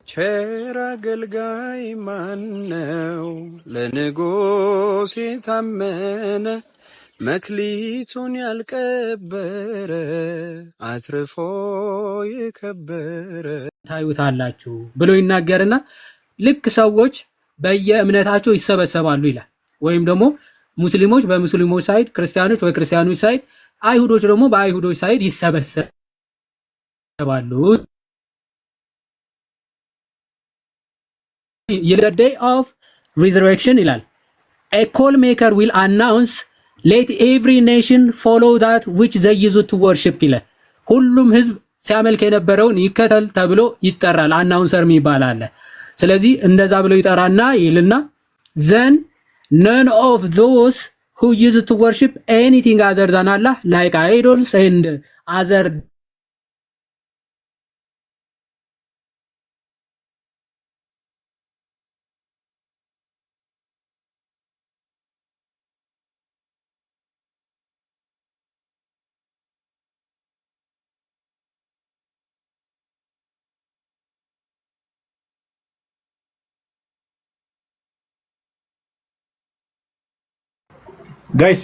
ቸር አገልጋይ ማነው? ለንጉሥ የታመነ መክሊቱን ያልቀበረ አትርፎ የከበረ ታዩታላችሁ ብሎ ይናገርና ልክ ሰዎች በየእምነታቸው ይሰበሰባሉ ይላል። ወይም ደግሞ ሙስሊሞች በሙስሊሞች ሳይድ፣ ክርስቲያኖች በክርስቲያኖች ሳይድ፣ አይሁዶች ደግሞ በአይሁዶች ሳይድ ይሰበሰባሉ። The day of resurrection ይላል a call maker will announce let every nation follow that which they used to worship ይላል። ሁሉም ህዝብ ሲያመልክ የነበረውን ይከተል ተብሎ ይጠራል። አናውንሰር የሚባል አለ። ስለዚህ እንደዛ ብሎ ይጠራና ይልና then none of those who used to worship anything other than Allah like idols and other ጋይስ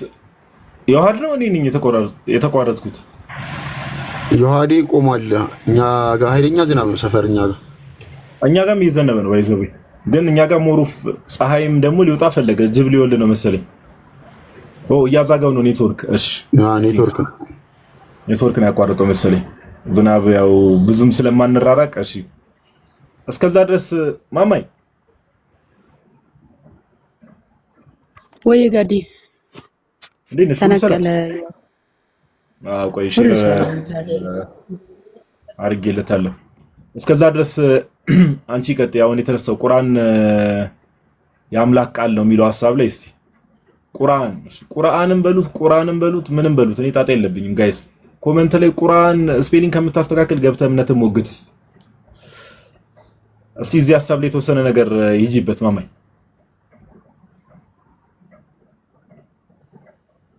ዮሐድ ነው እኔ ነኝ የተቋረጥኩት። ዮሐዴ ቆሟል። እኛ ጋር ኃይለኛ ዝናብ ነው ሰፈርኛ ጋር እኛ ጋርም እየዘነበ ነው። ባይዘው ግን እኛ ጋር ሞሩፍ ፀሐይም ደግሞ ሊወጣ ፈለገ። ጅብ ሊወልድ ነው መሰለኝ። እያዛጋው ነው ኔትወርክ። እሺ ኔትወርክ ነው ያቋረጠው መሰለኝ። ዝናብ ያው ብዙም ስለማንራራቅ። እሺ እስከዛ ድረስ ማማይ ወይ ጋዲ ተነቀለ ቆይሽ አርጌለታለሁ። እስከዛ ድረስ አንቺ ቀጥ ያውን የተነሳው ቁርአን የአምላክ ቃል ነው የሚለው ሐሳብ ላይ እስቲ ቁርአንን በሉት ምንም በሉት እኔ ጣጣ የለብኝም። ጋይስ ኮሜንት ላይ ቁርአን ስፔሊንግ ከምታስተካክል ገብተህ እምነትም ሞግት እስቲ እዚህ ሐሳብ ላይ የተወሰነ ነገር ይጂበት ማማይ።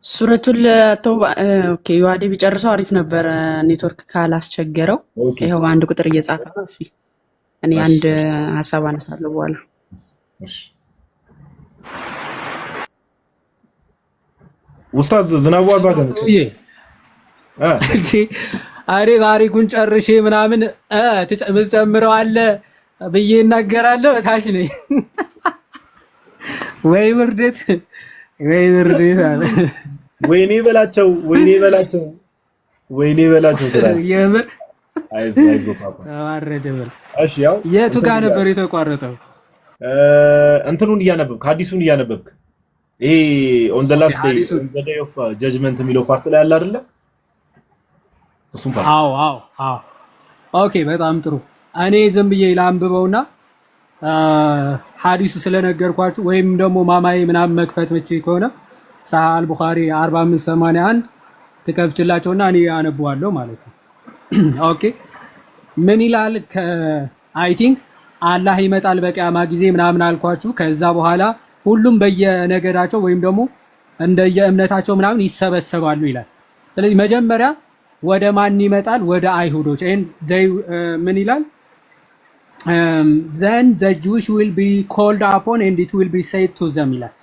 ሱረቱል ተውባ ኦኬ ዮሐዴ ቢጨርሰው አሪፍ ነበር ኔትወርክ ካላስቸገረው። ይሄው አንድ ቁጥር እየጻፈ ነው። እሺ እኔ አንድ ሐሳብ አነሳለሁ በኋላ። እሺ ኡስታዝ ዝናቡ አዛገን እሺ አሬ ታሪኩን ጨርሼ ምናምን ትጨምረው አለ ብዬ እናገራለሁ። ታች ነኝ ወይ ውርደት አለ ወይኔ በላቸው የምር አይዞ ፓፓ ተዋረደ በል። እሺ ያው የቱ ጋር ነበር የተቋረጠው? እንትኑን ሐዲሱን እያነበብክ ይሄ on the last day the day of judgment የሚለው ፓርት ላይ አለ አይደለ? እሱም ፓርት አዎ ኦኬ በጣም ጥሩ። እኔ ዝም ብዬ ላንብበውና ሐዲሱ ስለነገርኳችሁ ወይም ደግሞ ማማዬ ምናምን መክፈት ብቻ ከሆነ ሳህል ቡኻሪ 4581 ትከፍችላቸውና እኔ አነብዋለሁ ማለት ነው። ኦኬ ምን ይላል? አይ ቲንክ አላህ ይመጣል በቂያማ ጊዜ ምናምን አልኳችሁ። ከዛ በኋላ ሁሉም በየነገዳቸው ወይም ደግሞ እንደየእምነታቸው ምናምን ይሰበሰባሉ ይላል። ስለዚህ መጀመሪያ ወደ ማን ይመጣል? ወደ አይሁዶች። ምን ይላል? then the Jews will be called upon and it will be said to them ይላል።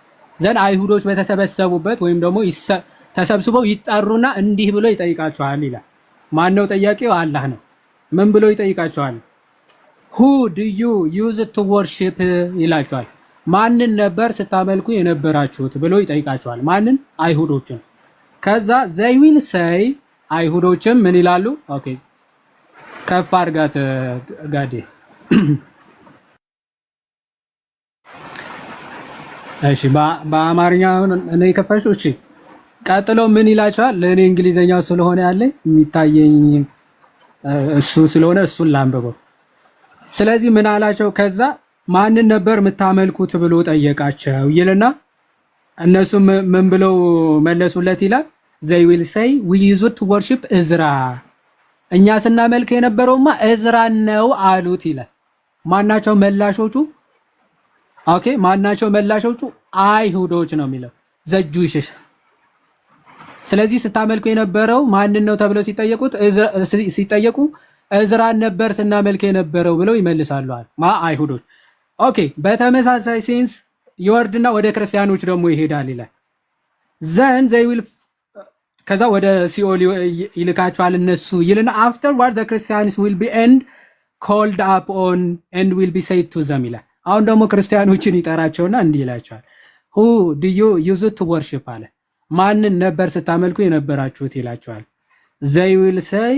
ዘን አይሁዶች በተሰበሰቡበት ወይም ደግሞ ተሰብስበው ይጣሩና እንዲህ ብሎ ይጠይቃቸዋል ይላል። ማን ነው ጠያቂው? አላህ ነው። ምን ብሎ ይጠይቃቸዋል? who do you use to worship ይላቸዋል። ማንን ነበር ስታመልኩ የነበራችሁት ብሎ ይጠይቃቸዋል። ማንን? አይሁዶችን። ከዛ they will say አይሁዶችም ምን ይላሉ? ኦኬ ከፍ አድርጋት ጋዴ እሺ በአማርኛ እኔ ከፈሽው። እሺ ቀጥሎ ምን ይላቸዋል? ለኔ እንግሊዘኛው ስለሆነ ያለ የሚታየኝ እሱ ስለሆነ እሱን ላንብበው። ስለዚህ ምን አላቸው? ከዛ ማንን ነበር የምታመልኩት ብሎ ጠየቃቸው ይልና እነሱ ምን ብለው መለሱለት ይላል? they will say we used to worship እዝራ እኛ ስናመልክ የነበረውማ እዝራ ነው አሉት ይላል። ማናቸው መላሾቹ? ኦኬ ማናቸው መላሾቹ? አይሁዶች ነው የሚለው ዘጁሽሽ። ስለዚህ ስታመልኩ የነበረው ማንን ነው ተብለው ሲጠየቁ እዝራን ነበር ስናመልክ የነበረው ብለው ይመልሳሉ አይሁዶች። ኦኬ በተመሳሳይ ሴንስ ይወርድና ወደ ክርስቲያኖች ደግሞ ይሄዳል ይላል። ዘን ዘይ ዊል ከዛ ወደ ሲኦል ይልካቸዋል እነሱ ይልና afterward the Christians will be end called up on and will be said to them ይላል። አሁን ደግሞ ክርስቲያኖችን ይጠራቸውና እንዲህ ይላቸዋል who do you use to worship አለ። ማንን ነበር ስታመልኩ የነበራችሁት ይላቸዋል። they will say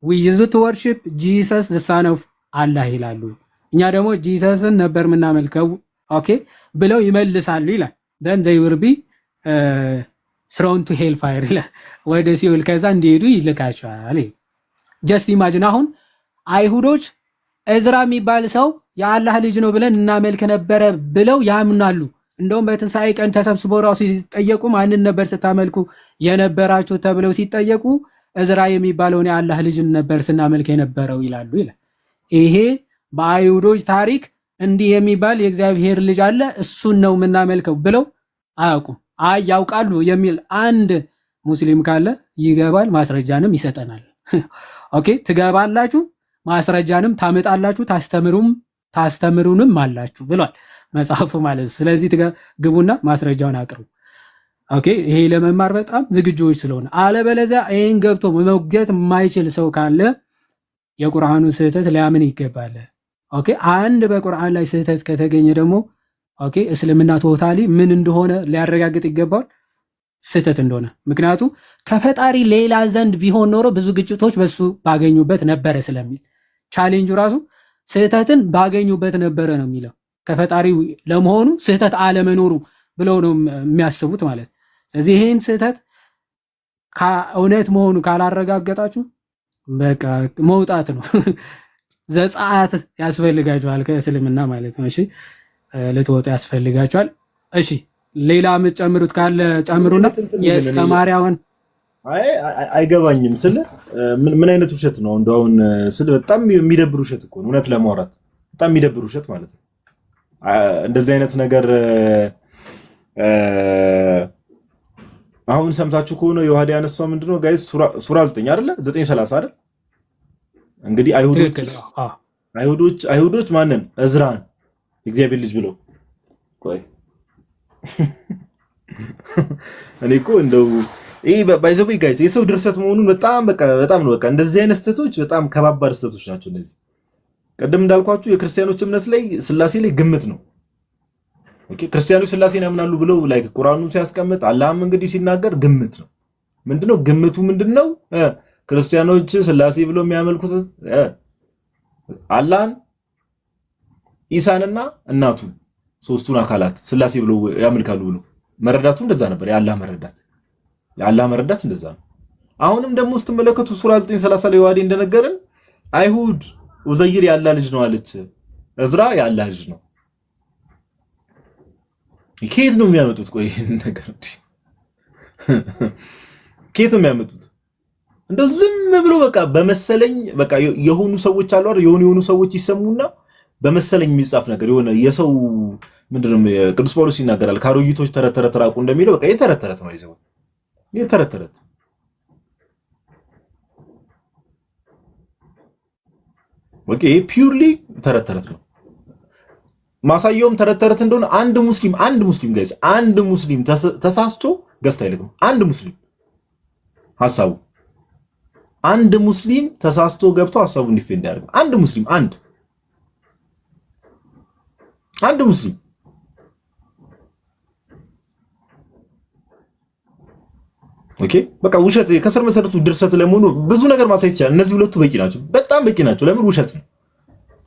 we use to worship Jesus the son of Allah ይላሉ። እኛ ደግሞ ጂሰስን ነበር የምናመልከው ኦኬ ብለው ይመልሳሉ ይላል። then they will be thrown to hell fire ይላል። ወደ ሲኦል ከዛ እንዲሄዱ ይልካቸዋል። just imagine አሁን አይሁዶች እዝራ የሚባል ሰው የአላህ ልጅ ነው ብለን እናመልክ ነበረ ብለው ያምናሉ። እንደውም በትንሣኤ ቀን ተሰብስበው ራሱ ሲጠየቁ ማንን ነበር ስታመልኩ የነበራችሁ ተብለው ሲጠየቁ እዝራ የሚባለውን የአላህ ልጅ ነበር ስናመልክ የነበረው ይላሉ ይላል። ይሄ በአይሁዶች ታሪክ እንዲህ የሚባል የእግዚአብሔር ልጅ አለ እሱን ነው የምናመልከው ብለው አያውቁም። ያውቃሉ የሚል አንድ ሙስሊም ካለ ይገባል፣ ማስረጃንም ይሰጠናል። ኦኬ ትገባላችሁ፣ ማስረጃንም ታመጣላችሁ፣ ታስተምሩንም አላችሁ ብሏል መጽሐፉ ማለት ነው። ስለዚህ ግቡና ማስረጃውን አቅርቡ። ኦኬ ይሄ ለመማር በጣም ዝግጁዎች ስለሆነ፣ አለበለዚያ ይሄን ገብቶ መሞገት የማይችል ሰው ካለ የቁርአኑ ስህተት ሊያምን ይገባል። ኦኬ አንድ በቁርአን ላይ ስህተት ከተገኘ ደግሞ ኦኬ እስልምና ቶታሊ ምን እንደሆነ ሊያረጋግጥ ይገባል ስህተት እንደሆነ። ምክንያቱ ከፈጣሪ ሌላ ዘንድ ቢሆን ኖሮ ብዙ ግጭቶች በሱ ባገኙበት ነበረ ስለሚል ቻሌንጁ ራሱ ስህተትን ባገኙበት ነበረ ነው የሚለው። ከፈጣሪ ለመሆኑ ስህተት አለመኖሩ ብለው ነው የሚያስቡት ማለት። ስለዚህ ይሄን ስህተት ከእውነት መሆኑ ካላረጋገጣችሁ በቃ መውጣት ነው። ዘጸአት ያስፈልጋችኋል ከእስልምና ማለት ነው። እሺ ልትወጡ ያስፈልጋችኋል። እሺ ሌላ የምትጨምሩት ካለ ጨምሩና የሰማርያውን አይገባኝም ስለ ምን አይነት ውሸት ነው እንደው አሁን ስለ በጣም የሚደብር ውሸት እኮ ነው። እውነት ለማውራት በጣም የሚደብር ውሸት ማለት ነው። እንደዚህ አይነት ነገር አሁን ሰምታችሁ ከሆነ ዮሐድ ያነሳው ምንድነው ጋይስ ሱራ 9 አይደለ 9:30 አይደል? እንግዲህ አይሁዶች ማንን እዝራን እግዚአብሔር ልጅ ብለው ቆይ እኔ እኮ እንደው ይሄ ባይዘው ጋይስ የሰው ድርሰት መሆኑን በጣም ነው በቃ እንደዚህ አይነት ስህተቶች በጣም ከባባድ ስህተቶች ናቸው እነዚህ። ቀደም እንዳልኳችሁ የክርስቲያኖች እምነት ላይ ስላሴ ላይ ግምት ነው። ኦኬ ክርስቲያኖች ስላሴን ያምናሉ ብለው ላይክ ቁርአኑን ሲያስቀምጥ አላህም እንግዲህ ሲናገር ግምት ነው። ምንድነው ግምቱ? ምንድነው ክርስቲያኖች ስላሴ ብለው የሚያመልኩት አላህን ኢሳንና እናቱን ሶስቱን አካላት ስላሴ ብለው ያመልካሉ ብሎ መረዳቱ እንደዛ ነበር። የአላህ መረዳት እንደዛ ነው። አሁንም ደግሞ ስትመለከቱ ሱራ 9:30 ላይ ዋዲ እንደነገረን አይሁድ ኡዘይር የአላህ ልጅ ነው አለች፣ እዝራ የአላህ ልጅ ነው። ከየት ነው የሚያመጡት? ቆይ ይሄን ነገር ከየት ነው የሚያመጡት? እንደው ዝም ብሎ በቃ በመሰለኝ በቃ የሆኑ ሰዎች አሉ አይደል? የሆኑ ሰዎች ይሰሙና በመሰለኝ የሚጻፍ ነገር የሆነ የሰው ምንድነው ቅዱስ ጳውሎስ ይናገራል ካሮጊቶች ተረተረት ራቁ እንደሚለው በቃ የተረተረት ነው ይዘው የተረተረት ወቂ ፒውርሊ ተረተረት ነው። ማሳየውም ተረተረት እንደሆነ አንድ ሙስሊም ጋይስ አንድ ሙስሊም ተሳስቶ ገዝታ አይልም። አንድ ሙስሊም ሐሳቡ አንድ ሙስሊም ተሳስቶ ገብቶ ሐሳቡን ዲፌንድ ያደርግ አንድ ሙስሊም አንድ ሙስሊም ኦኬ በቃ ውሸት ከስር መሰረቱ ድርሰት ለመሆኑ ብዙ ነገር ማሳየት ይችላል። እነዚህ ሁለቱ በቂ ናቸው፣ በጣም በቂ ናቸው። ለምን ውሸት ነው።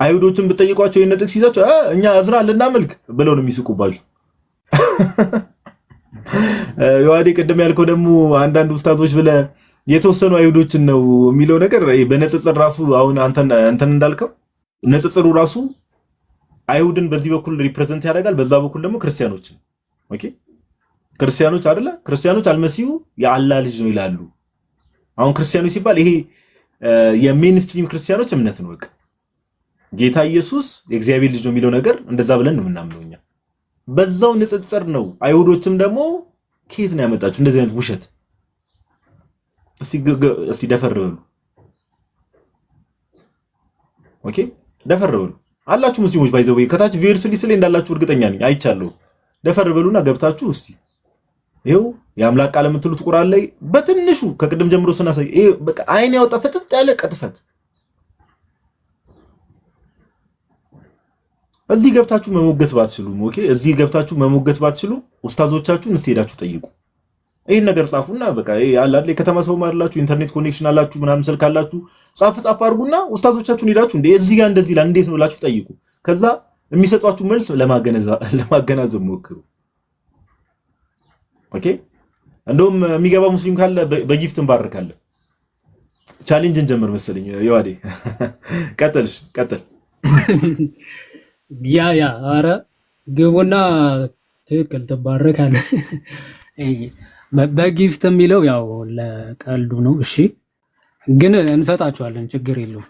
አይሁዶችን ብትጠይቋቸው የነጥቅ ሲይዛቸው እኛ እዝራ ልናመልክ ብለው ነው የሚስቁባችሁ። ዮሐዴ ቀደም ያልከው ደግሞ አንዳንድ ኡስታዞች ብለ የተወሰኑ አይሁዶችን ነው የሚለው ነገር በነጽጽር ራሱ አሁን አንተን እንዳልከው ነጽጽሩ ራሱ አይሁድን በዚህ በኩል ሪፕሬዘንት ያደርጋል፣ በዛ በኩል ደግሞ ክርስቲያኖችን ኦኬ ክርስቲያኖች አይደለ ክርስቲያኖች አልመሲሁ የአላህ ልጅ ነው ይላሉ። አሁን ክርስቲያኖች ሲባል ይሄ የሜንስትሪም ክርስቲያኖች እምነት ነው። በቃ ጌታ ኢየሱስ የእግዚአብሔር ልጅ ነው የሚለው ነገር እንደዛ ብለን ነው የምናምነው እኛ። በዛው ንጽጽር ነው። አይሁዶችም ደግሞ ከየት ነው ያመጣችሁ እንደዚህ አይነት ውሸት? እስቲ ደፈር በሉ። ኦኬ ደፈር በሉ አላችሁ ሙስሊሞች ባይዘው ከታች ቬርስ ሊስት ላይ እንዳላችሁ እርግጠኛ ነኝ አይቻለሁ። ደፈር በሉና ገብታችሁ እስቲ ይኸው የአምላክ ቃል የምትሉት ቁርአን ላይ በትንሹ ከቅድም ጀምሮ ስናሳይ ይሄ በቃ አይን ያወጣ ፍጥጥ ያለ ቅጥፈት እዚህ ገብታችሁ መሞገት ባትችሉ ኦኬ እዚህ ገብታችሁ መሞገት ባትችሉ ኡስታዞቻችሁን እስቲ ሄዳችሁ ጠይቁ። ይሄን ነገር ጻፉና በቃ ይሄ አለ አይደል የከተማ ሰው ማርላችሁ ኢንተርኔት ኮኔክሽን አላችሁ ምናምን ስልክ አላችሁ ጻፍ አድርጉና ኡስታዞቻችሁን ሄዳችሁ እንዴ እዚህ ጋር እንደዚህ ይላል እንዴት ነው ብላችሁ ጠይቁ። ከዛ የሚሰጧችሁ መልስ ለማገናዘብ ሞክሩ። ኦኬ እንደውም የሚገባ ሙስሊም ካለ በጊፍት እንባርካለን። ቻሌንጅ እንጀምር መሰለኝ ይዋዴ ቀጥል ያ አረ ግቡና ትክክል ትባረካለህ። በጊፍት የሚለው ያው ለቀልዱ ነው። እሺ ግን እንሰጣችኋለን ችግር የለውም።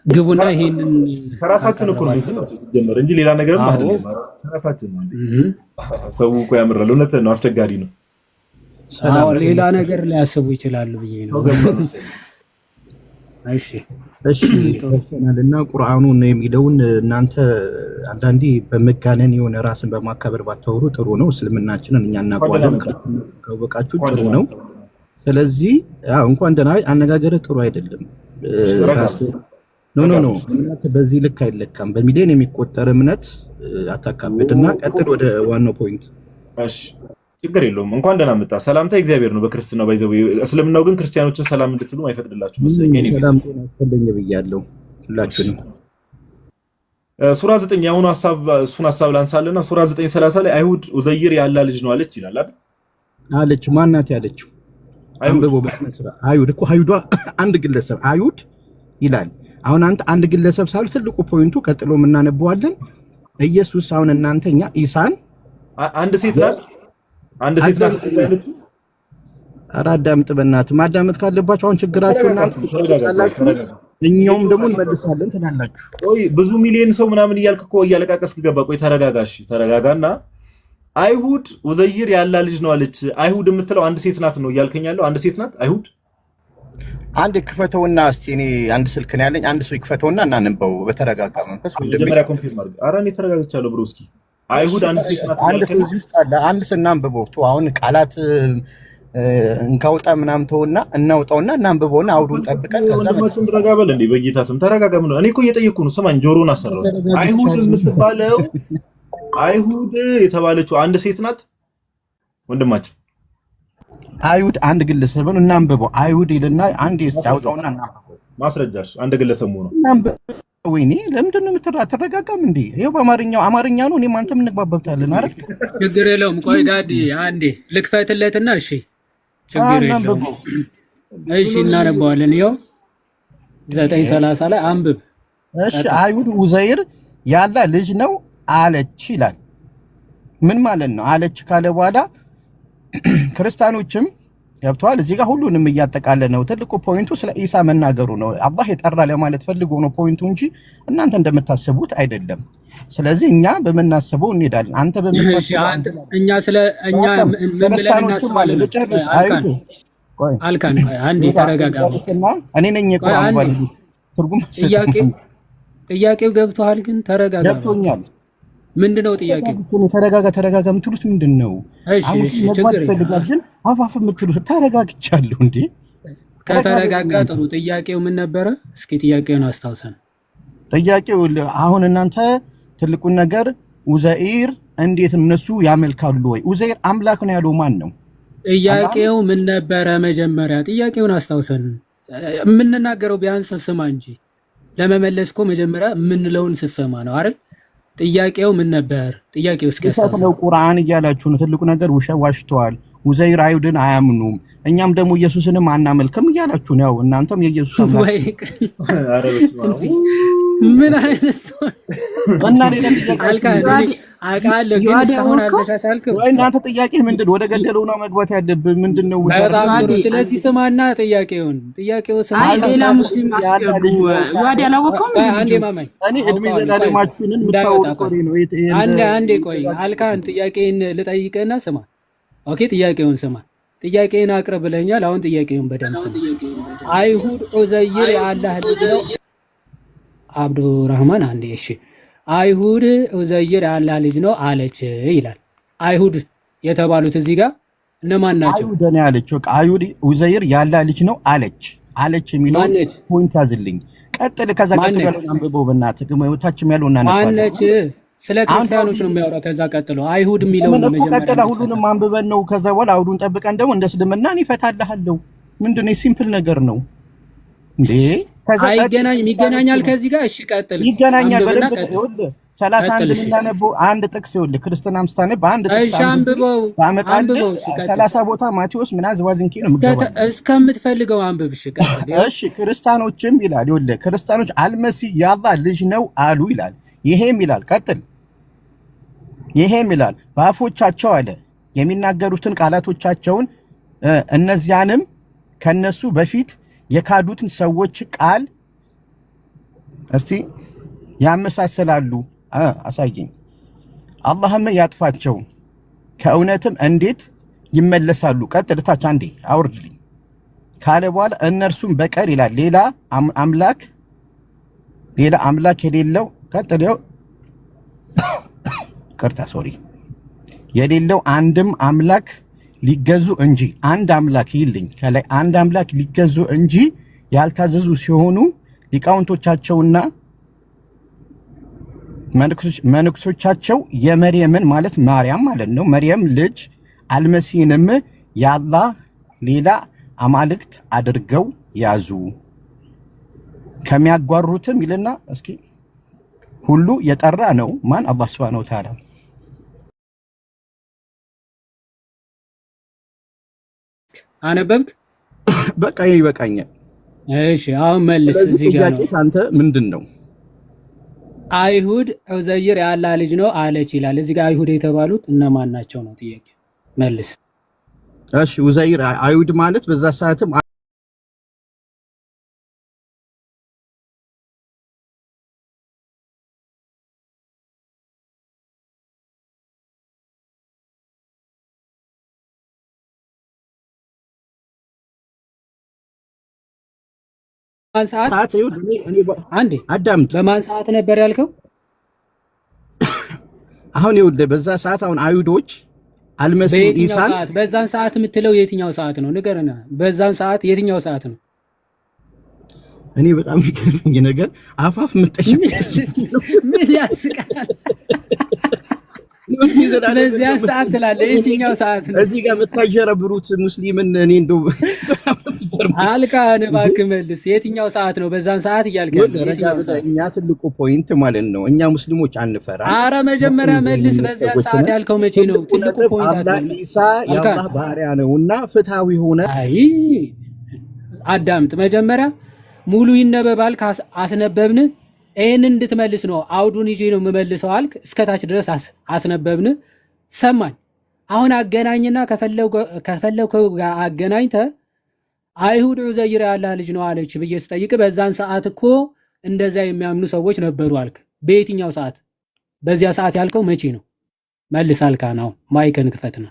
ግቡና ይሄንን ከራሳችን እኮ ነው እንሰጣችሁ ጀመር እንጂ ሌላ ነገርም አይደለም። ከራሳችን ነው ሰው እኮ ያምራል። እውነት ነው አስቸጋሪ ነው። ሌላ ነገር ሊያስቡ ይችላሉ ብዬ ነው። እሺ ተወሰናልና ቁርአኑ ነው የሚለውን እናንተ አንዳንዴ በመጋነን የሆነ ራስን በማከበር ባታወሩ ጥሩ ነው። እስልምናችንን እኛ እናውቀዋለን፣ ካወቃችሁ ጥሩ ነው። ስለዚህ እንኳን ደህና አነጋገር ጥሩ አይደለም። ኖ እምነት በዚህ ልክ አይለካም። በሚሊዮን የሚቆጠር እምነት አታካብድና ቀጥል ወደ ዋናው ፖይንት። እሺ ችግር የለውም። እንኳን ደህና መጣ። ሰላምታ እግዚአብሔር ነው በክርስቲያናው ባይዘው። እስልምናው ግን ክርስቲያኖችን ሰላም እንድትሉ አይፈቅድላችሁ መሰለኝ። እኔ ሰላም ተፈልኝ ብያለሁ ሁላችሁንም። ሱራ 9 ያሁኑ እሱን ሐሳብ ላንሳለና ሱራ 9:30 ላይ አይሁድ ኡዘይር የአላህ ልጅ ነው አለች ይላል አይደል? አለች ማናት ያለችው? አይሁድ እኮ አይሁዷ አንድ ግለሰብ አይሁድ ይላል። አሁን አንተ አንድ ግለሰብ ሳይሆን ትልቁ ፖይንቱ ቀጥሎ የምናነበዋለን። ኢየሱስ አሁን እናንተኛ ኢሳን አንድ ሴት ናት ያለችው። ኧረ አዳምጥ በእናትህ። ማዳመጥ ካለባችሁ አሁን ችግራችሁ እናንተ ታላችሁ፣ እኛውም ደግሞ እንመልሳለን ትላላችሁ። ቆይ ብዙ ሚሊዮን ሰው ምናምን እያልክ እኮ እያለቃቀስክ ገባ። ቆይ ተረጋጋና አይሁድ ኡዘይር የአላህ ልጅ ነው አለች። አይሁድ የምትለው አንድ ሴት ናት ነው እያልከኝ ያለው? አንድ ሴት ናት አይሁድ? አንድ ክፈተውና እስቲ እኔ አንድ ስልክ ነው ያለኝ፣ አንድ ሰው ይክፈተውና እናንበው በተረጋጋ መንፈስ። መጀመሪያ ኮንፊርም አድርግ። ኧረ እኔ ተረጋግቻለሁ ብሮ። እስኪ አይሁድ አንድ ሴት ናት አንድ ሰው እዚህ ውስጥ አለ። አንድ ስናንብበው አሁን ቃላት እንካውጣ ምናምን ተውና እናውጣውና እናንብበውና አውዱን ጠብቀን ከዛ ወንድማችን ተረጋጋበል እንዴ በጌታ ስም ተረጋጋም ነው። እኔ እኮ እየጠየቅኩ ነው። ስማኝ ጆሮን አሰራው። አይሁድ የምትባለው አይሁድ የተባለችው አንድ ሴት ናት ወንድማችን። አይሁድ አንድ ግለሰብ ነው። እናንብበው። አይሁድ ይልና አንድ ያውጣውና እናንብበው። ማስረጃሽ አንድ ግለሰብ ነው። ወይኔ ለምንድን ነው የምትረጋጋም እንዴ? ይሄው አማርኛ ነው። እኔም አንተም እንግባባታለን አይደል? ችግር የለውም። ቆይ ጋዲ አንዴ ልክፈትለትና እሺ ችግር የለውም። እሺ እናነባዋለን። ይኸው 9:30 ላይ አንብብ። እሺ አይሁድ ኡዘይር የአላህ ልጅ ነው አለች ይላል። ምን ማለት ነው? አለች ካለ በኋላ ክርስቲያኖችም ገብተዋል። እዚህ ጋር ሁሉንም እያጠቃለለ ነው። ትልቁ ፖይንቱ ስለ ኢሳ መናገሩ ነው። አላህ የጠራ ለማለት ፈልጎ ነው ፖይንቱ እንጂ እናንተ እንደምታስቡት አይደለም። ስለዚህ እኛ በመናስበው እንሄዳለን። አንተ በመናስበው እኛ ምን ብለን እናስባለን? አልካን አንዴ ተረጋጋ። እኔ ነኝ የቁርአን ባለቤት ትርጉም ጥያቄው ገብቶሃል? ግን ተረጋጋ። ገብቶኛል። ምንድነው ጥያቄው? ተረጋጋ የምትሉት ምንድነው? እሺ ችግር የለም። አፋፍ የምትሉት ተረጋግቻለሁ እንዴ? ከተረጋጋ ጥሩ። ጥያቄው ምን ነበረ? እስኪ ጥያቄውን አስታውሰን። ጥያቄው አሁን እናንተ ትልቁን ነገር ኡዘይር እንዴት እነሱ ያመልካሉ ወይ? ኡዘይር አምላክ ነው ያለው ማን ነው? ጥያቄው ምን ነበረ? መጀመሪያ ጥያቄውን አስታውሰን። የምንናገረው ቢያንስ ስማ እንጂ ለመመለስ እኮ መጀመሪያ የምንለውን ስትሰማ ነው አይደል? ጥያቄው ምን ነበር? ጥያቄው እስኪ አስታውሰን። ቁርአን እያላችሁ ነው። ትልቁ ነገር ዋሽተዋል። ኡዘይር አይሁድን አያምኑም፣ እኛም ደግሞ ኢየሱስንም አናመልክም እያላችሁ ነው። እናንተም የኢየሱስ አምላክ ምን አይነት ሰው እና አቃለ ግን እስካሁን አልተሻሻልክም ወይ? እናንተ ጥያቄ ምንድነው? ወደ ገደለው ነው መግባት ያለብን ምንድነው? ስለዚህ ስማና ጥያቄው ስማ። ሌላ ሙስሊም አስገቡ ይዋዲ አላወቀውም። አንዴ ማማኝ እኔ እድሜ ዘላለማችሁንን ምታውቁ ነው። አንዴ ቆይ አልካን ጥያቄን ልጠይቅህና ስማ። ኦኬ ጥያቄውን ስማ። ጥያቄን አቅርብ ብለኛል። አሁን ጥያቄውን በደንብ ስማ። አይሁድ ኡዘይር የአላህ ልጅ ነው አብዱራህማን አንዴ እሺ አይሁድ ዑዘይር የአላህ ልጅ ነው አለች ይላል። አይሁድ የተባሉት እዚህ ጋር እነማን ናቸው? አይሁድ ነው ያለችው። በቃ አይሁድ ዑዘይር የአላህ ልጅ ነው አለች የሚለው ፖይንት ያዝልኝ። ቀጥል ከዛ ቀጥሎ ያለውን አንብበው በእናትህ ታችም ያለውን እናነባለን። ማነች? ስለ ክርስቲያኖች ነው የሚያወራው። ከዛ ቀጥሎ አይሁድ የሚለው ነው መጀመሪያ። ቀጥላ ሁሉንም አንብበን ነው ከዛ በኋላ አውዱን ጠብቀን ደግሞ እንደ እስልምና ይፈታልሃለሁ። ምንድነው ሲምፕል ነገር ነው እንዴ? አይገናኝም? ይገናኛል ከዚህ ጋር። እሺ ቀጥል። ይገናኛል በደንብ ይኸውልህ 31 የምናነበው አንድ ጥቅስ ይኸውልህ ክርስቲያናም ስታነብ አንድ ጥቅስ አንብበው 30 ቦታ ማቴዎስ ምናምን ዝባዝንኪ ነው የምትገባው እስከምትፈልገው አንብብ። እሺ ቀጥል። እሺ ክርስቲያኖችም ይላል ይኸውልህ ክርስቲያኖች አልመሲህ የአላህ ልጅ ነው አሉ ይላል። ይሄም ይላል ቀጥል። ይሄም ይላል በአፎቻቸው አለ የሚናገሩትን ቃላቶቻቸውን እነዚያንም ከነሱ በፊት የካዱትን ሰዎች ቃል እስቲ ያመሳሰላሉ። አሳየኝ። አላህም ያጥፋቸው ከእውነትም እንዴት ይመለሳሉ? ቀጥልታች አንዴ አውርድልኝ ካለ በኋላ እነርሱም በቀር ይላል ሌላ አምላክ የሌለው ቀጥለው ቅርታ ሶሪ የሌለው አንድም አምላክ ሊገዙ እንጂ አንድ አምላክ ይልኝ ከላይ አንድ አምላክ ሊገዙ እንጂ ያልታዘዙ ሲሆኑ ሊቃውንቶቻቸውና መነኩሶቻቸው የመርየምን ማለት ማርያም ማለት ነው መርየም ልጅ አልመሲህንም የአላህ ሌላ አማልክት አድርገው ያዙ ከሚያጓሩትም ይልና እስኪ ሁሉ የጠራ ነው ማን? አላህ Subhanahu Wa Ta'ala። አነበብክ? በቃ ይበቃኛል። እሺ አሁን መልስ። እዚህ ጋር ነው አንተ ምንድነው? አይሁድ ዑዘይር የአላህ ልጅ ነው አለች ይላል። እዚህ ጋር አይሁድ የተባሉት እነማን ናቸው ነው ጥያቄ። መልስ። እሺ ዑዘይር አይሁድ ማለት በዛ ሰዓትም ሰዓት አንዴ አዳምጥ። በማን ሰዓት ነበር ያልከው? አሁን ይኸውልህ በዛ ሰዓት አሁን አይሁዶች አልመሲህ ኢሳን በዛን ሰዓት የምትለው የትኛው ሰዓት ነው ንገረና። በዛን ሰዓት የትኛው ሰዓት ነው? እኔ በጣም የሚገርመኝ ነገር አፋፍ ምጠሽም ምን ያስቃል? በዚያ ሰዓት ትላለህ። የትኛው ሰዓት ነው? እዚህ ጋር የምታጀረብሩት ሙስሊምን እኔ እንደው አልካን እባክህ መልስ። የትኛው ሰዓት ነው? በዛን ሰዓት እያልክ እኛ ትልቁ ፖይንት ማለት ነው እኛ ሙስሊሞች አንፈራ። አረ መጀመሪያ መልስ። በዚያ ሰዓት ያልከው መቼ ነው? ትልቁ ፖይንት አለ። ኢሳ የአላህ ባሪያ ነውና ፍትሃዊ ሆነ። አይ አዳምጥ። መጀመሪያ ሙሉ ይነበባል አስነበብን። ይሄን እንድትመልስ ነው አውዱን ይዤ ነው የምመልሰው አልክ። እስከታች ድረስ አስነበብን ሰማኝ። አሁን አገናኝና ከፈለከው ጋር አገናኝተህ አይሁድ ዑዘይር የአላህ ልጅ ነው አለች ብዬ ስጠይቅ በዛን ሰዓት እኮ እንደዛ የሚያምኑ ሰዎች ነበሩ አልክ። በየትኛው ሰዓት? በዚያ ሰዓት ያልከው መቼ ነው? መልስ አልካ ነው። ማይከን ክፈት ነው።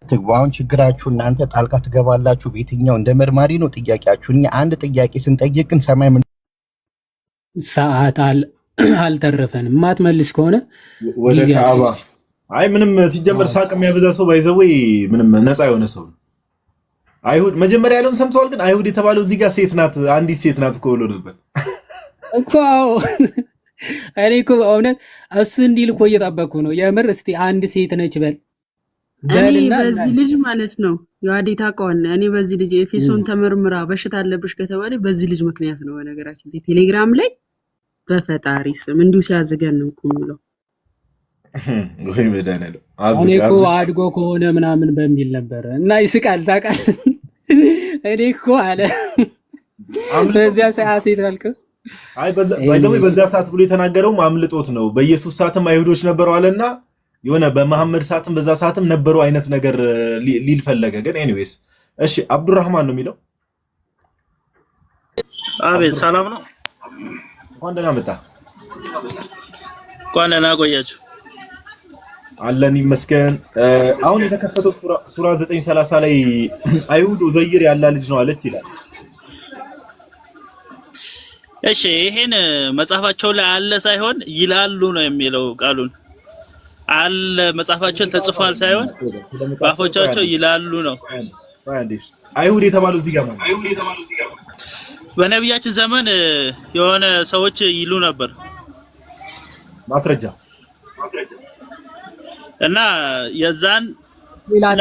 ትግባውን ችግራችሁ እናንተ ጣልቃ ትገባላችሁ። በየትኛው እንደ መርማሪ ነው ጥያቄያችሁ። እኛ አንድ ጥያቄ ስንጠይቅን ሰማይ ምን ሰዓት አልተረፈንም። ማትመልስ ከሆነ ጊዜ አይ ምንም ሲጀመር ሳቅ የሚያበዛ ሰው ባይዘው ምንም ነፃ የሆነ ሰው አይሁድ መጀመሪያ ያለውን ሰምተዋል። ግን አይሁድ የተባለው እዚህ ጋር ሴት ናት፣ አንዲት ሴት ናት እኮ ብሎ ነበር እኮ። እኔ እኮ እውነት እሱ እንዲል እኮ እየጠበቅኩ ነው የምር። እስቲ አንድ ሴት ነች በል። እኔ በዚህ ልጅ ማለት ነው የዋዲ ታውቀዋለህ። እኔ በዚህ ልጅ ኤፌሶን ተመርምራ በሽታ አለብሽ ከተባለ በዚህ ልጅ ምክንያት ነው። በነገራችን ላይ ቴሌግራም ላይ በፈጣሪ ስም እንዲሁ ሲያዝገን ነው እኮ የሚለው። ወይ መዳን ነው እኔ እኮ አድጎ ከሆነ ምናምን በሚል ነበር እና ይስቃል ታውቃለህ። እኔ እኮ አለ በዚያ ሰዓት ይተልከ አይ በዛ ሰዓት ብሎ የተናገረውም አምልጦት ነው። በኢየሱስ ሰዓትም አይሁዶች ነበሩ አለና የሆነ በመሐመድ ሰዓትም በዛ ሰዓትም ነበሩ አይነት ነገር ሊል ፈለገ። ግን ኤኒዌይስ እሺ አብዱራህማን ነው የሚለው። አቤት ሰላም ነው። እንኳን ደህና መጣ። እንኳን ደህና ቆያችሁ። አለን ይመስገን። አሁን የተከፈተው ሱራ 9:30 ላይ አይሁድ ዑዘይር የአላህ ልጅ ነው አለች ይላል። እሺ ይሄን መጽሐፋቸው ላይ አለ ሳይሆን ይላሉ ነው የሚለው ቃሉን አለ መጽሐፋቸው ተጽፏል ሳይሆን ባፎቻቸው ይላሉ ነው አይሁድ የተባለው እዚህ ጋር ማለት በነብያችን ዘመን የሆነ ሰዎች ይሉ ነበር ማስረጃ እና የዛን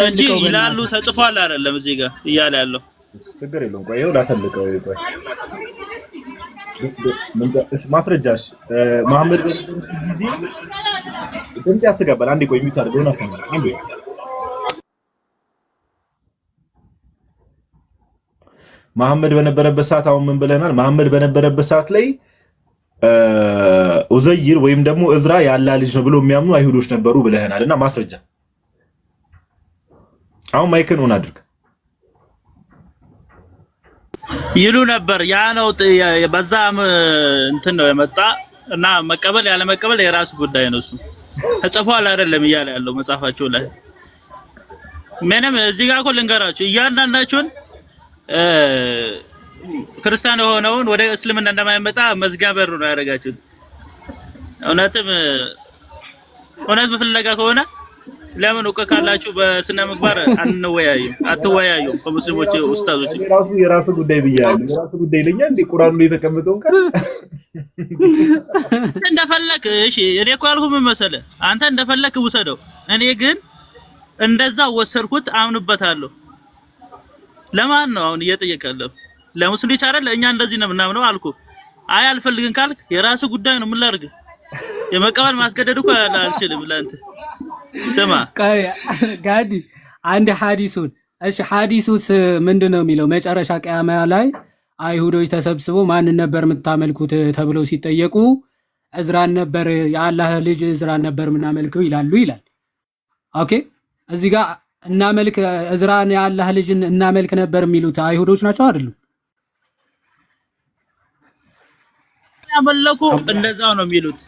እንጂ ይላሉ ተጽፏል አይደለም እዚህ ጋር እያለ ያለው ችግር የለውም ቆይ ይኸው ላተልቀው ቆይ ማስረጃሽ መሐመድ ጊዜ ድምጽ ያስተጋባል አንዴ ቆይ ሚት አድርገውና ሰማ አንዴ መሐመድ በነበረበት ሰዓት አሁን ምን ብለናል መሐመድ በነበረበት ሰዓት ላይ ኡዘይር ወይም ደግሞ እዝራ ያላ ልጅ ነው ብሎ የሚያምኑ አይሁዶች ነበሩ ብለናልና ማስረጃ አሁን ማይክን ኦን አድርግ ይሉ ነበር ያ ነው በዛም እንትን ነው የመጣ እና መቀበል ያለ መቀበል የራሱ ጉዳይ ነው እሱ ተጽፏል አይደለም እያለ ያለው መጽሐፋቸው ላይ ምንም እዚህ ጋር እኮ ልንገራችሁ እያንዳንዳችሁን ክርስቲያን ሆነውን ወደ እስልምና እንደማይመጣ መዝጋበር ነው ያደረጋችሁት እውነትም እውነት በፍለጋ ከሆነ ለምን ወቀ ካላችሁ በስነ ምግባር አንወያዩ አትወያዩ ከሙስሊሞች ኡስታዞች የራሱ ጉዳይ ብያለሁ የራሱ ጉዳይ ለኛ እንደ ቁርአኑ ላይ ተቀምጠው ቃል እንደፈለክ እሺ እኔ እኮ ያልኩህ ምን መሰለህ አንተ እንደፈለክ ውሰደው እኔ ግን እንደዛ ወሰርኩት አምንበታለሁ ለማን ነው አሁን እየጠየቀለው ለሙስሊሞች አይደል እኛ እንደዚህ ነው ምናምነው አልኩ አይ አልፈልግን ካልክ የራሱ ጉዳይ ነው ምን ላድርግ የመቀበል ማስገደድ እኮ አልችልም ለአንተ ስማ ጋዲ አንድ ሐዲሱን እሺ ሐዲሱስ ምንድነው የሚለው መጨረሻ ቂያማ ላይ አይሁዶች ተሰብስበው ማን ነበር የምታመልኩት ተብለው ሲጠየቁ እዝራን ነበር የአላህ ልጅ እዝራን ነበር ምናመልከው ይላሉ ይላል ኦኬ እዚህ ጋር እናመልክ እዝራን የአላህ ልጅን እናመልክ ነበር የሚሉት አይሁዶች ናቸው አይደሉ ያመለኩ እንደዛው ነው የሚሉት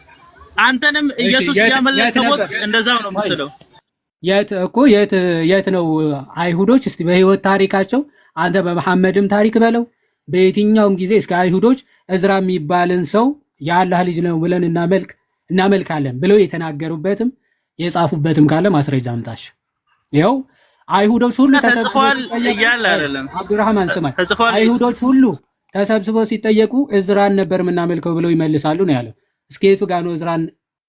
አንተንም ኢየሱስ ያመለከው እንደዛው ነው የምትለው የት ነው አይሁዶች እስቲ በህይወት ታሪካቸው አንተ በመሐመድም ታሪክ በለው በየትኛውም ጊዜ እስከ አይሁዶች እዝራ የሚባልን ሰው የአላህ ልጅ ነው ብለን እናመልካለን ብለው የተናገሩበትም የጻፉበትም ካለ ማስረጃ አምጣሽ ይኸው አይሁዶች ሁሉ ተሰብስበው ይያል አይደለም አብዱራህማን ስማ አይሁዶች ሁሉ ተሰብስበው ሲጠየቁ እዝራን ነበር ምናመልከው ብለው ይመልሳሉ ነው ያለው እስኪ የቱ ጋር ነው እዝራን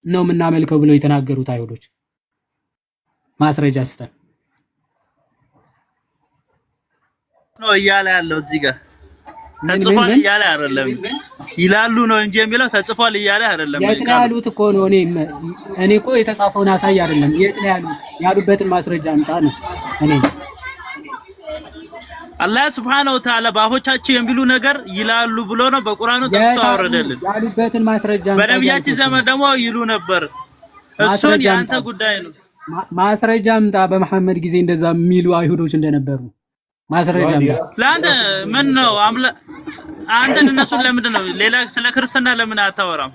ነው ምናመልከው ብለው የተናገሩት አይሁዶች ማስረጃ ስጠን ነው ይያል ያለው እዚህ ጋር ተጽፏል ይያል አይደለም ይላሉ ነው እንጂ የሚለው ተጽፏል ይያል አይደለም የት ነው ያሉት እኮ ነው እኔ እኮ የተጻፈውን አሳይ አይደለም የት ነው ያሉት ያሉበትን ማስረጃ አምጣ ነው እኔ አላህ Subhanahu Wa Ta'ala ባፎቻቸው የሚሉ ነገር ይላሉ ብሎ ነው በቁርአኑ ተወረደልን ያሉበትን ማስረጃ አምጣ በነብያችን ዘመን ደግሞ ይሉ ነበር እሱን ያንተ ጉዳይ ነው ማስረጃ አምጣ በመሐመድ ጊዜ እንደዛ የሚሉ አይሁዶች እንደነበሩ ማስረጃ አምጣ ለአንተ ምን ነው አንተ እነሱ ለምንድን ነው ሌላ ስለ ክርስትና ለምን አታወራም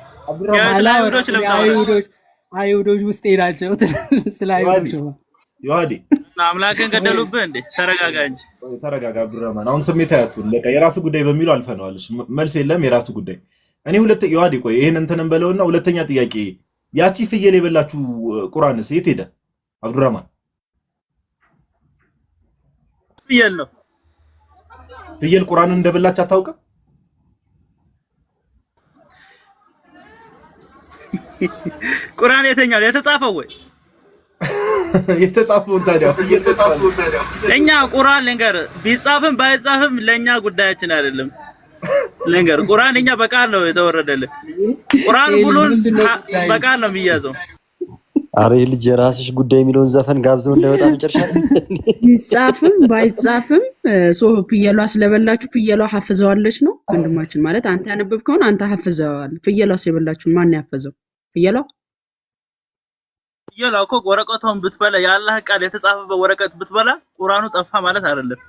አይሁዶች ውስጥ ሄዳቸው ስለ አይሁዶች ይዋዲ አምላክን ገደሉብህ እንዴ ተረጋጋ እንጂ ተረጋጋ አብዱራህማን አሁን ስሜት አያቱን በቃ የራሱ ጉዳይ በሚሉ አልፈነዋል መልስ የለም የራሱ ጉዳይ እኔ ይዋዲ ቆይ ይሄን እንተንም በለውና ሁለተኛ ጥያቄ ያቺ ፍየል የበላችሁ ቁርአንስ የት ሄደ አብዱራህማን ፍየል ነው ፍየል ቁርአንን እንደበላች አታውቅም ቁርአን የተኛው የተጻፈው ወይ የተጻፈው ታዲያ ፍየል እኛ ቁርአን ለንገር ቢጻፍም ባይጻፍም ለኛ ጉዳያችን አይደለም ለንገር ቁርአን እኛ በቃል ነው የተወረደልን ቁርአን ሁሉን በቃል ነው የሚያዘው አሬ ልጅ የራስሽ ጉዳይ የሚለውን ዘፈን ጋብዘው እንደወጣ መጨረሻ ቢጻፍም ባይጻፍም ፍየሏ ስለበላችሁ ፍየሏ ሐፍዘዋለች ነው ወንድማችን ማለት አንተ ያነበብከውን አንተ ሐፍዘዋል ፍየሏ ስለበላችሁ ማን ያፈዘው ፍየሏ እኮ ወረቀቱን ብትበላ የአላህ ቃል የተጻፈበት ወረቀት ብትበላ ቁርአኑ ጠፋ ማለት አይደለም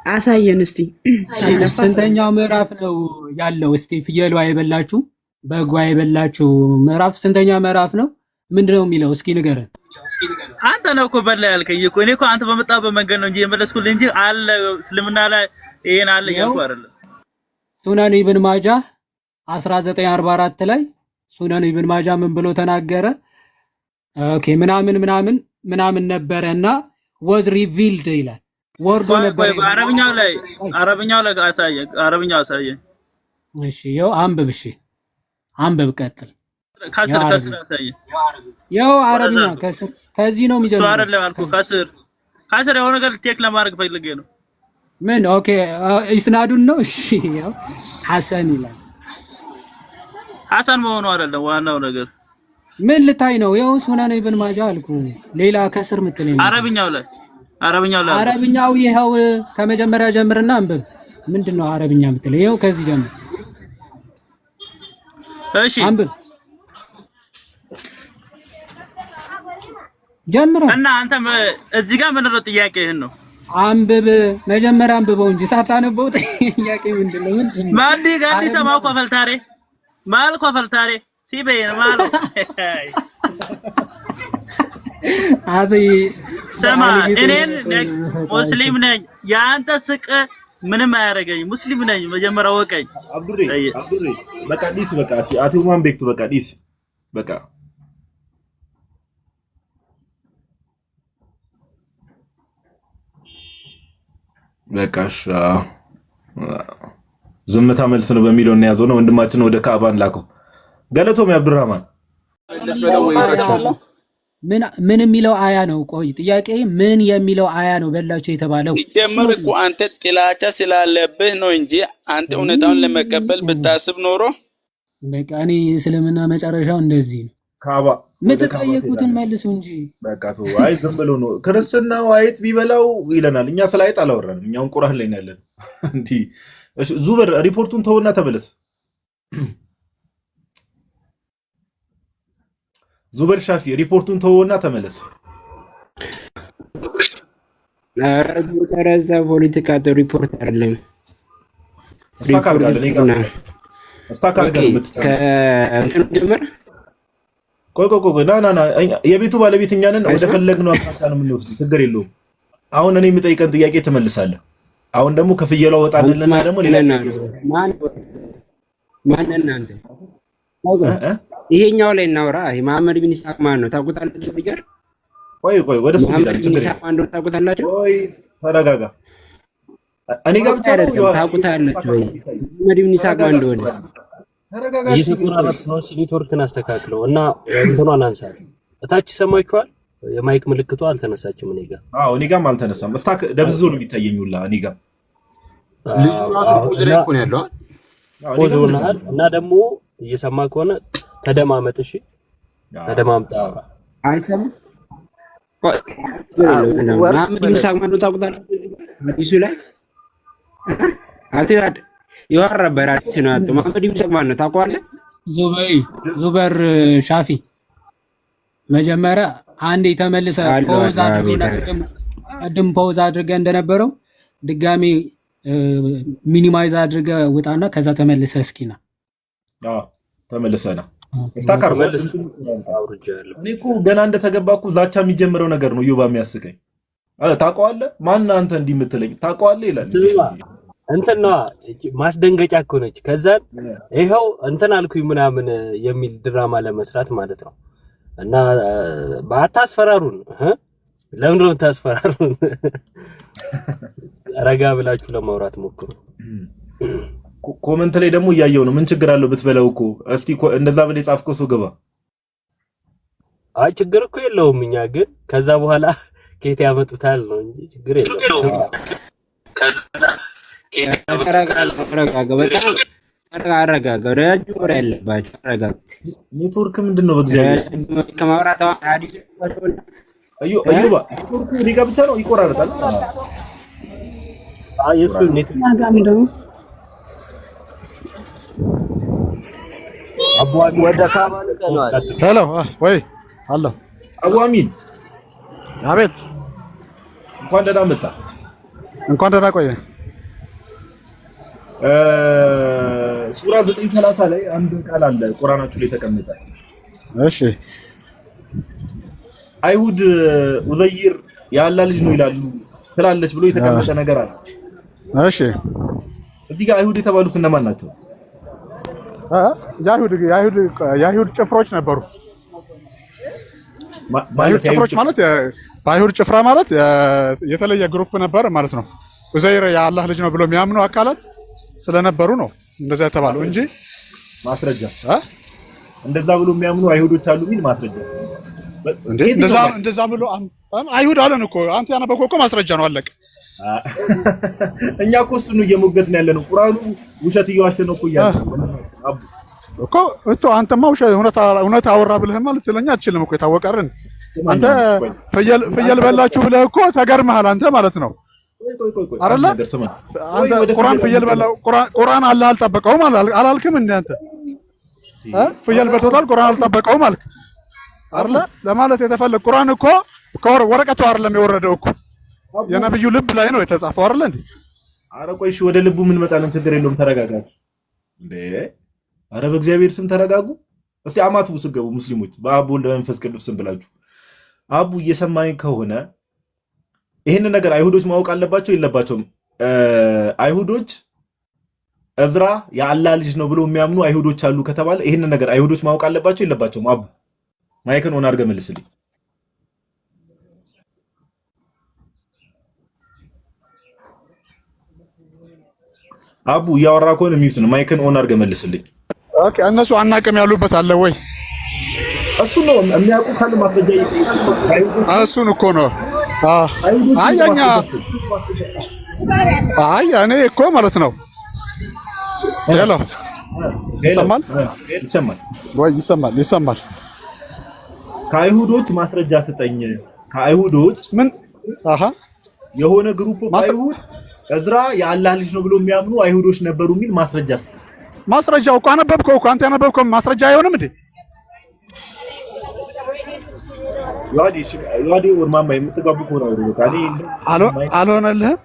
አሳየን እስቲ ስንተኛው ምዕራፍ ነው ያለው እስቲ ፍየሏ የበላችሁ በጓ የበላችሁ ምዕራፍ ስንተኛ ምዕራፍ ነው ምንድነው የሚለው እስኪ ንገረን አንተ ነው እኮ በላ ያልከኝ እኮ እኔ እኮ አንተ በመጣበት መንገድ ነው እንጂ የመለስኩልህ እንጂ አለ እስልምና ላይ ይሄን አለ ያልኩ አይደለም ሱናን ኢብን ማጃህ 1944 ላይ ሱነን ኢብን ማጃ ምን ብሎ ተናገረ? ኦኬ ምናምን ነበረና was revealed ይላል። ወርዶ ነበር። አረብኛው ላይ አሳየ። እሺ ይኸው አንብብ። እሺ አንብብ፣ ቀጥል። ከስር አሳየ። ይኸው አረብኛ ከዚህ ነው የሚጀምረው። ሱራ አይደለም አልኩህ። ከስር የሆነ ነገር ቼክ ለማድረግ ፈልጌ ነው። ምን? ኦኬ ኢስናዱን ነው። እሺ ያው ሐሰን ይላል። ሐሰን መሆኑ አይደለም ዋናው ነገር። ምን ልታይ ነው? ይኸው ሱነን ኢብን ማጃ አልኩ። ሌላ ከስር ምትለኝ አረብኛው ላይ አረብኛው ይኸው ከመጀመሪያ ጀምርና አንብብ። ምንድነው አረብኛ ምትለኝ? ይኸው ከዚህ ጀምር። እሺ አንብብ ጀምር። እና አንተ እዚህ ጋር ምን ነው ጥያቄህን ነው? አንብብ መጀመሪያ አንብበው እንጂ ሳታነበው ጥያቄ ምንድነው? ማዲ ጋዲ ሰማው ኮፈልታሬ ሲበይን ማሉ አብይ ሰማ እኔን ሙስሊም ነኝ። ያንተ ስቅ ምንም አያረገኝ። ሙስሊም ነኝ። መጀመሪያ ወቀኝ። አብዱሬ በቃ ዲስ በቃ አቲውማን ቤክቱ በቃ ዲስ በቃ በቃሽ። ዝምታ መልስ ነው በሚለው እና ያዘው ነው። ወንድማችን ወደ ካዕባን ላከው። ገለቶም አብዱራህማን ምን የሚለው አያ ነው? ቆይ ጥያቄ ምን የሚለው አያ ነው በላቸው የተባለው? ይጀምር እኮ አንተ ጥላቻ ስላለብህ ነው እንጂ አንተ እውነታውን ለመቀበል ብታስብ ኖሮ በቃ እኔ እስልምና መጨረሻው እንደዚህ ነው። ካዕባ የምትጠየቁትን መልሱ እንጂ በቃ ተው። አይ ዝም ብሎ ነው ክርስትናው አይጥ ቢበላው ይለናል። እኛ ስለ አይጥ አላወራንም። እኛውን ቁርአን ላይ ነው ያለን። እንዴ እሺ ዙበር ሪፖርቱን ተውና ተመለስ። ዙበር ሻፊ ሪፖርቱን ተውና ተመለስ። ረዛ ፖለቲካ ሪፖርት አይደለም። ቆይ ና የቤቱ ባለቤት እኛ ነን። ወደ ፈለግነው አቅጣጫ ነው የምንወስደው። ችግር የለውም። አሁን እኔ የምጠይቀን ጥያቄ ትመልሳለህ። አሁን ደግሞ ከፍየሏ ወጣንልና ደግሞ ሌላ ማን እናንተ ይሄኛው ላይ እናውራ። መሐመድ ቢን ኢስሐቅ ማን ነው ታውቁታላችሁ? እዚህ ጋር ቆይ ወደሱ ቢን ኢስሐቅ ማን ነው ታውቁታላችሁ? ቆይ ተረጋጋ። እኔ ጋር ብቻ ነው ታውቁታላችሁ ወይ? መሐመድ ቢን ኢስሐቅ ማን እንደሆነ ተረጋጋ። እየተቆራረጠ ነው። ኔትወርክን አስተካክለው እና እንትኗን አንሳት። እታች ሰማችኋል? የማይክ ምልክቷ አልተነሳችም እኔ ጋር። አዎ እኔ ጋርም አልተነሳም። እስታክ ደብዝዞ ነው የሚታየኝ ሁላ እኔ ጋር። ልጁ ራሱ ፖዝ ላይ እኮ ነው ያለው። ፖዝ ሆነሃል እና ደግሞ እየሰማ ከሆነ ተደማመጥ። እሺ ተደማምጣ። አይሰማም። መሐመድ ቢን ኢስሐቅ ማን ነው ታውቁታላችሁ? ሐዲሱ ላይ አትያድ ይወራበር አዲስ ነው ያለው። መሐመድ ቢን ኢስሐቅ ማን ነው ታውቀዋለህ? ዙበር ሻፊ መጀመሪያ አንዴ ተመልሰ ፖዝ አድርገህ እንደነበረው ድጋሜ ሚኒማይዝ አድርገህ ውጣና ከዛ ተመልሰ እስኪና ተመልሰና ስታካር እኔ እኮ ገና እንደተገባ እኮ ዛቻ የሚጀምረው ነገር ነው ዩባ የሚያስቀኝ። ታውቀዋለህ? ማን አንተ እንዲህ የምትለኝ ታውቀዋለህ ይላል። እንትና ማስደንገጫ እኮ ነች። ከዛን ይሄው እንትን አልኩኝ ምናምን የሚል ድራማ ለመስራት ማለት ነው። እና ባታስፈራሩን ለምን ነው ታስፈራሩን? ረጋ ብላችሁ ለማውራት ሞክሩ። ኮመንት ላይ ደግሞ እያየው ነው። ምን ችግር አለው ብትበለው እኮ እስቲ እንደዛ ብለህ ጻፍከው ሰው ገባ። አይ ችግር እኮ የለውም። እኛ ግን ከዛ በኋላ ከየት ያመጡታል ነው እንጂ ችግር የለውም። ኔትወርክ ምንድን ነው? በእግዚአብሔር አዩባ ኔትወርክ ሊጋ ብቻ ነው ይቆራረጣል። የሱ ኔትወርክ አቡአሚ ወደ ካዕባ ልቀናል። ሄሎ ወይ አሎ አቡ አሚን አቤት። እንኳን ደህና መጣ። እንኳን ደህና ቆየ። ሱራ 930 ላይ አንድ ቃል አለ ቁርአናችሁ ላይ ተቀምጠ። እሺ አይሁድ ኡዘይር የአላህ ልጅ ነው ይላሉ ትላለች ብሎ የተቀመጠ ነገር አለ። እሺ እዚህ ጋር አይሁድ የተባሉት እነማን ናቸው? የአይሁድ ጭፍሮች ነበሩ። የአይሁድ ጭፍሮች ማለት በአይሁድ ጭፍራ ማለት የተለየ ግሩፕ ነበር ማለት ነው። ዑዘይር የአላህ ልጅ ነው ብሎ የሚያምኑ አካላት ስለነበሩ ነው እንደዛ የተባለው እንጂ ማስረጃ እንደዛ ብሎ የሚያምኑ አይሁዶች አሉ ምን ማስረጃ እንዴ? እንደዛ ብሎ አይሁድ አለን እኮ አንተ ያነበብከው እኮ ማስረጃ ነው አለቀ። እኛ እኮ እሱን እየሞገትን ያለነው ቁርአኑ ውሸት እየዋሸ ነው እኮ እያለ እኮ እቶ አንተማ እውነት አወራ ብለህ ማለት ለኛ አትችልም እኮ የታወቀ አይደል? አንተ ፍየል በላችሁ ብለህ እኮ ተገርመሃል አንተ ማለት ነው አይደለ? አንተ ቁርአን ፍየል በላው ቁርአን አላህ አልጠበቀውም አላልክም እንዴ አንተ? ፍየል በልቶታል ቁርአን አልጠበቀውም አልክ አይደለ? ለማለት የተፈለገ ቁርአን እኮ ወረቀቱ አይደለም የወረደው እኮ የነብዩ ልብ ላይ ነው የተጻፈው አይደል እንዴ? ኧረ ቆይ እሺ ወደ ልቡ ምን መጣለን? ችግር የለውም ተረጋጋችሁ እንዴ። ኧረ በእግዚአብሔር ስም ተረጋጉ። እስቲ አማትቡ ስገቡ ሙስሊሞች በአብ ወልድ በመንፈስ ቅዱስ ስም ብላችሁ አቡ እየሰማኝ ከሆነ ይሄን ነገር አይሁዶች ማወቅ አለባቸው የለባቸውም? አይሁዶች እዝራ የአላህ ልጅ ነው ብሎ የሚያምኑ አይሁዶች አሉ ከተባለ ይሄን ነገር አይሁዶች ማወቅ አለባቸው የለባቸውም? አቡ ማይክን ኦን አድርገህ መልስልኝ። አቡ እያወራ ከሆነ ሚውት ነው። ማይክን ኦን አድርገህ መልስልኝ። ኦኬ እነሱ አናቅም ያሉበት አለ ወይ? እሱ ነው የሚያውቁ ካለ ማስረጃ ይጠይቃል። እሱን እኮ ነው እኔ እኮ ማለት ነው። ሄሎ ይሰማል ወይ? ይሰማል። ከአይሁዶች ማስረጃ ስጠኝ። ከአይሁዶች ምን የሆነ ግሩፕ አይሁድ እዝራ የአላህ ልጅ ነው ብሎ የሚያምኑ አይሁዶች ነበሩ የሚል ማስረጃ ስጠኝ። ማስረጃው እኮ አነበብከው እኮ አንተ ያነበብከው ማስረጃ አይሆንም እንዴ? ያዲ ወርማማ የምትጋቡ ከሆነ አልሆነልህም?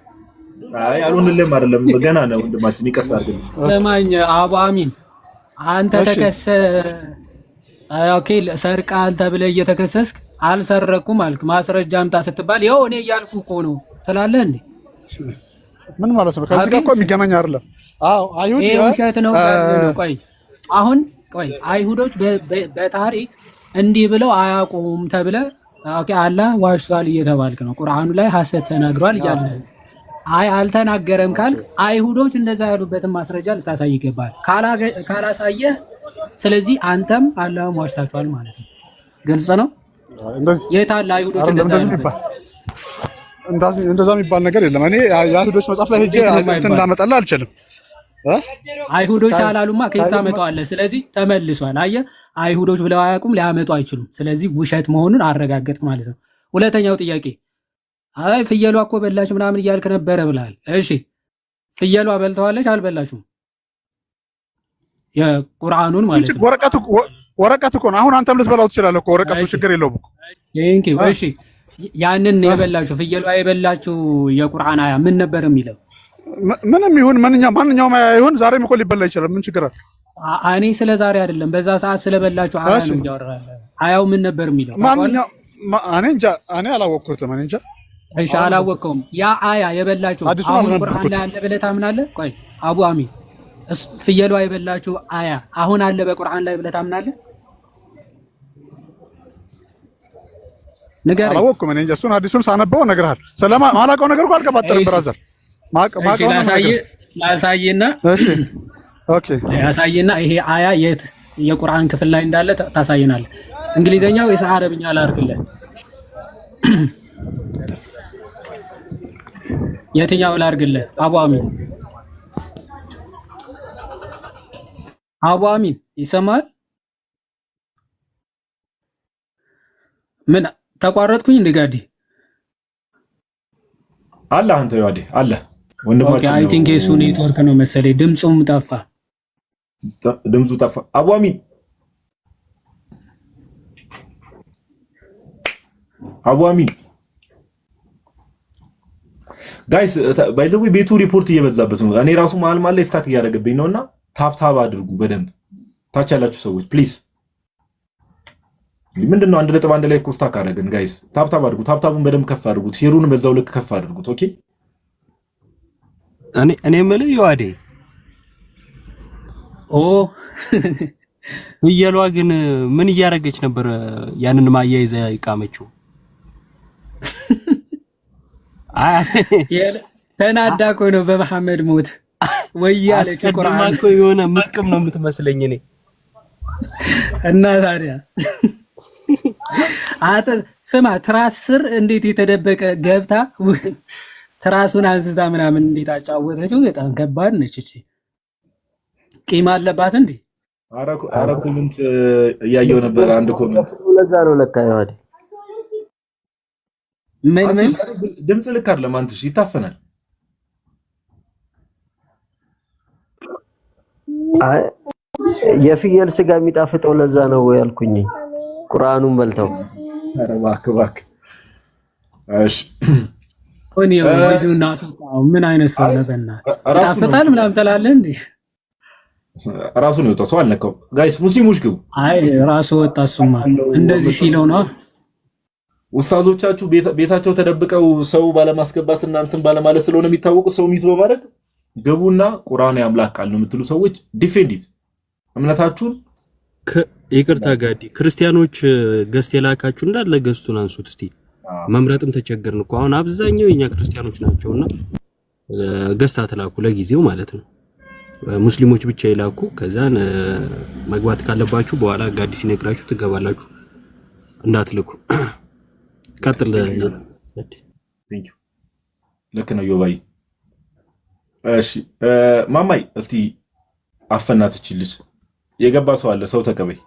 አይ አልሆነልህም አይደለም ገና ነው ወንድማችን ይቅርታ አድርግልኝ። ለማኝ አቡ አሚን አንተ ኦኬ ሰርቃል ተብለህ እየተከሰስክ አልሰረኩም አልክ። ማስረጃ አምጣ ስትባል ይኸው እኔ እያልኩ እኮ ነው ትላለህ እንዴ? ምን ማለት ነው? ከዚህ ጋር እኮ የሚገናኝ አይደለም። አይሁድ ውሸት ነው። ቆይ አይሁዶች በታሪክ እንዲህ ብለው አያውቁም ተብለ ኦኬ አላህ ዋሽቷል እየተባልክ ነው። ቁርአኑ ላይ ሐሰት ተናግሯል እያለ አልተናገረም ካልክ አይሁዶች እንደዛ ያሉበትን ማስረጃ ልታሳይ ይገባል። ካላሳየህ ስለዚህ አንተም አላህም ዋሽታችኋል ማለት ነው። ግልጽ ነው። የት አለ አይሁዶች እንደዛ የሚባል ነገር የለም። እኔ የአይሁዶች መጽሐፍ ላይ ሄጄ እንትን ላመጣልህ አልችልም። አይሁዶች አላሉማ ከየት ታመጣዋለህ? ስለዚህ ተመልሷል። አየህ አይሁዶች ብለው አያውቁም ሊያመጡ አይችሉም። ስለዚህ ውሸት መሆኑን አረጋገጥ ማለት ነው። ሁለተኛው ጥያቄ አይ ፍየሏ እኮ በላች ምናምን እያልክ ነበረ ብለሃል። እሺ ፍየሏ በልተዋለች አልበላችሁም? የቁርአኑን ማለት ነው። ወረቀቱ እኮ ነው። አሁን አንተም ልትበላው ትችላለህ እኮ ወረቀቱ ችግር የለውም እኮ። እሺ ያንን የበላችሁ ፍየሏ የበላችሁ የቁርአን አያ ምን ነበር የሚለው? ምንም ይሁን ማንኛውም አያ ይሁን ዛሬም እኮ ሊበላ ይችላል። ምን ችግር አለ? እኔ ስለ ዛሬ አይደለም በዛ ሰዓት ስለበላችሁ አያ ነው እያወራህ። አያው ምን ነበር የሚለው? እኔ እንጃ እኔ አላወቅኩትም። እኔ እንጃ። እሺ አላወቅከውም። ያ አያ የበላችሁ አሁን ቁርአን ላይ አለ ብለህ ታምናለህ? ቆይ አቡ አሚን ፍየሏ የበላችሁ አያ አሁን አለ በቁርአን ላይ ብለህ ታምናለህ? ነገር አላወቅኩም። እኔ እንጃ። እሱን አዲሱን ሳነበው እነግርሃለሁ። ማላውቀው ነገር እኮ አልቀባጠርም ብራዘር። ላሳይና እሺ ኦኬ ያሳይና ይሄ አያ የት የቁርአን ክፍል ላይ እንዳለ ታሳይናለህ። እንግሊዘኛው ወይስ አረብኛ ላድርግልህ? የትኛው ላድርግልህ? አቡ አሚን ይሰማል? ምን ተቋረጥኩኝ? እንደጋዲ አለ አንተ ያዲ አለ ወንድማችን። አይ ቲንክ እሱ ኔትወርክ ነው መሰለኝ። ድምጹም ጠፋ። ድምጹ ጠፋ። አቡ አሚን ጋይስ ባይ ዘ ዌይ ቤቱ ሪፖርት እየበዛበት ነው። እኔ ራሱ መሀል ላይ ስታክ እያደረገብኝ ነውና ታፕታፕ አድርጉ በደንብ ታች ያላችሁ ሰዎች ፕሊዝ። ምንድነው 1.1 ላይ ኮስታክ አደረግን ጋይስ። ታፕታፕ አድርጉ። ታፕታፑን በደንብ ከፍ አድርጉት። ሼሩን በዛው ልክ ከፍ አድርጉት። ኦኬ እኔ የምልህ ይዋዴ ፍየሏ ግን ምን እያደረገች ነበር? ያንን ማያይዘ ይቃመችው። ተናዳ እኮ ነው በመሐመድ ሞት ወያለች። ቁርአን እኮ የሆነ ምጥቅም ነው የምትመስለኝ እኔ እና ታዲያ አተ ስማ ትራስ ስር እንዴት የተደበቀ ገብታ ትራሱን አንስታ ምናምን እንዴት አጫወተችው። በጣም ከባድ ነች እቺ። ቂም አለባት እንዴ? አረ ኮሜንት እያየሁ ነበር። አንድ ኮሜንት ለዛ ነው ለካ ይዋዲ ምን ድምጽ ልክ አይደለም። አንተሽ ይታፈናል። የፍየል ስጋ የሚጣፍጠው ለዛ ነው ያልኩኝ። ቁርአኑን በልተው ኧረ እባክህ እሺ ኦኒዮ ወይዱና አሰጣው ምን አይነት ሰው ነበርና ይጣፍጣል ምናምን ተላለ እንዴ? ራሱ ነው የወጣው። ሰው አልነካው። ጋይስ ሙስሊሞች ግቡ። አይ ራሱ ወጣ። እሱማ እንደዚህ ሲለው ነው። ኡስታዞቻችሁ ቤታቸው ተደብቀው ሰው ባለማስገባት እናንተን ባለማለት ስለሆነ የሚታወቁ ሰው ሚዝ በማድረግ ግቡና ቁርአን የአምላክ ቃል ነው የምትሉ ሰዎች ዲፌንዲት እምነታችሁን። ይቅርታ ጋዲ ክርስቲያኖች ገስት የላካችሁ እንዳለ ገስቱን አንሱት እስቲ። መምረጥም ተቸገርን እኮ አሁን አብዛኛው የኛ ክርስቲያኖች ናቸውና ገስት አትላኩ ለጊዜው ማለት ነው። ሙስሊሞች ብቻ ይላኩ። ከዛን መግባት ካለባችሁ በኋላ ጋዲ ሲነግራችሁ ትገባላችሁ። እንዳትልኩ። ቀጥል። ቴንክ ዩ። ልክ ነው ዮባይ። እሺ ማማይ እስቲ አፈናት ይችልሽ። የገባ ሰው አለ። ሰው ተቀበይ።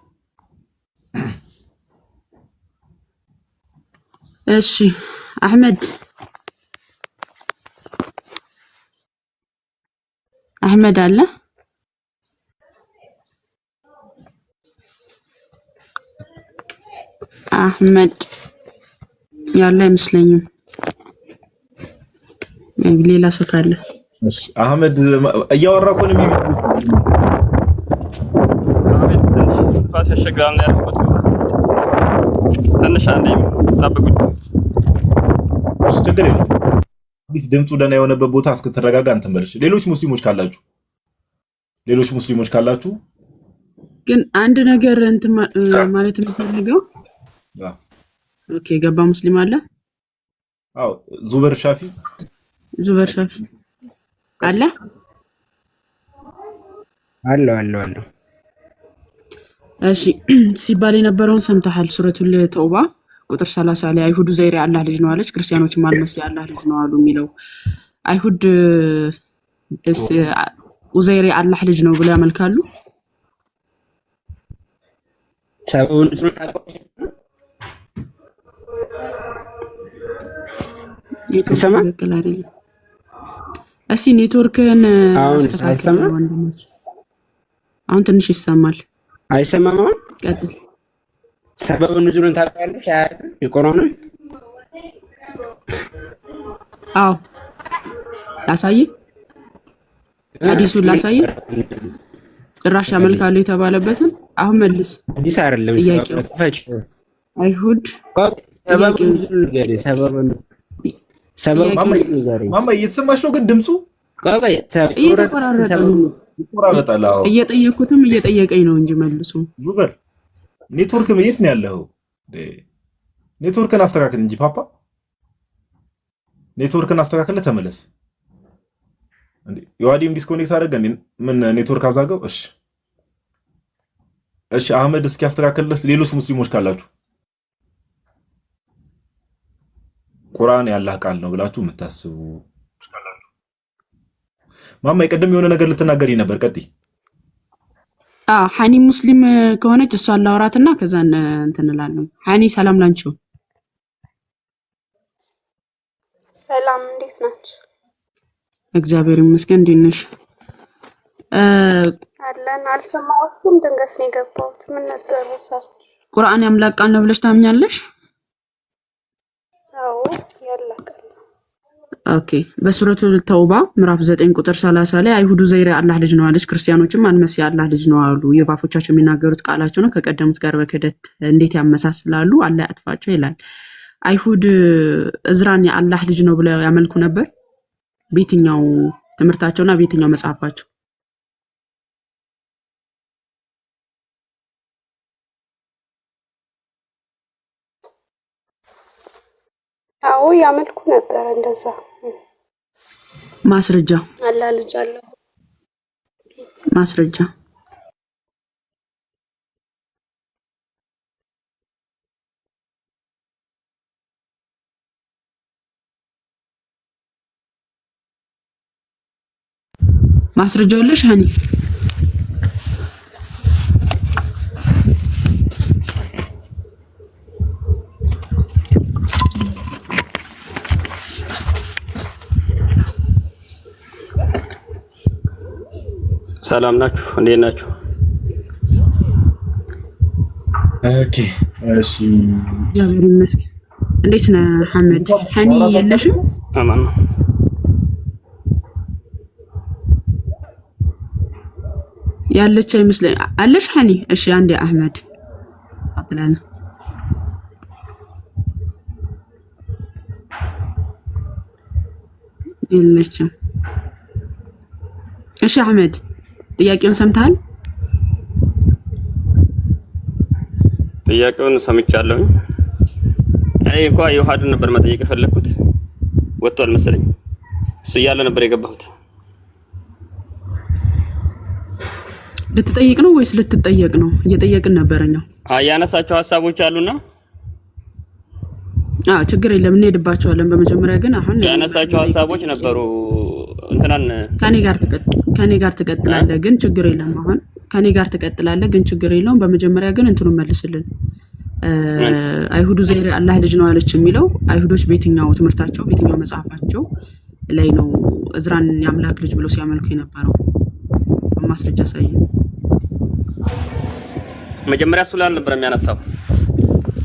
እሺ አህመድ አለ አህመድ ያለ አይመስለኝም። ሌላ ሰው ካለ እሺ አህመድ እያወራ እኮ ነው የሚመስለው። አቤት ትንሽ ያሸጋል ነው ያልኩት። ትንሽ አንዴ ጠብቁኝ። እሺ ችግር የለም። ቢስ ድምፁ ደህና የሆነበት ቦታ እስክትረጋጋ እንትን በልሽ። ሌሎች ሙስሊሞች ካላችሁ ግን አንድ ነገር እንትን ማለት ነው ፈልገው። ኦኬ ገባ ሙስሊም አለ። አዎ ዙበር ሻፊ አለ አለው። እሺ ሲባል የነበረውን ሰምተሃል? ሱረቱል ተውባ ቁጥር 30 ላይ አይሁድ ኡዘይር የአላህ ልጅ ነው አለች፣ ክርስቲያኖችም አልመሲህ የአላህ ልጅ ነው አሉ የሚለው አይሁድ ኡዘይር የአላህ ልጅ ነው ብለው ያመልካሉ። ሰውን እስኪ ኔትወርክን አስተካክል። አሁን ትንሽ ይሰማል። አይሰማም? አሁን ቀጥል። ሰበቡን ኑዙልን ታውቃለሽ? የቁርአኑ አዎ ላሳይ፣ ሐዲሱን ላሳይ። ጭራሽ ያመልካሉ የተባለበትን አሁን መልስ። ሐዲስ አይደለም ጥያቄው። አይሁድ ማማ እየተሰማሽ ነው ግን ድምፁ እየተቆራረጠ ነው። ይቆራረጣል። አዎ እየጠየኩትም እየጠየቀኝ ነው እንጂ መልሱ። ዙበር ኔትወርክ የት ነው ያለው? ኔትወርክን አስተካክል እንጂ ፓፓ። ኔትወርክን አስተካክለ ተመለስ። እንዴ የዋዲም ዲስኮኔክት አደረገ። ምን ኔትወርክ አዛገው? እሺ አህመድ እስኪ አስተካክልለት። ሌሎች ሙስሊሞች ካላችሁ ቁርአን ያላህ ቃል ነው ብላችሁ የምታስቡ ማማ ይቀደም የሆነ ነገር ልትናገሪ ነበር። ቀጥይ። ሐኒ ሙስሊም ከሆነች እሷን ላውራትና ከዛ እንትን እንላለን። ሐኒ ሰላም ላንቺው። ሰላም እንዴት ናችሁ? እግዚአብሔር ይመስገን። እንዴት ነሽ? አለን። አልሰማሁትም፣ ድንገት ነው የገባሁት። ምን ነበር ወሳች? ቁርአን ያምላክ ቃል ነው ብለሽ ታምኛለሽ? አዎ ያላህ ቃል። ኦኬ በሱረቱል ተውባ ምዕራፍ 9 ቁጥር 30 ላይ አይሁድ ኡዘይር የአላህ ልጅ ነው አለች፣ ክርስቲያኖችም አልመሲህ የአላህ ልጅ ነው አሉ። የባፎቻቸው የሚናገሩት ቃላቸው ነው፣ ከቀደሙት ጋር በክህደት እንዴት ያመሳስላሉ? አላህ ያጥፋቸው ይላል። አይሁድ እዝራን የአላህ ልጅ ነው ብለው ያመልኩ ነበር። በየትኛው ትምህርታቸውና በየትኛው መጽሐፋቸው? አዎ ያመልኩ ነበር እንደዛ። ማስረጃ አላህ ልጅ አለው። ማስረጃ ማስረጃው አለሽ ሀኒ? ሰላም ናችሁ? እንዴት ናችሁ? ኦኬ እሺ፣ እግዚአብሔር ይመስገን። እንዴት ነህ ሐመድ? ሀኒ የለሽም? አማን ነው። ያለች አይመስለኝ። አለሽ ሀኒ? እሺ አንዴ አህመድ አጥላና የለችም። እሺ አህመድ ጥያቄውን ሰምተሃል? ጥያቄውን ሰምቻለሁ። እኔ እንኳን ዮሐድን ነበር መጠየቅ የፈለኩት፣ ወጥቷል መሰለኝ። እሱ እያለ ነበር የገባሁት። ልትጠይቅ ነው ወይስ ልትጠየቅ ነው? እየጠየቅን ነበረኛው። ያነሳቸው ሀሳቦች አሉና ችግር የለም እንሄድባቸዋለን። በመጀመሪያ ግን አሁን ያነሳቸው ሀሳቦች ነበሩ። እንትናን ከኔ ጋር ትቀጥላለህ፣ ግን ችግር የለም። አሁን ከኔ ጋር ትቀጥላለህ፣ ግን ችግር የለውም። በመጀመሪያ ግን እንትኑን መልስልን። አይሁዱ ዘይር አላህ ልጅ ነው አለች የሚለው አይሁዶች በየትኛው ትምህርታቸው በየትኛው መጽሐፋቸው ላይ ነው እዝራን የአምላክ ልጅ ብሎ ሲያመልኩ የነበረው? ማስረጃ ሳይኝ መጀመሪያ እሱ ላይ ነበር የሚያነሳው።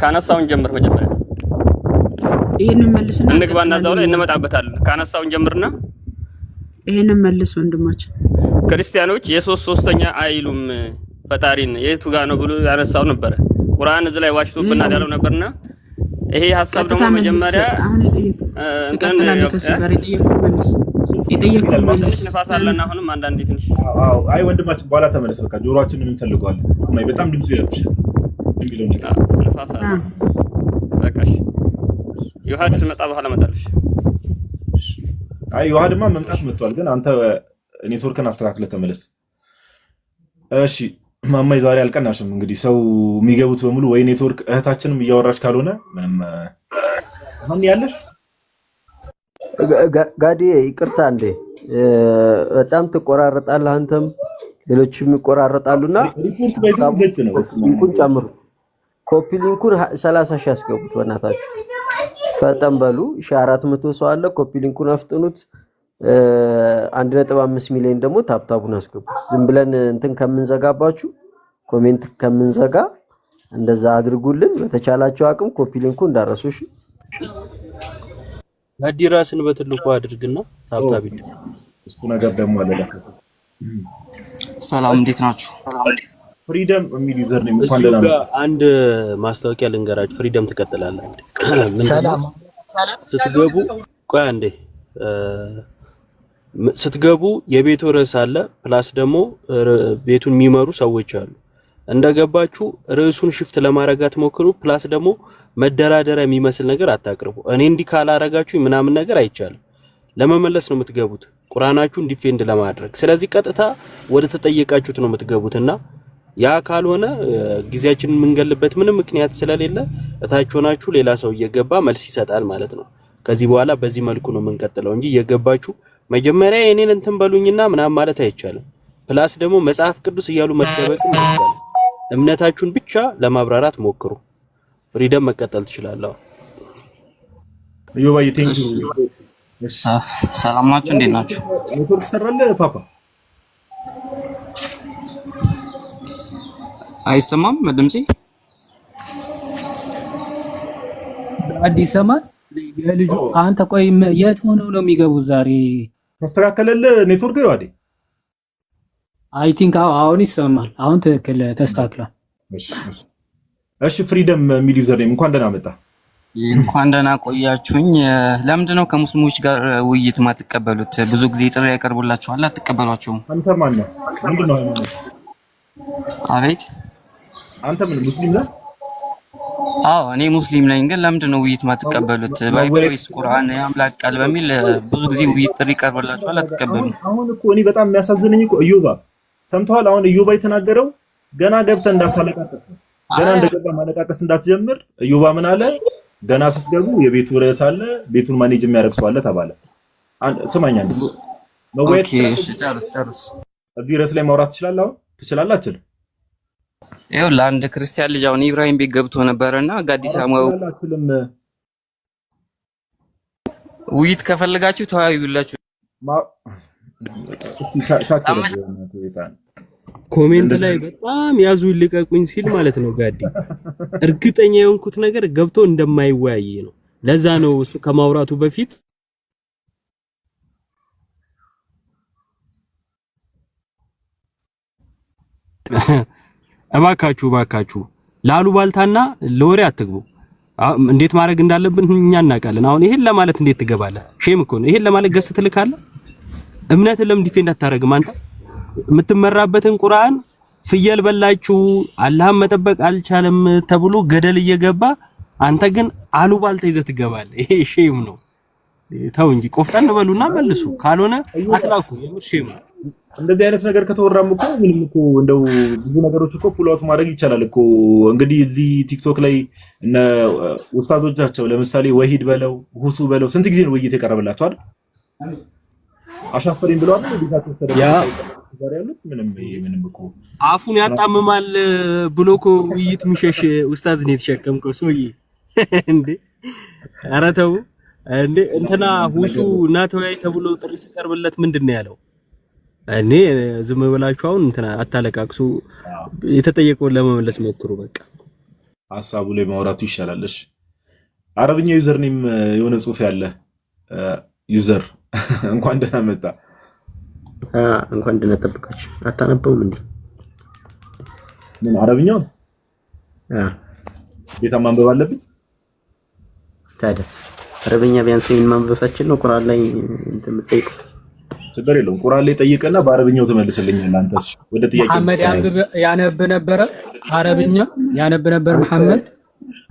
ካነሳውን ጀምር። መጀመሪያ ይሄንን መልስና እንግባና እዛው ላይ እንመጣበታለን። ካነሳውን ጀምርና ይሄንን መልስ ወንድማችን። ክርስቲያኖች የ3/3 አይሉም ፈጣሪን የቱ ጋር ነው ብሎ ያነሳው ነበር። ቁርአን እዚህ ላይ ዋሽቶብናል ያለው ነበርና ይሄ ሐሳብ ደግሞ መጀመሪያ አሁን የጠየቁት መልስ ነፋስ አለና አሁንም አንዳንዴ ትንሽ አይ ወንድማችን በኋላ ተመለስ። በቃ ጆሮአችንን እንፈልገዋለን። ማይ በጣም ድምፁ ይረብሻል። እንግዲህ ነፋስ አለ። በቃሽ ዮሐድ ሲመጣ በኋላ መጣለሽ። አይ ዮሐድማ መምጣት መጥቷል፣ ግን አንተ ኔትወርክን አስተካክለ ተመለስ። እሺ ማማይ ዛሬ አልቀናሽም። እንግዲህ ሰው የሚገቡት በሙሉ ወይ ኔትወርክ እህታችንም እያወራች ካልሆነ ምንም አሁን ያለሽ ጋዲ ይቅርታ እንዴ በጣም ትቆራረጣለህ፣ አንተም ሌሎችም ይቆራረጣሉና ሊንኩን ጨምሩ። ኮፒ ሊንኩን 30 ሺህ ያስገቡት በእናታችሁ ፈጠን በሉ። 400 ሰው አለ። ኮፒ ሊንኩን አፍጥኑት። 1.5 ሚሊዮን ደግሞ ታፕታቡን አስገቡት። ዝም ብለን እንትን ከምንዘጋባችሁ ኮሜንት ከምንዘጋ እንደዛ አድርጉልን። በተቻላችሁ አቅም ኮፒ ሊንኩን እንዳረሱሽ ጋዲ ራስን በትልቁ አድርግና ታፕታብ ይል እሱ ነገር ደግሞ አለ። ሰላም እንዴት ናችሁ? ፍሪደም የሚል ዩዘር ነው። እንኳን ደህና አንድ ማስታወቂያ ልንገራችሁ። ፍሪደም ትቀጥላለህ። ሰላም ስትገቡ ቆይ አንዴ ስትገቡ የቤቱ ርዕስ አለ፣ ፕላስ ደግሞ ቤቱን የሚመሩ ሰዎች አሉ። እንደገባችሁ ርዕሱን ሽፍት ለማረጋት ሞክሩ። ፕላስ ደግሞ መደራደሪያ የሚመስል ነገር አታቅርቡ። እኔ እንዲህ ካላረጋችሁ ምናምን ነገር አይቻልም። ለመመለስ ነው የምትገቡት፣ ቁርአናችሁን ዲፌንድ ለማድረግ። ስለዚህ ቀጥታ ወደ ተጠየቃችሁት ነው የምትገቡትና ያ ካልሆነ ጊዜያችንን የምንገልበት ምንም ምክንያት ስለሌለ እታች ሆናችሁ ሌላ ሰው እየገባ መልስ ይሰጣል ማለት ነው። ከዚህ በኋላ በዚህ መልኩ ነው የምንቀጥለው እንጂ እየገባችሁ መጀመሪያ የኔን እንትን በሉኝና ምናምን ማለት አይቻልም። ፕላስ ደግሞ መጽሐፍ ቅዱስ እያሉ መደበቅም አይቻልም። እምነታችሁን ብቻ ለማብራራት ሞክሩ። ፍሪደም መቀጠል ትችላለህ። ዮባይ ቴንክ ዩ። ሰላም ናችሁ? እንዴት ናችሁ? ኔትወርክ ሰራለ ፓፓ አይሰማም ድምጼ? አዲስ ሰማን የልጁ አንተ ቆይ የት ሆነው ነው የሚገቡት ዛሬ? ተስተካከለለ ኔትወርክ ይዋዴ አይ ቲንክ አሁን ይሰማል። አሁን ትክክል ተስተካክሏል። እሺ ፍሪደም የሚል ዩዘር ኔም እንኳን ደህና መጣ። እንኳን ደህና ቆያችሁኝ። ለምንድን ነው ከሙስሊሞች ጋር ውይይት ማትቀበሉት? ብዙ ጊዜ ጥሪ ያቀርቡላችኋል፣ አትቀበሏቸውም? አንተ ማን ነህ? ምንድን ነው? አቤት አንተ ምን ሙስሊም ነህ? አዎ እኔ ሙስሊም ነኝ፣ ግን ለምንድን ነው ውይይት ማትቀበሉት? ባይብል ወይስ ቁርአን የአምላክ ቃል በሚል ብዙ ጊዜ ውይይት ጥሪ ቀርቦላችኋል፣ አትቀበሉም። አሁን እኮ እኔ በጣም የሚያሳዝነኝ እኮ እዮባ ሰምተዋል። አሁን እዮባ የተናገረው ገና ገብተህ እንዳታለቃቀስ ነው። ገና እንደገባ ማለቃቀስ እንዳትጀምር እዮባ ምን አለ? ገና ስትገቡ የቤቱ ርዕስ አለ፣ ቤቱን ማኔጅ የሚያደርግ ሰው አለ ተባለ። ስማኝ አንድ መወያየት ጨርስ። እዚህ ርዕስ ላይ ማውራት ትችላለህ? አሁን ትችላለህ? አችልም? ይኸው ለአንድ ክርስቲያን ልጅ አሁን ኢብራሂም ቤት ገብቶ ነበረና ጋዲሳ ውይይት ከፈለጋችሁ ተወያዩላችሁ። ኮሜንት ላይ በጣም ያዙ ይልቀቁኝ ሲል ማለት ነው ጋዲ። እርግጠኛ የሆንኩት ነገር ገብቶ እንደማይወያይ ነው። ለዛ ነው እሱ ከማውራቱ በፊት እባካችሁ ላሉባልታና ለወሬ አትግቡ። እንዴት ማድረግ እንዳለብን እኛ እናውቃለን። አሁን ይሄን ለማለት እንዴት ትገባለህ? ሼም እኮ ነው። ይሄን ለማለት ገስ ትልካለህ። እምነትን ለምን ዲፌንድ አታረግም? አንተ የምትመራበትን ቁርአን ፍየል በላችሁ አላህን መጠበቅ አልቻለም ተብሎ ገደል እየገባ አንተ ግን አሉባልታ ይዘህ ትገባለህ። ይሄ ሼም ነው። ተው እንጂ ቆፍጠን በሉና መልሱ። ካልሆነ አትላኩ። የምር ሼም ነው። እንደዚህ አይነት ነገር ከተወራም እኮ ምንም እኮ እንደው ብዙ ነገሮች እኮ ፑል አውት ማድረግ ይቻላል እኮ። እንግዲህ እዚህ ቲክቶክ ላይ እነ ኡስታዞቻቸው ለምሳሌ ወሂድ በለው ሁሱ በለው ስንት ጊዜ ነው ውይይት የቀረበላቸው አይደል? አሻፈሪኝ ብለዋል። ዲታቸው ተደረገ ምንም እኮ አፉን ያጣምማል ብሎ እኮ ውይይት የሚሸሽ ኡስታዝ ነው የተሸከምከው ሰውዬ እንዴ! ኧረ ተው እንዴ! እንትና ሁሱ እና ተወያይ ተብሎ ጥሪ ሲቀርብለት ምንድን ነው ያለው? እኔ ዝም ብላችሁ አሁን እንትና አታለቃቅሱ። የተጠየቀውን ለመመለስ ሞክሩ። በቃ ሐሳቡ ላይ ማውራቱ ይሻላል። እሺ አረብኛ ዩዘር ኔም የሆነ ጽሁፍ ያለ ዩዘር እንኳን ደህና መጣ። እንኳን ደህና ተጠብቃችሁ። አታነበውም እንዴ? ምን አረብኛው? ቤታ ማንበብ አለብኝ። ታዲያ አረብኛ ቢያንስ ምን ማንበባችን ነው? ቁርአን ላይ እንትን የምትጠይቁት ችግር የለውም። ቁርአን ላይ ጠይቀና በአረብኛው ትመልስልኛለህ። አንተስ ወደ ጥያቄ መሐመድ ያነብ ነበረ፣ አረብኛ ያነብ ነበር መሐመድ።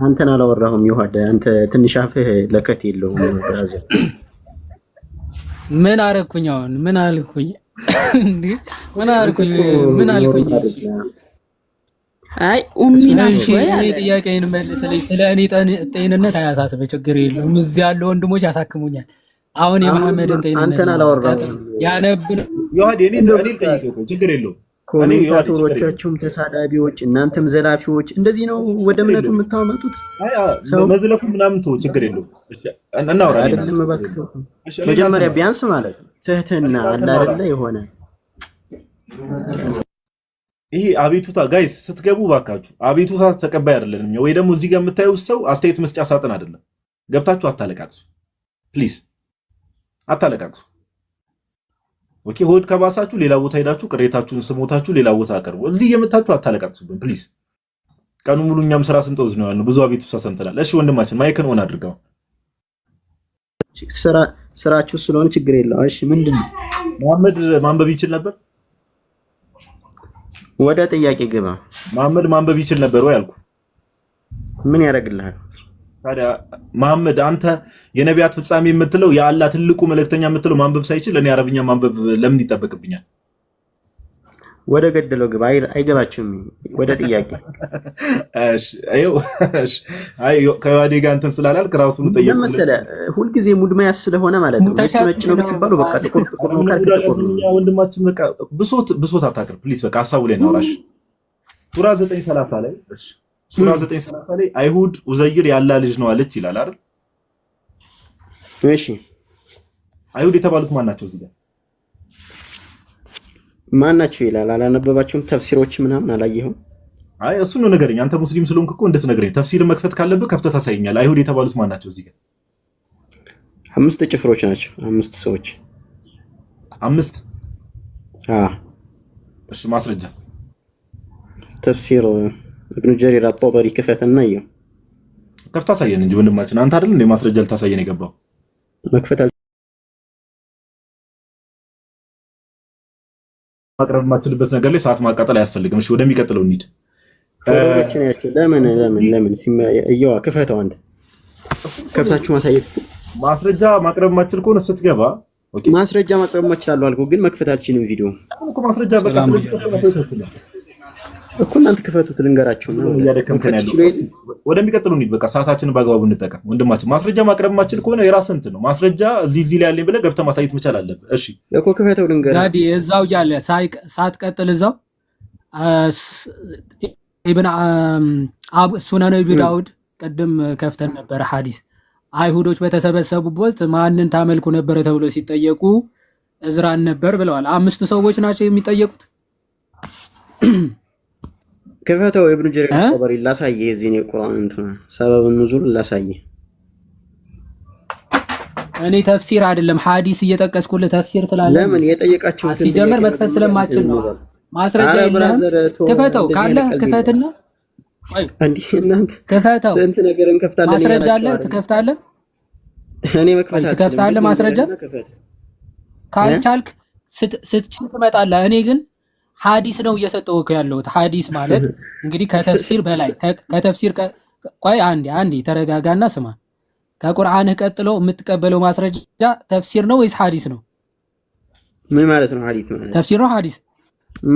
አንተን አላወራሁም ይሁዳ። አንተ ትንሽ አፍህ ለከት የለውም ብራዘር። ምን አረኩኝ? አሁን ምን አልኩኝ እንዴ? ምን አልኩኝ? አይ ኡሚናሽ ወይ እኔ ጥያቄን መልስልኝ። ስለ እኔ ጤንነት አያሳስበኝ፣ ችግር የለውም። እዚህ ያሉ ወንድሞች ያሳክሙኛል። አሁን የመሐመድን ጤንነት አንተን አላወራሁም። ያነብን ይሁዳ እኔ ጠይቀው ችግር የለውም። ኮሜንታተሮቻችሁም ተሳዳቢዎች፣ እናንተም ዘላፊዎች እንደዚህ ነው ወደ እምነቱ የምታመጡት። መዝለፉ ምናምን ተው፣ ችግር የለውም። እናወራለን። መጀመሪያ ቢያንስ ማለት ነው ትህትና አለ አይደለ? የሆነ ይሄ አቤቱታ ጋይስ ስትገቡ ባካችሁ አቤቱታ ተቀባይ አይደለንም። ወይ ደግሞ እዚህ ጋር የምታዩት ሰው አስተያየት መስጫ ሳጥን አይደለም። ገብታችሁ አታለቃቅሱ ፕሊዝ፣ አታለቃቅሱ። ኦኬ ሆድ ከባሳችሁ ሌላ ቦታ ሄዳችሁ ቅሬታችሁን ስሞታችሁ ሌላ ቦታ አቀርቡ። እዚህ የምታችሁ አታለቃቅሱብን ፕሊዝ። ቀኑ ሙሉ እኛም ስራ ስንጠውዝ ነው ያልነው። ብዙ አቤቱታ ሰምተናል። እሺ ወንድማችን ማይክን ኦን አድርገው። ስራችሁ ስለሆነ ችግር የለው። እሺ ምንድነው? መሐመድ ማንበብ ይችል ነበር? ወደ ጥያቄ ግባ። መሐመድ ማንበብ ይችል ነበር ወይ አልኩ። ምን ያደርግልሃል ታዲያ? መሐመድ አንተ የነቢያት ፍጻሜ የምትለው የአላህ ትልቁ መልእክተኛ የምትለው ማንበብ ሳይችል እኔ አረብኛ ማንበብ ለምን ይጠበቅብኛል? ወደ ገደለው ግባ። አይገባችሁም? ወደ ጥያቄ እሺ አይ ከዋዴ ጋር እንትን ስላላልክ ራሱን ጠየቁ መሰለህ። ሁልጊዜ ሙድ መያዝ ስለሆነ ማለት ነው። ነጭ ነው ብትባሉ በቃ ጥቁር ነው ካልክ ጥቁር ነው። ወንድማችን በቃ ብሶት አታቅርብ ፕሊዝ። በቃ ሐሳቡ ላይ እናውራሽ። ሱራ 9:30 ላይ እሺ ሱራ 9:30 ላይ አይሁድ ኡዘይር የአላህ ልጅ ነው አለች ይላል አይደል? እሺ አይሁድ የተባሉት ማን ናቸው? እዚህ ጋር ማን ናቸው ይላል። አላነበባችሁም? ተፍሲሮች ምናምን አላየኸውም? አይ እሱ ነው ነገረኝ። አንተ ሙስሊም ስለሆንክ እኮ እንድትነግረኝ ተፍሲር መክፈት ካለብህ ከፍተህ ታሳየኛለህ። አይሁድ የተባሉት ማን ናቸው? እዚህ ጋር 5 ጭፍሮች ናቸው። 5 ሰዎች 5 እሺ ማስረጃ ተፍሲር ኢብኑ ጀሪር አጣበሪ ክፈትና ይው ከፍታ ሳየን እንጂ ወንድማችን አንተ አይደል እንደ ማስረጃ ልታሳየን የገባው? መክፈት ማቅረብ የማትችልበት ነገር ላይ ሰዓት ማቃጠል አያስፈልግም። እሺ ወደሚቀጥለው እንሂድ። ፎሎወሮችን ያቸው ለምን እየዋ ክፈተው አንተ ከፍታችሁ ማሳየት ማስረጃ ማቅረብ ማችል ከሆነ ስትገባ ኦኬ ማስረጃ ማቅረብ ማችላለሁ አልኩ ግን መክፈት አልችልም ቪዲዮ እኮ ማስረጃ በቃ ስለዚህ እኮ እናንተ ክፈቱት ልንገራችሁ ነው ያደከምከን ያለው ወደሚቀጥለው እንሂድ በቃ ሰዓታችንን በአግባቡ እንጠቀም ወንድማችን ማስረጃ ማቅረብ ማችል ከሆነ የራስህ እንትን ነው ማስረጃ እዚህ ላይ ያለኝ ብለህ ገብተህ ማሳየት መቻል አለብህ እሺ እኮ ክፈተው ልንገራ ዳዲ እዛው ያለ ሳትቀጥል እዛው ኢብን ሱነን አቢ ዳውድ ቀደም ከፍተን ነበር ሐዲስ አይሁዶች በተሰበሰቡበት ማንን ታመልኩ ነበር ተብሎ ሲጠየቁ እዝራን ነበር ብለዋል 5 ሰዎች ናቸው የሚጠየቁት كفتوا ابن جرير الطبري لا سايه زين القران انتم سبب النزول لا سايه እኔ ተፍሲር አይደለም ሐዲስ እየጠቀስኩልህ ተፍሲር ትላለህ ለምን የጠየቃችሁ ሲጀመር መክፈት ስለማችል ነው ማስረጃ የለም ክፈተው ካለ ክፈትና እንዴ እናንተ ክፈተው ስንት ነገር እንከፍታለን ማስረጃ አለ ትከፍታለህ እኔ መክፈት ትከፍታለህ ማስረጃ ካልቻልክ ስትችል ትመጣለህ እኔ ግን ሐዲስ ነው እየሰጠው ያለው ሐዲስ ማለት እንግዲህ ከተፍሲር በላይ ከተፍሲር ቆይ አንዴ ተረጋጋና ስማ ከቁርአን ቀጥሎ የምትቀበለው ማስረጃ ተፍሲር ነው ወይስ ሐዲስ ነው ምን ማለት ነው ሐዲስ ማለት ተፍሲር ነው ሐዲስ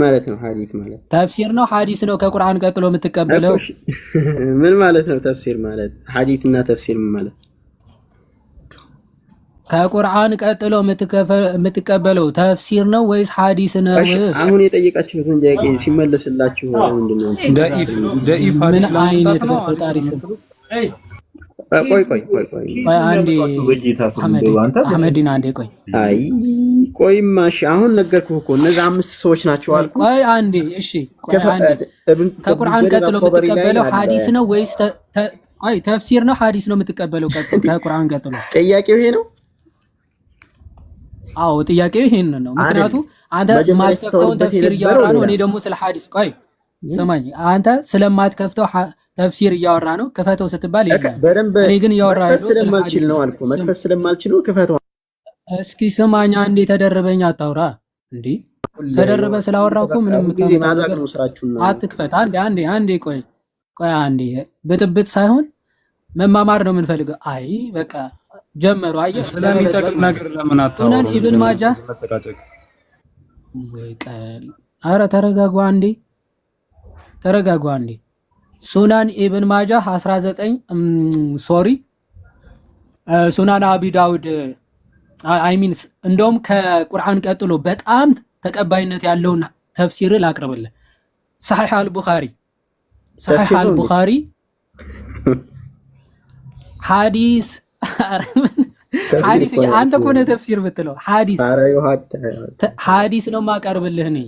ማለት ነው ሐዲስ ማለት ተፍሲር ነው ሐዲስ ነው ከቁርአን ቀጥሎ የምትቀበለው ምን ማለት ነው ተፍሲር ማለት ሐዲስና ተፍሲር ምን ማለት ከቁርአን ቀጥሎ የምትቀበለው ተፍሲር ነው ወይስ ሐዲስ ነው አሁን የጠየቃችሁት ጥያቄ ሲመለስላችሁ ምንድነው ደኢፍ ሐዲስ አይነት በፈጣሪ ቆይ አንዴ በጌታ ስም እንደው አንተ አህመዲን አንዴ አይ ቆይማሽ አሁን ነገርኩህ እኮ እነዛ 5 ሰዎች ናቸው አልኩ ቆይ አንዴ እሺ ከቁርአን ቀጥሎ የምትቀበለው ሐዲስ ነው ወይስ ቆይ ተፍሲር ነው ሐዲስ ነው የምትቀበለው ከቁርአን ቀጥሎ ጥያቄው ይሄ ነው አዎ ጥያቄው ይሄን ነው ምክንያቱም አንተ ማትከፍተውን ተፍሲር እያወራ ነው እኔ ደግሞ ስለ ሐዲስ ቆይ ሰማኝ አንተ ስለማትከፍተው ተፍሲር እያወራ ነው ክፈተው ስትባል የለም እኔ ግን እያወራ ነው ስለማልችል ነው አልኩ መክፈት ስለማልችል ነው ክፈተው እስኪ ስማኛ እንዴ ተደረበኛ አታውራ እንዴ ተደረበ ስላወራው እኮ ምንም ጊዜ ማዛቅ ነው ስራችሁ ነው አትክፈት አንዴ ቆይ አንዴ ብጥብጥ ሳይሆን መማማር ነው የምንፈልገው አይ በቃ ጀመሩ አየህ ስለሚጠቅም ነገር ለምን አታውሩ ሱነን ኢብን ማጃ ወይ ቃል አረ ተረጋጉ አንዴ ሱናን ኢብን ማጃ 19 ሱናን አቢ ዳውድ አይሚን እንደውም ከቁርአን ቀጥሎ በጣም ተቀባይነት ያለውን ተፍሲር ላቅርብልህ ሰሒህ አልቡኻሪ ሐዲስ አንተ እኮ ነው ተፍሲር ብትለው ሐዲስ ነው ማቀርብልህ እኔ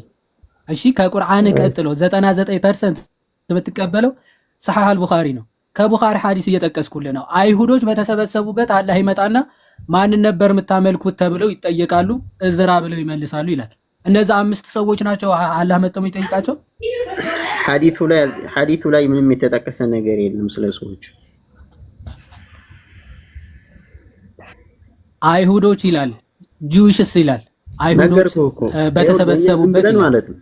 እሺ ከቁርአን ቀጥሎ 99% የምትቀበለው ሰሒህ አልቡኻሪ ነው ከቡኻሪ ሐዲስ እየጠቀስኩልህ ነው አይሁዶች በተሰበሰቡበት አላህ ይመጣና ማን ነበር የምታመልኩት ተብለው ይጠየቃሉ እዝራ ብለው ይመልሳሉ ይላል እነዛ 5 ሰዎች ናቸው አላህ መጥቶ የሚጠይቃቸው ሐዲሱ ላይ ምንም የተጠቀሰ ነገር የለም ስለ ሰዎች አይሁዶች ይላል ጁዊሽስ ይላል አይሁዶች በተሰበሰቡበት ማለት ነው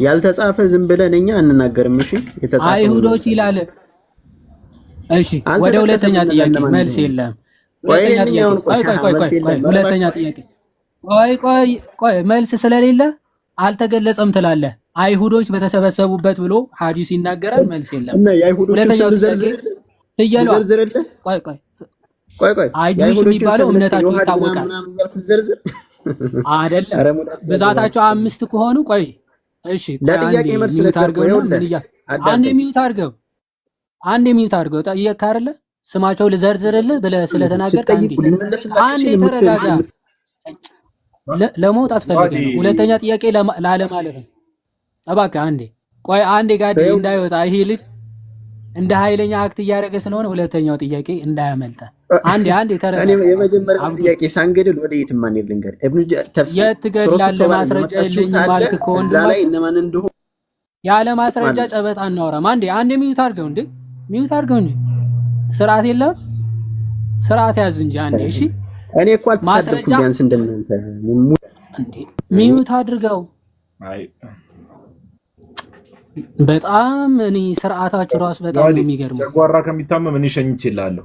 ያልተጻፈ ዝም ብለን እኛ እንናገርም እሺ የተጻፈ አይሁዶች ይላል እሺ ወደ ሁለተኛ ጥያቄ መልስ የለም ሁለተኛ ጥያቄ ቆይ መልስ ስለሌለ አልተገለጸም ትላለህ አይሁዶች በተሰበሰቡበት ብሎ ሐዲስ ይናገራል መልስ የለም እና የአይሁዶች ዘርዝር ቆይ አይሁዶች የሚባለው እምነታቸው ይታወቃል አይደለም ብዛታቸው 5 ከሆኑ ቆይ እሺ ለጥያቄ መልስ ለታርገው አንዴ ሚውት አድርገው ጠየቅ አይደለ ስማቸው ልዘርዝርልህ ብለህ ስለተናገርክ አንዴ ተረጋጋ ለመውጣት ፈልገህ ነው ሁለተኛ ጥያቄ ላለማለፍ ነው እባክህ አንዴ ጋር እንዳይወጣ ይሄ ልጅ እንደ ኃይለኛ አክት እያደረገ ስለሆነ ሁለተኛው ጥያቄ እንዳያመልጣ አንዴ ተረጋጋ እኔ የመጀመሪያው ጥያቄ ሳንገድል ወደ የት ማን ይልንገር የትገድላለህ ማስረጃ የለኝም ማለት ከወንድማችሁ ላይ እነማን እንደሆነ ያለ ማስረጃ ጨበጣ እናወራም አንዴ ሚውት አድርገው እንጂ ስርዓት የለም ስርዓት ያዝ እንጂ አንዴ እሺ እኔ እኮ አልተሳደብኩም ቢያንስ እንደናንተ ሚውት አድርገው በጣም እኔ ስርዓታችሁ ራሱ በጣም ነው የሚገርመው። ጨጓራ ከሚታመም እኔ ሸኝቼልሃለሁ።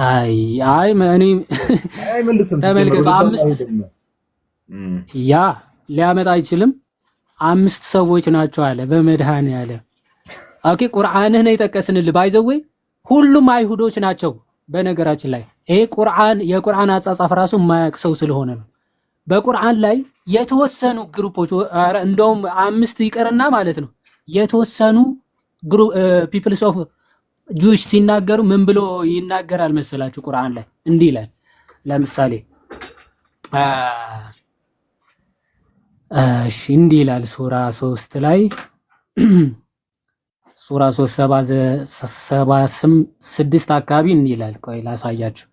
አይ እኔ ተመልከቱ፣ 5 ያ ሊያመጣ አይችልም። 5 ሰዎች ናቸው አለ በመድኃኔዓለም። ኦኬ ቁርአንህ ነው የጠቀስንልህ። ባይዘዌ ሁሉም አይሁዶች ናቸው። በነገራችን ላይ ይሄ የቁርአን አጻጻፍ ራሱ የማያውቅ ሰው ስለሆነ ነው። በቁርአን ላይ የተወሰኑ ግሩፖች እንደውም 5 ይቀርና ማለት ነው የተወሰኑ ፒፕልስ ኦፍ ጁሽ ሲናገሩ ምን ብሎ ይናገራል መሰላችሁ? ቁርአን ላይ እንዲህ ይላል። ለምሳሌ እሺ እንዲህ ይላል ሱራ 3 ላይ ሱራ 3:76 አካባቢ እንዲህ ይላል። ቆይ ላሳያችሁ።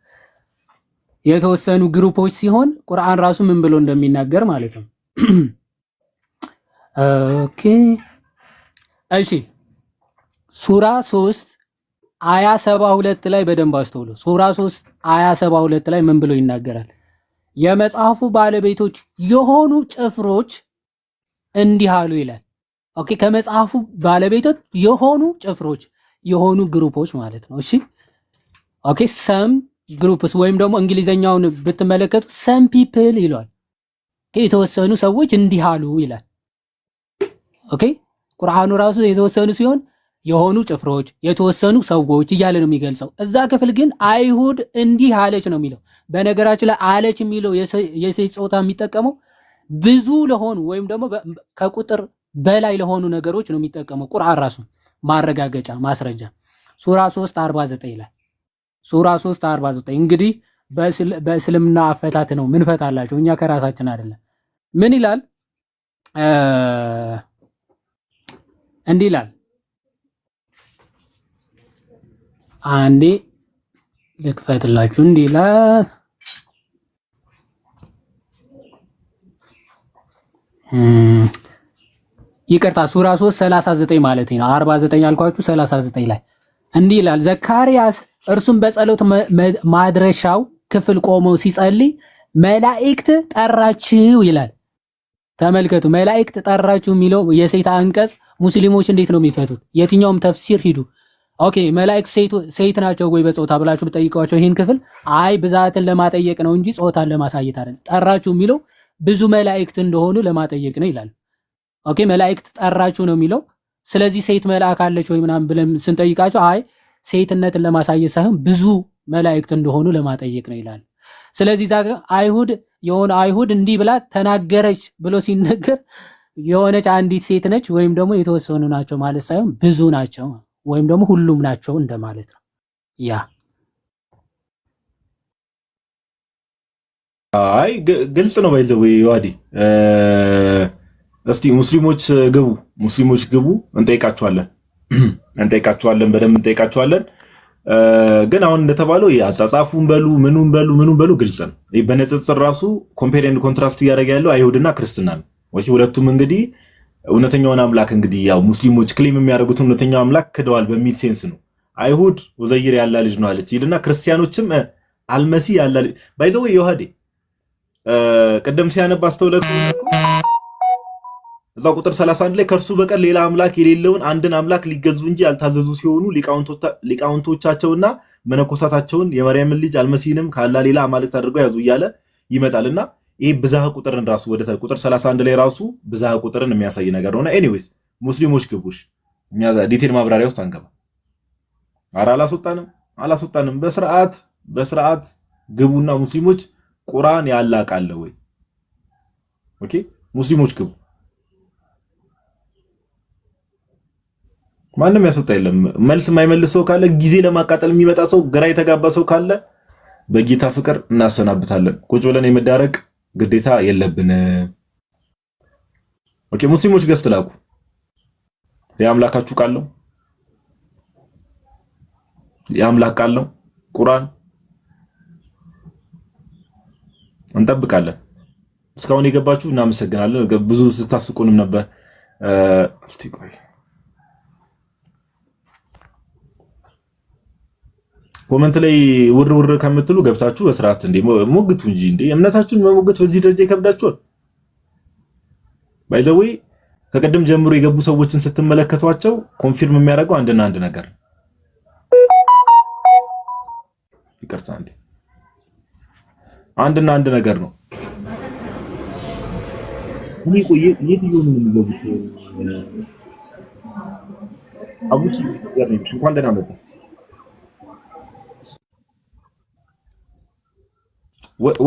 የተወሰኑ ግሩፖች ሲሆን ቁርአን ራሱ ምን ብሎ እንደሚናገር ማለት ነው። ኦኬ እሺ ሱራ 3 አያ 72 ላይ በደንብ አስተውሉ። ሱራ 3 አያ 72 ላይ ምን ብሎ ይናገራል? የመጽሐፉ ባለቤቶች የሆኑ ጭፍሮች እንዲህ አሉ ይላል። ኦኬ ከመጽሐፉ ባለቤቶች የሆኑ ጭፍሮች የሆኑ ግሩፖች ማለት ነው። እሺ ኦኬ ሰም ግሩፕስ ወይም ደግሞ እንግሊዘኛውን ብትመለከቱ ሰም ፒፕል ይሏል። የተወሰኑ ሰዎች እንዲህ አሉ ይላል። ኦኬ ቁርአኑ ራሱ የተወሰኑ ሲሆን የሆኑ ጭፍሮች የተወሰኑ ሰዎች እያለ ነው የሚገልጸው። እዛ ክፍል ግን አይሁድ እንዲህ አለች ነው የሚለው። በነገራችን ላይ አለች የሚለው የሴት ጾታ የሚጠቀመው ብዙ ለሆኑ ወይም ደግሞ ከቁጥር በላይ ለሆኑ ነገሮች ነው የሚጠቀመው ቁርአን ራሱ ማረጋገጫ ማስረጃ። ሱራ 3:49 ላይ ሱራ 3:49 እንግዲህ በእስልምና አፈታት ነው ምን ፈታላችሁ እኛ ከራሳችን አይደለም። ምን ይላል? እንዲህ ይላል። አንዴ ልክፈትላችሁ። እንዲህ ይላል ይቅርታ ሱራ 3:39 ማለት ነው። 49 ያልኳችሁ 39 ላይ እንዲህ ይላል። ዘካርያስ እርሱም በጸሎት ማድረሻው ክፍል ቆሞ ሲጸልይ መላእክት ጠራችው ይላል። ተመልከቱ፣ መላእክት ጠራችው የሚለው የሴት አንቀጽ ሙስሊሞች እንዴት ነው የሚፈቱት? የትኛውም ተፍሲር ሂዱ። ኦኬ መላእክት ሴት ናቸው ወይ በጾታ ብላችሁ ብትጠይቋቸው ይሄን ክፍል አይ ብዛትን ለማጠየቅ ነው እንጂ ጾታን ለማሳየት አይደለም። ጠራችሁ የሚለው ብዙ መላእክት እንደሆኑ ለማጠየቅ ነው ይላል። ኦኬ መላእክት ጠራችሁ ነው የሚለው። ስለዚህ ሴት መልአክ አለች ወይ ምናምን ብለን ስንጠይቃቸው አይ ሴትነትን ለማሳየት ሳይሆን ብዙ መላእክት እንደሆኑ ለማጠየቅ ነው ይላል። ስለዚህ ዛጋ አይሁድ እንዲህ ብላ ተናገረች ብሎ ሲነገር የሆነች አንዲት ሴት ነች ወይም ደግሞ የተወሰኑ ናቸው ማለት ሳይሆን ብዙ ናቸው ወይም ደግሞ ሁሉም ናቸው እንደማለት ነው። ያ አይ ግልጽ ነው ባይዘው ይዋዲ እስቲ ሙስሊሞች ግቡ እንጠይቃቸዋለን በደንብ እንጠይቃቸዋለን። ግን አሁን እንደተባለው ያጻጻፉን በሉ ምኑን በሉ ግልጽ ነው። በነጽጽር ራሱ ኮምፔር ኤንድ ኮንትራስት እያደረገ ያለው አይሁድና ክርስትና ነው። ወይ ሁለቱም እንግዲህ እውነተኛውን አምላክ እንግዲህ ያው ሙስሊሞች ክሌም የሚያደርጉት እውነተኛው አምላክ ክደዋል በሚል ሴንስ ነው። አይሁድ ወዘይር ያላ ልጅ ነው አለች ይልና ክርስቲያኖችም አልመሲ ያላ ባይዘው ይዋዲ ቀደም ሲያነባ አስተውለቁ እዛው ቁጥር 31 ላይ ከርሱ በቀር ሌላ አምላክ የሌለውን አንድን አምላክ ሊገዙ እንጂ ያልታዘዙ ሲሆኑ ሊቃውንቶቻቸውና መነኮሳታቸውን የማርያምን ልጅ አልመሲንም ካላ ሌላ አማልክት አድርገው ያዙ እያለ ይመጣልና ይሄ ብዛህ ቁጥርን ራሱ ወደ ቁጥር 31 ላይ ራሱ ብዛህ ቁጥርን የሚያሳይ ነገር ነው። ኤኒዌይስ ሙስሊሞች ግቡሽ እኛ ዲቴል ማብራሪያ ውስጥ አንገባ። አራ አላስወጣንም በስርዓት ግቡና ሙስሊሞች ቁርአን ያላቃለ ወይ ኦኬ ሙስሊሞች ግቡ። ማንም ያስወጣ የለም። መልስ የማይመልስ ሰው ካለ ጊዜ ለማቃጠል የሚመጣ ሰው ግራ የተጋባ ሰው ካለ በጌታ ፍቅር እናሰናብታለን። ቁጭ ብለን የመዳረቅ ግዴታ የለብን። ኦኬ ሙስሊሞች ገዝት ላኩ። የአምላካችሁ ቃል ነው የአምላክ ቃል ነው ቁርአን እንጠብቃለን። እስካሁን የገባችሁ እናመሰግናለን። ብዙ ስታስቁንም ነበር። እስቲ ቆይ ኮሜንት ላይ ውር ከምትሉ ገብታችሁ በስርዓት እንደ ሞግቱ እንጂ እንደ እምነታችሁን መሞገት በዚህ ደረጃ ይከብዳችኋል። ባይዘዌ ከቀደም ጀምሮ የገቡ ሰዎችን ስትመለከቷቸው ኮንፊርም የሚያደርገው አንድና አንድ ነገር ይቅርታ አንዴ አንድና አንድ ነገር ነው። እኔ ቆይ የትኛው ነው የሚገቡት? አቡኪ ያለኝ እንኳን ደህና መጣ።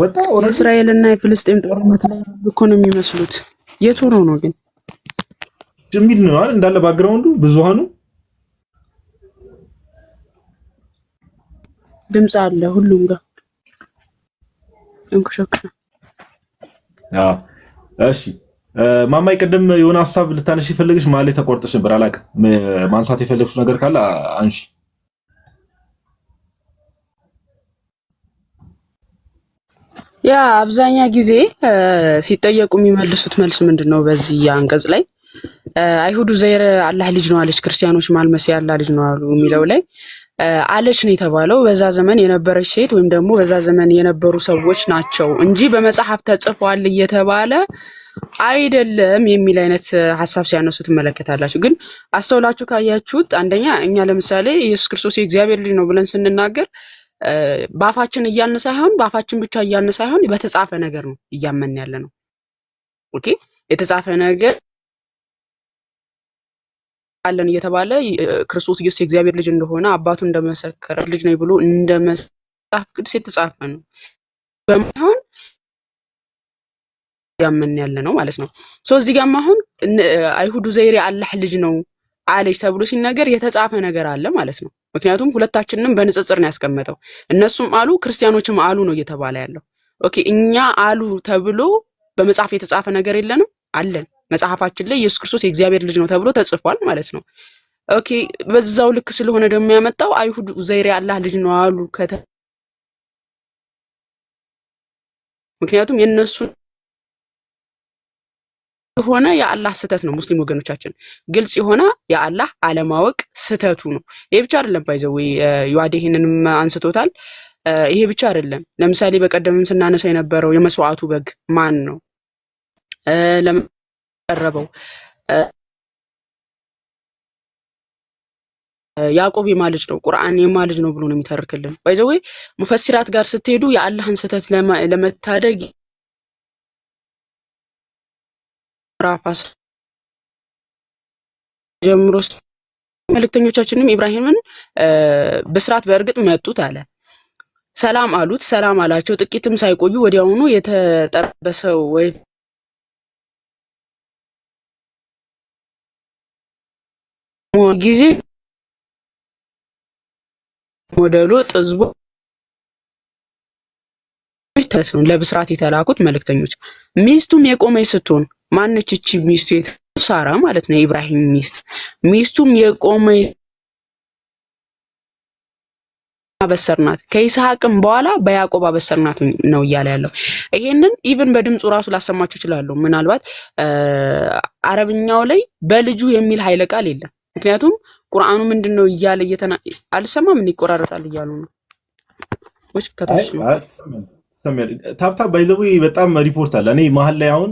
ወጣ የእስራኤልና የፍልስጤም ጦርነት ላይ እኮ ነው የሚመስሉት። የቱ ነው ግን ጀሚል ነው አይደል? እንዳለ ባክግራውንዱ ብዙሃኑ ድምጽ አለ ሁሉም ጋር እንኩሽኩሽ። እሺ ማማይ ቀደም የሆነ ሐሳብ ልታነሺ ፈልግሽ ማለት ተቆርጠሽ ነበር። አላውቅም ማንሳት የፈለግሽ ነገር ካለ አንሺ። ያ አብዛኛ ጊዜ ሲጠየቁ የሚመልሱት መልስ ምንድነው? በዚህ አንቀጽ ላይ አይሁዱ ዘይር አላህ ልጅ ነው አለች፣ ክርስቲያኖች ማልመሲያ አላህ ልጅ ነው አሉ የሚለው ላይ አለች ነው የተባለው። በዛ ዘመን የነበረች ሴት ወይም ደግሞ በዛ ዘመን የነበሩ ሰዎች ናቸው እንጂ በመጽሐፍ ተጽፏል እየተባለ አይደለም የሚል አይነት ሐሳብ ሲያነሱ ትመለከታላችሁ። ግን አስተውላችሁ ካያችሁት አንደኛ እኛ ለምሳሌ ኢየሱስ ክርስቶስ የእግዚአብሔር ልጅ ነው ብለን ስንናገር በአፋችን እያልን ሳይሆን በአፋችን ብቻ እያልን ሳይሆን በተጻፈ ነገር ነው እያመን ያለ ነው። ኦኬ የተጻፈ ነገር አለን እየተባለ ክርስቶስ ኢየሱስ የእግዚአብሔር ልጅ እንደሆነ አባቱ እንደመሰከረ ልጅ ነው ብሎ እንደመጽሐፍ ቅዱስ የተጻፈ ነው በመሆን ያመን ያለ ነው ማለት ነው። እዚህ ጋርም አሁን አይሁዱ ዘይር አላህ ልጅ ነው አለች ተብሎ ሲነገር የተጻፈ ነገር አለ ማለት ነው። ምክንያቱም ሁለታችንንም በንጽጽር ነው ያስቀመጠው። እነሱም አሉ ክርስቲያኖችም አሉ ነው እየተባለ ያለው። ኦኬ እኛ አሉ ተብሎ በመጽሐፍ የተጻፈ ነገር የለንም? አለን። መጽሐፋችን ላይ ኢየሱስ ክርስቶስ የእግዚአብሔር ልጅ ነው ተብሎ ተጽፏል ማለት ነው። ኦኬ በዛው ልክ ስለሆነ ደግሞ ያመጣው አይሁድ ዘይር አላህ ልጅ ነው አሉ ምክንያቱም የነሱ የሆነ የአላህ ስተት ነው። ሙስሊም ወገኖቻችን ግልጽ የሆነ የአላህ አለማወቅ ስተቱ ነው። ይሄ ብቻ አይደለም ባይዘው ዩአዴ ይሄንንም አንስቶታል። ይሄ ብቻ አይደለም። ለምሳሌ በቀደምም ስናነሳ የነበረው የመስዋዕቱ በግ ማን ነው ለመቀረበው ያዕቆብ የማልጅ ነው፣ ቁርአን የማልጅ ነው ብሎ ነው የሚተርክልን። ባይዘው ሙፈሲራት ጋር ስትሄዱ የአላህን ስተት ለመታደግ ራፋስ ጀምሮ መልእክተኞቻችንም ኢብራሂምን በስራት በእርግጥ መጡት አለ። ሰላም አሉት፣ ሰላም አላቸው። ጥቂትም ሳይቆዩ ወዲያውኑ የተጠበሰው ወይ ጊዜ ሞዴሉ ጥዝቦ ተስፋን ለብስራት የተላኩት መልእክተኞች ሚስቱም የቆመች ስትሆን ማነች እቺ ሚስቱ? ሳራ ማለት ነው፣ የኢብራሂም ሚስት። ሚስቱም የቆመች አበሰርናት፣ ከይስሐቅም በኋላ በያዕቆብ አበሰርናት ነው እያለ ያለው። ይሄንን ኢቭን በድምጹ ራሱ ላሰማችሁ እችላለሁ። ምናልባት አረብኛው ላይ በልጁ የሚል ኃይለ ቃል የለም። ምክንያቱም ቁርአኑ ምንድነው እያለ አልሰማም ምን ይቆራረጣል እያሉ ነው ወይስ ከታች ታፕታፕ ባይዘው በጣም ሪፖርት አለ። እኔ መሀል ላይ አሁን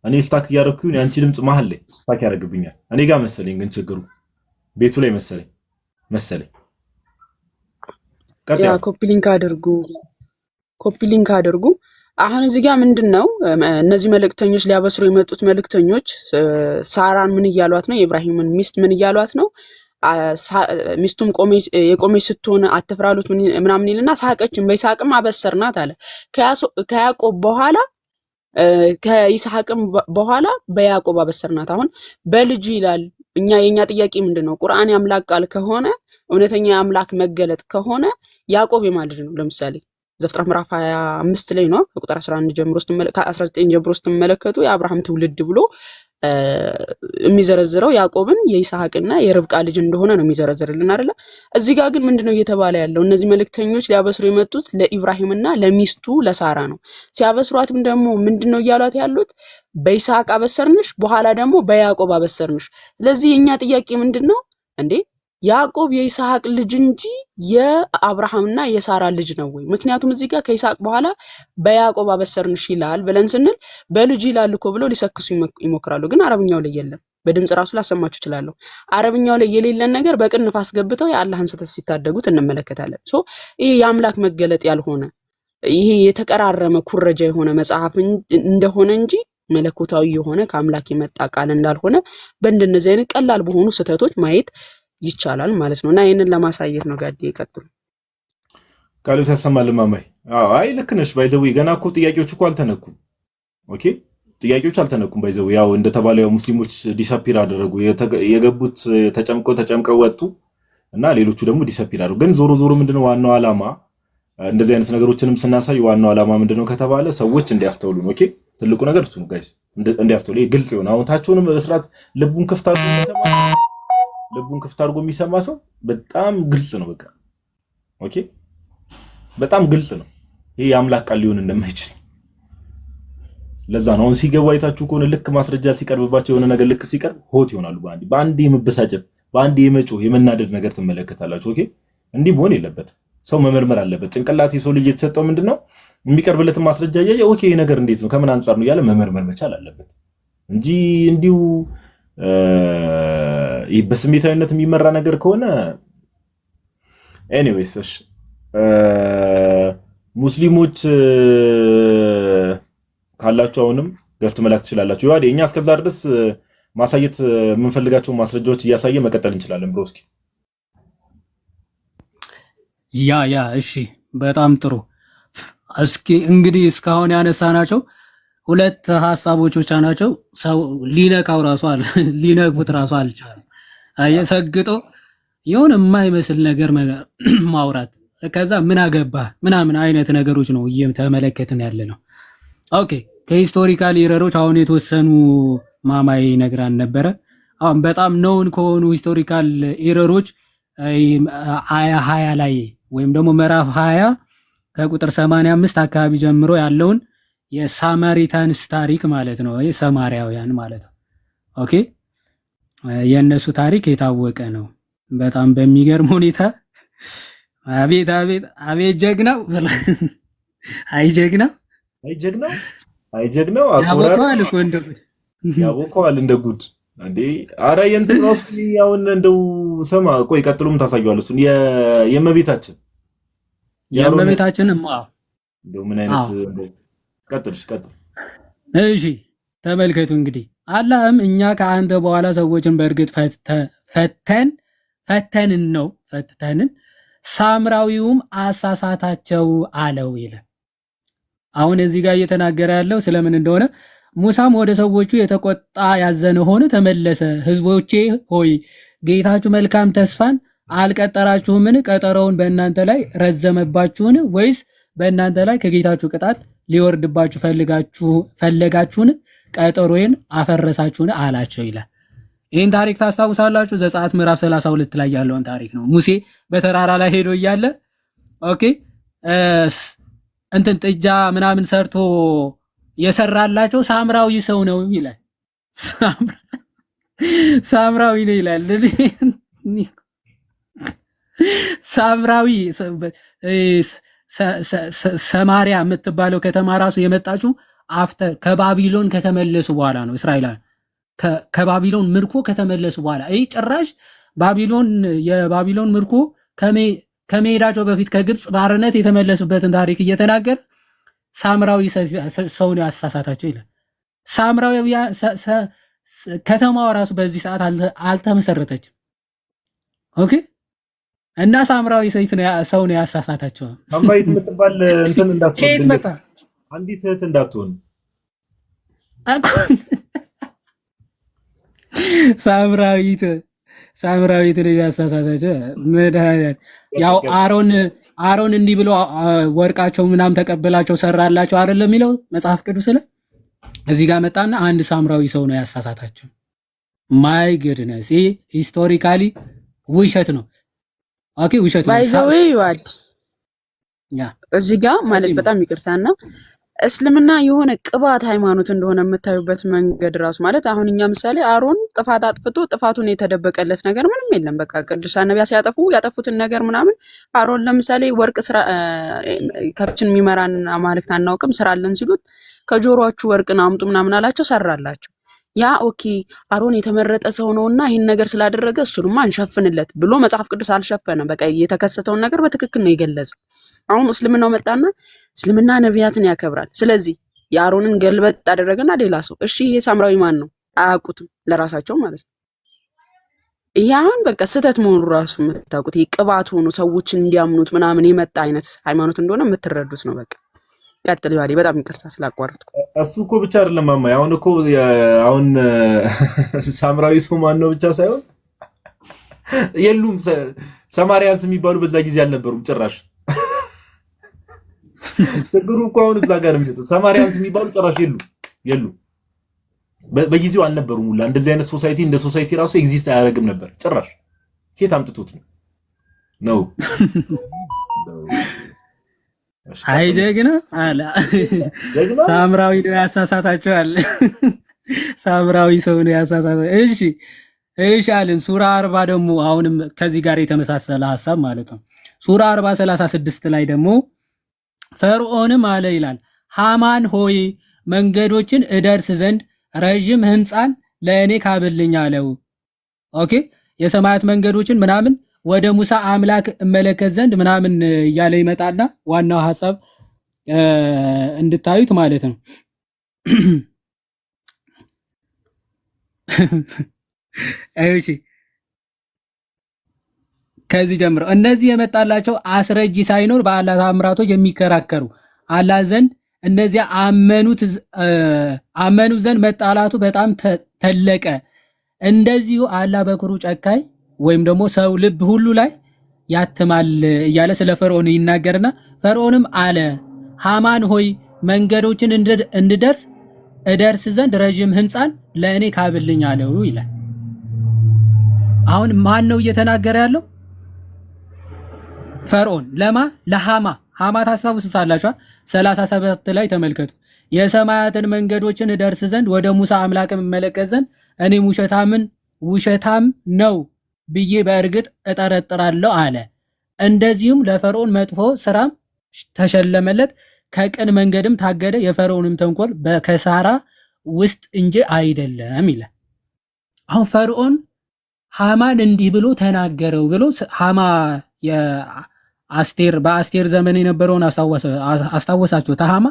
እኔ ስታክ እያደረኩኝ አንቺ ድምጽ መሀል ላይ ስታክ ያደርግብኛል። እኔ ጋር መሰለኝ ግን ችግሩ ቤቱ ላይ መሰለኝ ያ ኮፒ ሊንክ አድርጉ። አሁን እዚህ ጋር ምንድነው እነዚህ መልእክተኞች ሊያበስሩ የመጡት መልእክተኞች ሳራን ምን እያሏት ነው? የኢብራሂምን ሚስት ምን እያሏት ነው? ሚስቱም የቆመች ስትሆን አትፍራሉት ምናምን ይልና ሳቀችን፣ በይስሐቅም አበሰርናት አለ። ከያዕቆብ በኋላ ከይስሐቅም በኋላ በያዕቆብ አበሰርናት። አሁን በልጁ ይላል። የኛ ጥያቄ ምንድነው? ቁርአን የአምላክ ቃል ከሆነ እውነተኛ የአምላክ መገለጥ ከሆነ ያዕቆብ የማልጅ ነው። ለምሳሌ ዘፍጥረት ምዕራፍ 25 ላይ ነው ከቁጥር 11 ጀምሮ ከ19 ጀምሮ ስትመለከቱ የአብርሃም ትውልድ ብሎ የሚዘረዝረው ያዕቆብን የይስሐቅና የርብቃ ልጅ እንደሆነ ነው የሚዘረዝርልን አይደለ? እዚህ ጋር ግን ምንድነው እየተባለ ያለው? እነዚህ መልእክተኞች ሊያበስሩ የመጡት ለኢብራሂምና ለሚስቱ ለሳራ ነው። ሲያበስሯትም ደግሞ ምንድነው እያሏት ያሉት? በይስሐቅ አበሰርንሽ፣ በኋላ ደግሞ በያዕቆብ አበሰርንሽ። ስለዚህ የኛ ጥያቄ ምንድነው እንዴ? ያዕቆብ የይስሐቅ ልጅ እንጂ የአብርሃምና የሳራ ልጅ ነው ወይ? ምክንያቱም እዚህ ጋር ከይስሐቅ በኋላ በያዕቆብ አበሰርንሽ ይላል ብለን ስንል በልጅ ይላል እኮ ብለው ሊሰክሱ ይሞክራሉ። ግን አረብኛው ላይ የለም። በድምጽ ራሱ ላሰማችሁ እችላለሁ። አረብኛው ላይ የሌለን ነገር በቅንፍ አስገብተው የአላህን ስህተት ሲታደጉት እንመለከታለን። ይሄ የአምላክ መገለጥ ያልሆነ ይሄ የተቀራረመ ኩረጃ የሆነ መጽሐፍ እንደሆነ እንጂ መለኮታዊ የሆነ ከአምላክ የመጣ ቃል እንዳልሆነ በእንደነዚህ አይነት ቀላል በሆኑ ስህተቶች ማየት ይቻላል ማለት ነው። እና ይሄንን ለማሳየት ነው። ጋዴ ይቀጥሉ። ቃሉ ያሰማል ማማይ። አይ ልክ ነሽ። ባይዘው ገና እኮ ጥያቄዎች እኮ አልተነኩም። ኦኬ ጥያቄዎች አልተነኩም። ባይዘው ያው እንደተባለው ያው ሙስሊሞች ዲሳፒር አደረጉ። የገቡት ተጨምቀው ወጡ እና ሌሎቹ ደግሞ ዲሳፒር አደረጉ። ግን ዞሮ ዞሮ ምንድነው ዋናው ዓላማ? እንደዚህ አይነት ነገሮችንም ስናሳይ ዋናው ዓላማ ምንድነው ከተባለ ሰዎች እንዲያስተውሉ ነው። ኦኬ ትልቁ ነገር እሱ ነው ጋይስ፣ እንዲያስተውሉ ግልጽ ይሆን። አሁን ታችሁንም በስርዓት ልቡን ክፍት አድርጎ የሚሰማ ሰው በጣም ግልጽ ነው። በቃ ኦኬ በጣም ግልጽ ነው። ይሄ የአምላክ ቃል ሊሆን እንደማይችል ለዛ ነው። አሁን ሲገቡ አይታችሁ ከሆነ ልክ ማስረጃ ሲቀርብባቸው የሆነ ነገር ልክ ሲቀርብ ሆት ይሆናሉ። በአንዴ የመበሳጨት በአንዴ የመጮህ የመናደድ ነገር ትመለከታላችሁ። ኦኬ እንዲህ መሆን የለበትም። ሰው መመርመር አለበት። ጭንቅላት የሰው ልጅ የተሰጠው ምንድነው የሚቀርብለትን ማስረጃ እያየ ኦኬ ይሄ ነገር እንዴት ነው ከምን አንፃር ነው እያለ መመርመር መቻል አለበት እንጂ እንዲሁ በስሜታዊነት የሚመራ ነገር ከሆነ ኤኒዌይስ እሺ ሙስሊሞች ካላችሁ አሁንም ገስት መላክ ትችላላችሁ። ይዋዴ እኛ እስከዛ ድረስ ማሳየት የምንፈልጋቸው ማስረጃዎች እያሳየ መቀጠል እንችላለን። ብሮስኪ ያ እሺ በጣም ጥሩ። እስኪ እንግዲህ እስካሁን ያነሳናቸው ሁለት ሐሳቦች ብቻ ናቸው። ሰው ሊነኩት ራሱ አልቻለም። አየሰግጦ የሆነ የማይመስል ነገር ማውራት ከዛ ምን አገባህ ምናምን አይነት ነገሮች ነው እየተመለከትን ያለ ነው። ኦኬ ከሂስቶሪካል ኤረሮች አሁን የተወሰኑ ማማይ ነግራን ነበረ። አሁን በጣም ነውን ከሆኑ ሂስቶሪካል ኤረሮች አያ 20 ላይ ወይም ደግሞ ምዕራፍ 20 ከቁጥር 85 አካባቢ ጀምሮ ያለውን የሳማሪታንስ ታሪክ ማለት ነው። የሰማሪያውያን ማለት ነው። ኦኬ የነሱ ታሪክ የታወቀ ነው። በጣም በሚገርም ሁኔታ አቤት ጀግናው አይጀግናው ያወቀዋል እኮ እንደ ጉድ ያወቀዋል እንደ ጉድ እንዴ! አረ የእንትን ራሱ ያውን እንደው ሰማ ቆይ ቀጥሎም ታሳየዋለህ። እሱን የእመቤታችን እንደው ምን አይነት ቀጥል። እሺ ተመልከቱ እንግዲህ አላህም እኛ ከአንተ በኋላ ሰዎችን በእርግጥ ፈተንን ሳምራዊውም አሳሳታቸው አለው ይላል። አሁን እዚህ ጋር እየተናገረ ያለው ስለምን እንደሆነ ሙሳም ወደ ሰዎቹ የተቆጣ ያዘነ ሆነ ተመለሰ። ህዝቦቼ ሆይ ጌታችሁ መልካም ተስፋን አልቀጠራችሁምን? ቀጠሮውን በእናንተ ላይ ረዘመባችሁን? ወይስ በእናንተ ላይ ከጌታችሁ ቅጣት ሊወርድባችሁ ፈለጋችሁን? ቀጠሮዬን አፈረሳችሁን አላቸው ይላል። ይህን ታሪክ ታስታውሳላችሁ? ዘጸአት ምዕራፍ 32 ላይ ያለውን ታሪክ ነው። ሙሴ በተራራ ላይ ሄዶ እያለ ኦኬ እንትን ጥጃ ምናምን ሰርቶ የሰራላቸው ሳምራዊ ሰው ነው ይላል። ሳምራዊ ነው ይላል። ሳምራዊ ሰማሪያ የምትባለው ከተማ ራሱ የመጣችው አፍተር ከባቢሎን ከተመለሱ በኋላ ነው። እስራኤላውያን ከባቢሎን ምርኮ ከተመለሱ በኋላ ይህ ጭራሽ የባቢሎን ምርኮ ከመሄዳቸው በፊት ከግብፅ ባርነት የተመለሱበትን ታሪክ እየተናገረ ሳምራዊ ሰው ነው ያሳሳታቸው ይላል። ሳምራዊ ከተማዋ ራሱ በዚህ ሰዓት አልተመሰረተችም። ኦኬ እና ሳምራዊ ሰው ነው ያሳሳታቸው። ሳምራዊት የምትባል እንትን እንዳትሆን ከየት መጣ? አንዲት እህት እንዳትሆን ሳምራዊት ነው ያሳሳታቸው። ያው አሮን እንዲህ ብሎ ወርቃቸው ምናም ተቀበላቸው ሰራላቸው አይደለም የሚለው መጽሐፍ ቅዱስ ላይ። እዚህ ጋር መጣና አንድ ሳምራዊ ሰው ነው ያሳሳታቸው። ማይ ጉድነስ ይሄ ሂስቶሪካሊ ውሸት ነው። ኦኬ ውሸት ነው። ባይዘው ይዋድ እዚህ ጋር ማለት በጣም ይቅርታና እስልምና የሆነ ቅባት ሃይማኖት እንደሆነ የምታዩበት መንገድ ራሱ ማለት አሁን እኛ ምሳሌ አሮን ጥፋት አጥፍቶ ጥፋቱን የተደበቀለት ነገር ምንም የለም። በቃ ቅዱሳን ነቢያት ሲያጠፉ ያጠፉትን ነገር ምናምን አሮን ለምሳሌ ወርቅ ስራ ከብችን የሚመራን አማልክት አናውቅም ስራለን ሲሉት ከጆሮአችሁ ወርቅን አምጡ ምናምን አላቸው፣ ሰራላቸው። ያ ኦኬ አሮን የተመረጠ ሰው ነውና ይሄን ነገር ስላደረገ እሱንማ እንሸፍንለት ብሎ መጽሐፍ ቅዱስ አልሸፈነም። በቃ የተከሰተውን ነገር በትክክል ነው የገለጸው። አሁን እስልምናው መጣና እስልምና ነቢያትን ያከብራል። ስለዚህ የአሮንን ገልበጥ አደረገና ሌላ ሰው እሺ ይሄ ሳምራዊ ማን ነው አያውቁትም፣ ለራሳቸው ማለት ነው። ይሄ አሁን በቃ ስህተት መሆኑ ራሱ የምታውቁት ይሄ ቅባት ሆኖ ሰዎችን እንዲያምኑት ምናምን የመጣ አይነት ሃይማኖት እንደሆነ የምትረዱት ነው። በቃ ቀጥል ይዋዲ። በጣም ይቅርታ ስላቋረጥኩ። እሱ እኮ ብቻ አይደለም ማማ፣ አሁን እኮ አሁን ሳምራዊ ሰው ማን ነው ብቻ ሳይሆን የሉም ሰማሪያንስ የሚባሉ በዛ ጊዜ አልነበሩም ጭራሽ። ችግሩ እኮ አሁን እዛ ጋር ነው የሚመጣው። ሰማሪያንስ የሚባሉ ጭራሽ የሉ በጊዜው አልነበሩም ሁላ። እንደዚህ አይነት ሶሳይቲ እንደ ሶሳይቲ ራሱ ኤግዚስት አያደርግም ነበር ጭራሽ። ኬት አምጥቶት ነው? አይ ጀግና አላ ሳምራዊ ነው ያሳሳታቸዋል። ሳምራዊ ሰው ነው ያሳሳታቸው። እሺ አለን። ሱራ 40 ደግሞ አሁንም ከዚህ ጋር የተመሳሰለ ሐሳብ ማለት ነው። ሱራ 40:36 ላይ ደግሞ ፈርዖንም አለ ይላል፣ ሃማን ሆይ መንገዶችን እደርስ ዘንድ ረጅም ህንፃን ለእኔ ካብልኝ አለው። ኦኬ የሰማያት መንገዶችን ምናምን ወደ ሙሳ አምላክ እመለከት ዘንድ ምናምን እያለ ይመጣና ዋናው ሐሳብ እንድታዩት ማለት ነው። እሺ ከዚህ ጀምሮ እነዚህ የመጣላቸው አስረጂ ሳይኖር በአላህ ተአምራቶች የሚከራከሩ አላህ ዘንድ እነዚያ አመኑ ዘንድ መጣላቱ በጣም ተለቀ። እንደዚሁ አላህ በኩሩ ጨካኝ ወይም ደግሞ ሰው ልብ ሁሉ ላይ ያትማል እያለ ስለ ፈርዖን ይናገርና ፈርዖንም አለ ሃማን ሆይ መንገዶችን እደርስ ዘንድ ረጅም ህንፃን ለእኔ ካብልኝ አለው ይላል። አሁን ማን ነው እየተናገረ ያለው? ፈርዖን ለማ ለሃማ ታስታውሱታላችሁ 37 ላይ ተመልከቱ። የሰማያትን መንገዶችን እደርስ ዘንድ ወደ ሙሳ አምላክ እመለከት ዘንድ እኔ ውሸታም ነው ብዬ በእርግጥ እጠረጥራለሁ አለ። እንደዚሁም ለፈርዖን መጥፎ ስራም ተሸለመለት፣ ከቅን መንገድም ታገደ። የፈርዖንም ተንኮል በከሳራ ውስጥ እንጂ አይደለም ይላል። አሁን ፈርዖን ሃማን እንዲህ ብሎ ተናገረው ብሎ ሃማ በአስቴር ዘመን የነበረውን አስታወሳቸው ተሃማ።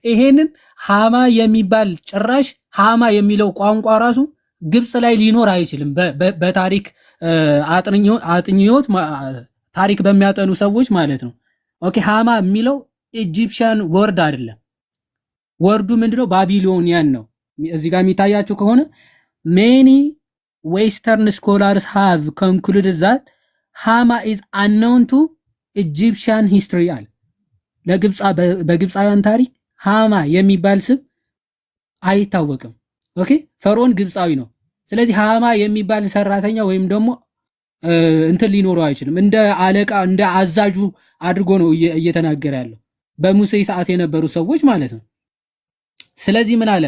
ይሄንን ሃማ የሚባል ጭራሽ ሃማ የሚለው ቋንቋ ራሱ ግብጽ ላይ ሊኖር አይችልም። በታሪክ አጥኚዎች ታሪክ በሚያጠኑ ሰዎች ማለት ነው። ኦኬ ሃማ የሚለው ኢጂፕሽያን ወርድ አይደለም። ወርዱ ምንድነው? ባቢሎኒያን ነው። እዚህ ጋር የሚታያቸው ከሆነ many western scholars have concluded that Hama is unknown to Egyptian history አለ። በግብፃውያን ታሪክ ሃማ የሚባል ስም አይታወቅም። ኦኬ ፈርዖን ግብፃዊ ነው። ስለዚህ ሃማ የሚባል ሰራተኛ ወይም ደግሞ እንትን ሊኖረው አይችልም። እንደ አለቃ እንደ አዛዡ አድርጎ ነው እየተናገረ ያለው በሙሴ ሰዓት የነበሩ ሰዎች ማለት ነው። ስለዚህ ምን አለ?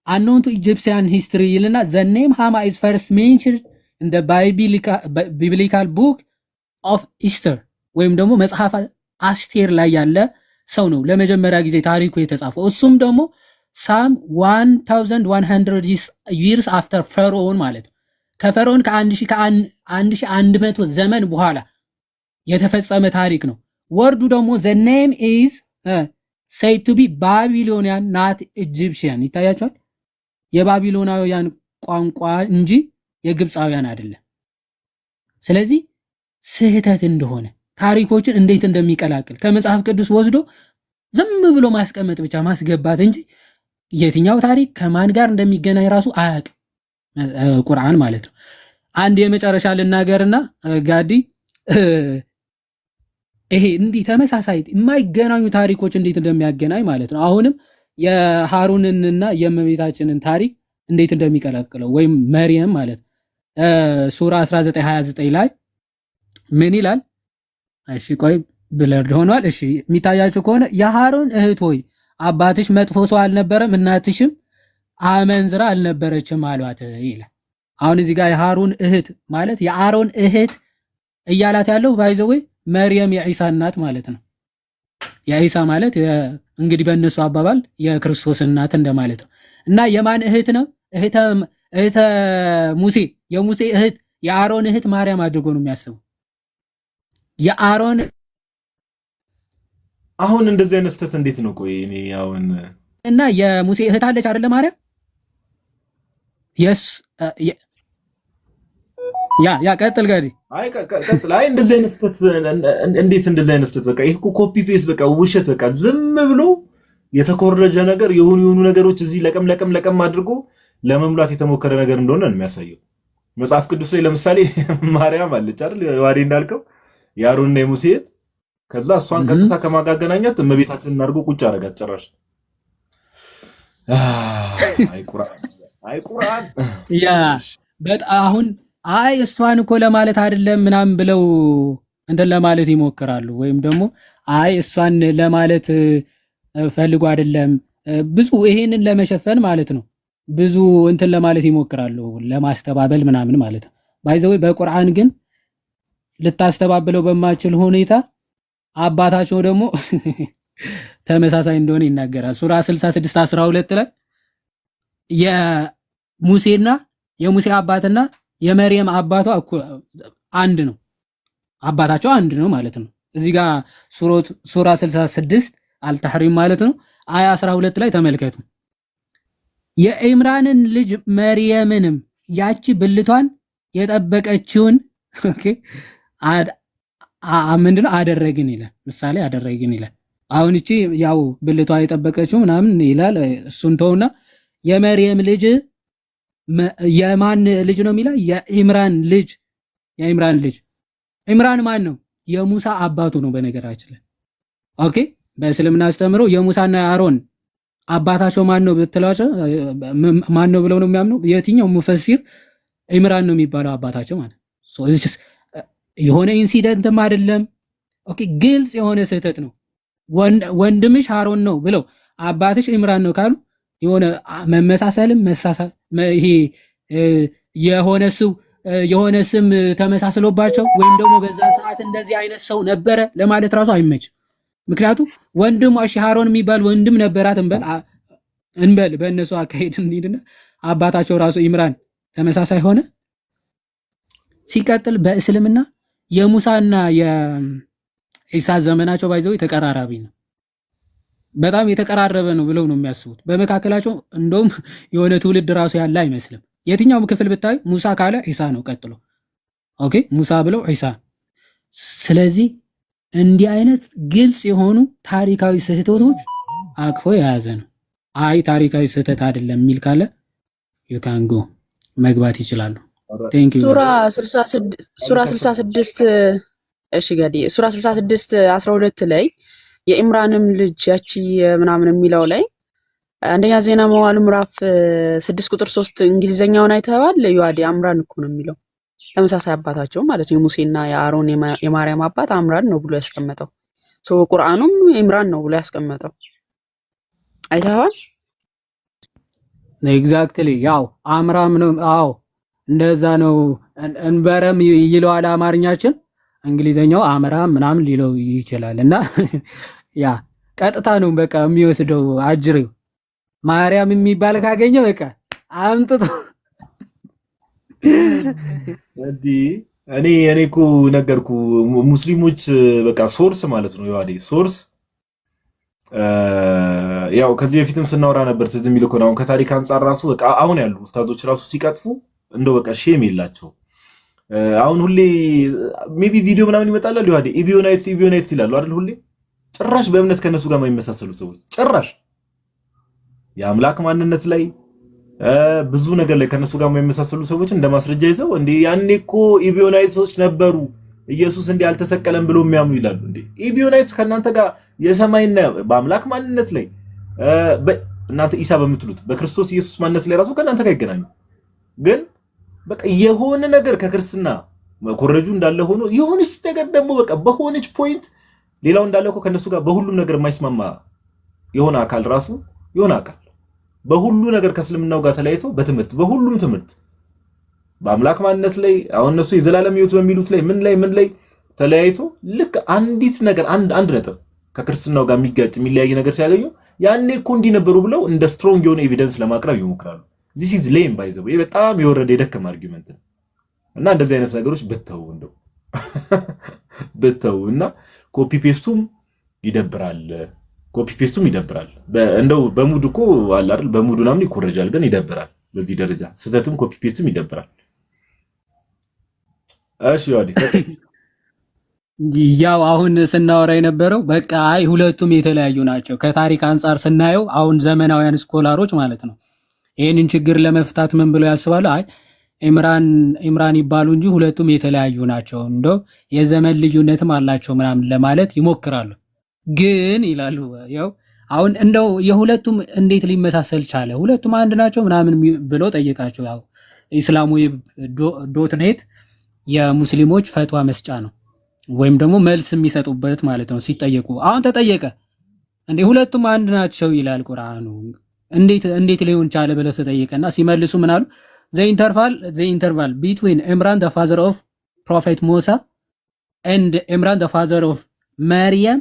unknown to Egyptian history ይልና the name Hama is first mentioned in the biblical book of Esther ወይም ደግሞ መጽሐፍ አስቴር ላይ ያለ ሰው ነው ለመጀመሪያ ጊዜ ታሪኩ የተጻፈው። እሱም ደግሞ ሳም 1100 years after ፈርዖን ማለት ከፈርዖን ከ1100 ዘመን በኋላ የተፈጸመ ታሪክ ነው። ወርዱ ደግሞ the name is said to be Babylonian not Egyptian ይታያችኋል። የባቢሎናውያን ቋንቋ እንጂ የግብፃውያን አይደለም። ስለዚህ ስህተት እንደሆነ ታሪኮችን እንዴት እንደሚቀላቅል ከመጽሐፍ ቅዱስ ወስዶ ዝም ብሎ ማስቀመጥ ብቻ ማስገባት እንጂ የትኛው ታሪክ ከማን ጋር እንደሚገናኝ ራሱ አያውቅም ቁርአን ማለት ነው። አንድ የመጨረሻ ልናገርና ጋዲ ይሄ እንዲህ ተመሳሳይ የማይገናኙ ታሪኮች እንዴት እንደሚያገናኝ ማለት ነው። አሁንም የሃሩንንና የእመቤታችንን ታሪክ እንዴት እንደሚቀላቅለው ወይም መርየም ማለት ሱራ 19:29 ላይ ምን ይላል? እሺ ቆይ ብለርድ ሆኗል። እሺ የሚታያችሁ ከሆነ የሃሮን እህት ሆይ አባትሽ መጥፎ ሰው አልነበረም፣ እናትሽም አመንዝራ አልነበረችም አሏት ይላል። አሁን እዚህ ጋር የሃሩን እህት ማለት የአሮን እህት እያላት ያለው ባይዘዌ መርየም የኢሳ እናት ማለት ነው። የኢሳ ማለት እንግዲህ በእነሱ አባባል የክርስቶስ እናት እንደማለት ነው። እና የማን እህት ነው? እህተ ሙሴ፣ የሙሴ እህት፣ የአሮን እህት ማርያም አድርጎ ነው የሚያስበው። የአሮን አሁን እንደዚህ አይነት ስህተት እንዴት ነው? ቆይ እኔ አሁን እና የሙሴ እህት አለች አይደለ ማርያም? ያ ቀጥል ጋዲ። አይ ቀጥል። አይ እንደዚህ አይነት ስህተት እንዴት እንደዚህ አይነት ስህተት በቃ ይሄ ኮፒ ፔስት በቃ ውሸት በቃ ዝም ብሎ የተኮረጀ ነገር የሆኑ ነገሮች እዚህ ለቀም አድርጎ ለመሙላት የተሞከረ ነገር እንደሆነ ነው የሚያሳየው። መጽሐፍ ቅዱስ ላይ ለምሳሌ ማርያም አለች አይደል? ዋዲ እንዳልከው የአሮንና የሙሴ እህት። ከዛ እሷን ቀጥታ ከማጋገናኛት እመቤታችንን አድርጎ ቁጭ አደረጋት ጭራሽ። አይ ቁርአን ያ በጣም አሁን አይ እሷን እኮ ለማለት አይደለም ምናምን ብለው እንትን ለማለት ይሞክራሉ። ወይም ደግሞ አይ እሷን ለማለት ፈልጎ አይደለም ብዙ ይሄንን ለመሸፈን ማለት ነው ብዙ እንትን ለማለት ይሞክራሉ ለማስተባበል ምናምን ማለት ነው። ባይዘው በቁርአን ግን ልታስተባበለው በማይችል ሁኔታ አባታቸው ደግሞ ተመሳሳይ እንደሆነ ይናገራል። ሱራ 66:12 ላይ የሙሴና የሙሴ አባትና የመርየም አባቷ አንድ ነው፣ አባታቸው አንድ ነው ማለት ነው። እዚህ ጋር ሱራ 66 አልተሕሪም ማለት ነው አያ 12 ላይ ተመልከቱ። የኢምራንን ልጅ መርየምንም ያቺ ብልቷን የጠበቀችውን ምንድነው አደረግን ይላል። ምሳሌ አደረግን ይላል። አሁን እቺ ያው ብልቷ የጠበቀችው ምናምን ይላል። እሱን ተውና የመርየም ልጅ የማን ልጅ ነው የሚለው? የኢምራን ልጅ። የኢምራን ልጅ ኢምራን ማን ነው? የሙሳ አባቱ ነው በነገራችን ላይ። ኦኬ በእስልምና አስተምሮ የሙሳና የአሮን አባታቸው ማን ነው ብትላቸው ማን ነው ብለው ነው የሚያምነው? የትኛው ሙፈሲር ኢምራን ነው የሚባለው አባታቸው ማለት ነው። የሆነ ኢንሲደንትም አይደለም። ኦኬ ግልጽ የሆነ ስህተት ነው። ወንድምሽ አሮን ነው ብለው አባትሽ ኢምራን ነው ካሉ የሆነ መመሳሰልም መሳሳል ይሄ የሆነ ስም ተመሳስሎባቸው ወይም ደግሞ በዛ ሰዓት እንደዚህ አይነት ሰው ነበረ ለማለት ራሱ አይመችም። ምክንያቱም ወንድሙ አሽሃሮን የሚባል ወንድም ነበራት እንበል በእነሱ አካሄድ እንሂድና አባታቸው ራሱ ኢምራን ተመሳሳይ ሆነ። ሲቀጥል በእስልምና የሙሳና የኢሳ ዘመናቸው ባይዘው ተቀራራቢ ነው፣ በጣም የተቀራረበ ነው ብለው ነው የሚያስቡት። በመካከላቸው እንደውም የሆነ ትውልድ ራሱ ያለ አይመስልም። የትኛውም ክፍል ብታዩ ሙሳ ካለ ኢሳ ነው ቀጥሎ። ኦኬ ሙሳ ብለው ኢሳ። ስለዚህ እንዲህ አይነት ግልጽ የሆኑ ታሪካዊ ስህተቶች አቅፎ የያዘ ነው። አይ ታሪካዊ ስህተት አይደለም የሚል ካለ you can go መግባት ይችላሉ። ቴንክ ዩ። ሱራ 66 እሺ ጋዲ ሱራ 66:12 ላይ የኢምራንም ልጅ ያቺ ምናምን የሚለው ላይ አንደኛ ዜና መዋዕል ምዕራፍ 6:3 እንግሊዘኛውን አይተዋል። ዩአዲ አምራን እኮ ነው የሚለው ተመሳሳይ አባታቸው ማለት ነው። የሙሴና የአሮን የማርያም አባት አምራን ነው ብሎ ያስቀመጠው ሶ ቁርአኑም ኢምራን ነው ብሎ ያስቀመጠው አይተዋል። ኤግዛክትሊ ያው አምራም ነው። አዎ እንደዛ ነው። እንበረም ይለዋል አማርኛችን፣ እንግሊዘኛው አምራም ምናምን ሊለው ይችላል። እና ያ ቀጥታ ነው በቃ የሚወስደው አጅሬው ማርያም የሚባል ካገኘ በቃ አምጥቶ እኔ እኮ ነገርኩ ሙስሊሞች በቃ ሶርስ ማለት ነው ያዲ ሶርስ ያው ከዚህ በፊትም ስናወራ ነበር ትዝ የሚል እኮ ነው። ከታሪክ አንፃር ራሱ በቃ አሁን ያሉ ኡስታዞች ራሱ ሲቀጥፉ እንደው በቃ ሼም የላቸው። አሁን ሁሌ ሜቢ ቪዲዮ ምናምን ይመጣል ያዲ ኢቢዮናይትስ ይላሉ አይደል? ሁሌ ጭራሽ በእምነት ከነሱ ጋር የማይመሳሰሉ ሰዎች ጭራሽ የአምላክ ማንነት ላይ ብዙ ነገር ላይ ከነሱ ጋር የማይመሳሰሉ ሰዎች እንደማስረጃ ይዘው እንዴ ያኔ እኮ ኢቢዮናይትሶች ነበሩ ኢየሱስ እንዴ አልተሰቀለም ብሎ የሚያምኑ ይላሉ። እንዴ ኢቢዮናይትስ ከናንተ ጋር የሰማይና በአምላክ ማንነት ላይ እናንተ ኢሳ በምትሉት በክርስቶስ ኢየሱስ ማንነት ላይ ራሱ ከናንተ ጋር ይገናኙ። ግን በቃ የሆነ ነገር ከክርስትና መኮረጁ እንዳለ ሆኖ የሆነች ነገር ደግሞ በቃ በሆነች ፖይንት ሌላው እንዳለ እኮ ከነሱ ጋር በሁሉም ነገር የማይስማማ የሆነ አካል ራሱ የሆነ አካል በሁሉ ነገር ከእስልምናው ጋር ተለያይቶ በትምህርት በሁሉም ትምህርት በአምላክ ማንነት ላይ አሁን እነሱ የዘላለም ሕይወት በሚሉት ላይ ምን ላይ ተለያይቶ ልክ አንዲት ነገር አንድ ነጥብ ከክርስትናው ጋር የሚጋጭ የሚለያይ ነገር ሲያገኙ ያኔ እኮ እንዲነበሩ ብለው እንደ ስትሮንግ የሆነ ኤቪደንስ ለማቅረብ ይሞክራሉ። this is lame by the way በጣም የወረደ የደከመ አርጊውመንት ነው እና እንደዚህ አይነት ነገሮች ብተውና ኮፒ ፔስቱም ይደብራል። እንደው በሙድ እኮ አለ አይደል በሙድ ምናምን ይኮረጃል ግን ይደብራል። በዚህ ደረጃ ስተትም ኮፒ ፔስትም ይደብራል። እሺ ያው አሁን ስናወራ የነበረው በቃ አይ ሁለቱም የተለያዩ ናቸው ከታሪክ አንፃር ስናየው አሁን ዘመናውያን ስኮላሮች ማለት ነው ይሄንን ችግር ለመፍታት ምን ብለው ያስባሉ? አይ ኢምራን ይባሉ እንጂ ሁለቱም የተለያዩ ናቸው እንደው የዘመን ልዩነትም አላቸው ምናምን ለማለት ይሞክራሉ። ግን ይላሉ ያው አሁን እንደው የሁለቱም እንዴት ሊመሳሰል ቻለ? ሁለቱም አንድ ናቸው ምናምን ብሎ ጠየቃቸው። ያው islamoy.net የሙስሊሞች ፈትዋ መስጫ ነው ወይም ደግሞ መልስ የሚሰጡበት ማለት ነው። ሲጠየቁ አሁን ተጠየቀ እንዴ ሁለቱም አንድ ናቸው ይላል ቁርአኑ እንዴት ሊሆን ቻለ ብለው ተጠየቀና ሲመልሱ ምን አሉ? the interval between Imran the father of Prophet Musa and Imran the father of Maryam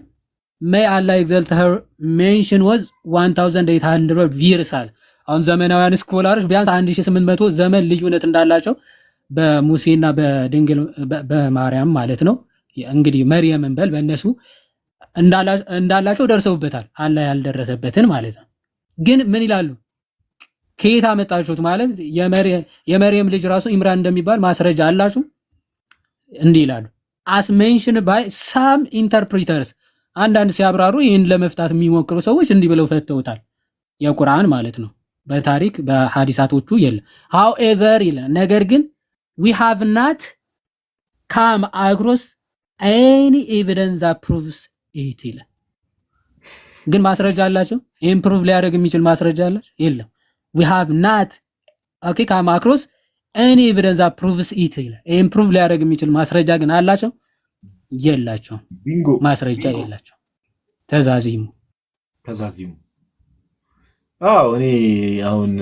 may Allah exalt her mention was 1800 years አለ። አሁን ዘመናውያን ስኮላሮች ቢያንስ 1800 ዘመን ልዩነት እንዳላቸው በሙሴና በድንግል በማርያም ማለት ነው እንግዲህ መርየምን በል በእነሱ እንዳላቸው ደርሰውበታል አላህ ያልደረሰበትን ማለት ነው። ግን ምን ይላሉ? ከየት አመጣችሁት ማለት የመርየም ልጅ ራሱ ኢምራን እንደሚባል ማስረጃ አላችሁ እንዲህ ይላሉ። as mentioned by some interpreters አንዳንድ ሲያብራሩ ይህን ለመፍታት የሚሞክሩ ሰዎች እንዲህ ብለው ፈተውታል የቁርአን ማለት ነው። በታሪክ በሐዲሳቶቹ የለም። however ይላል ነገር ግን we have not come across any evidence that proves it ይላል። ግን ማስረጃ አላችሁ? ይሄን ፕሩቭ ሊያደርግ የሚችል ማስረጃ አላችሁ? የለም። we have not come across any evidence that proves it ይላል። ይሄን ፕሩቭ ሊያደርግ የሚችል ማስረጃ ግን አላችሁ? የላችሁ። ማስረጃ የላችሁ። ተዛዚሙ እኔ አሁን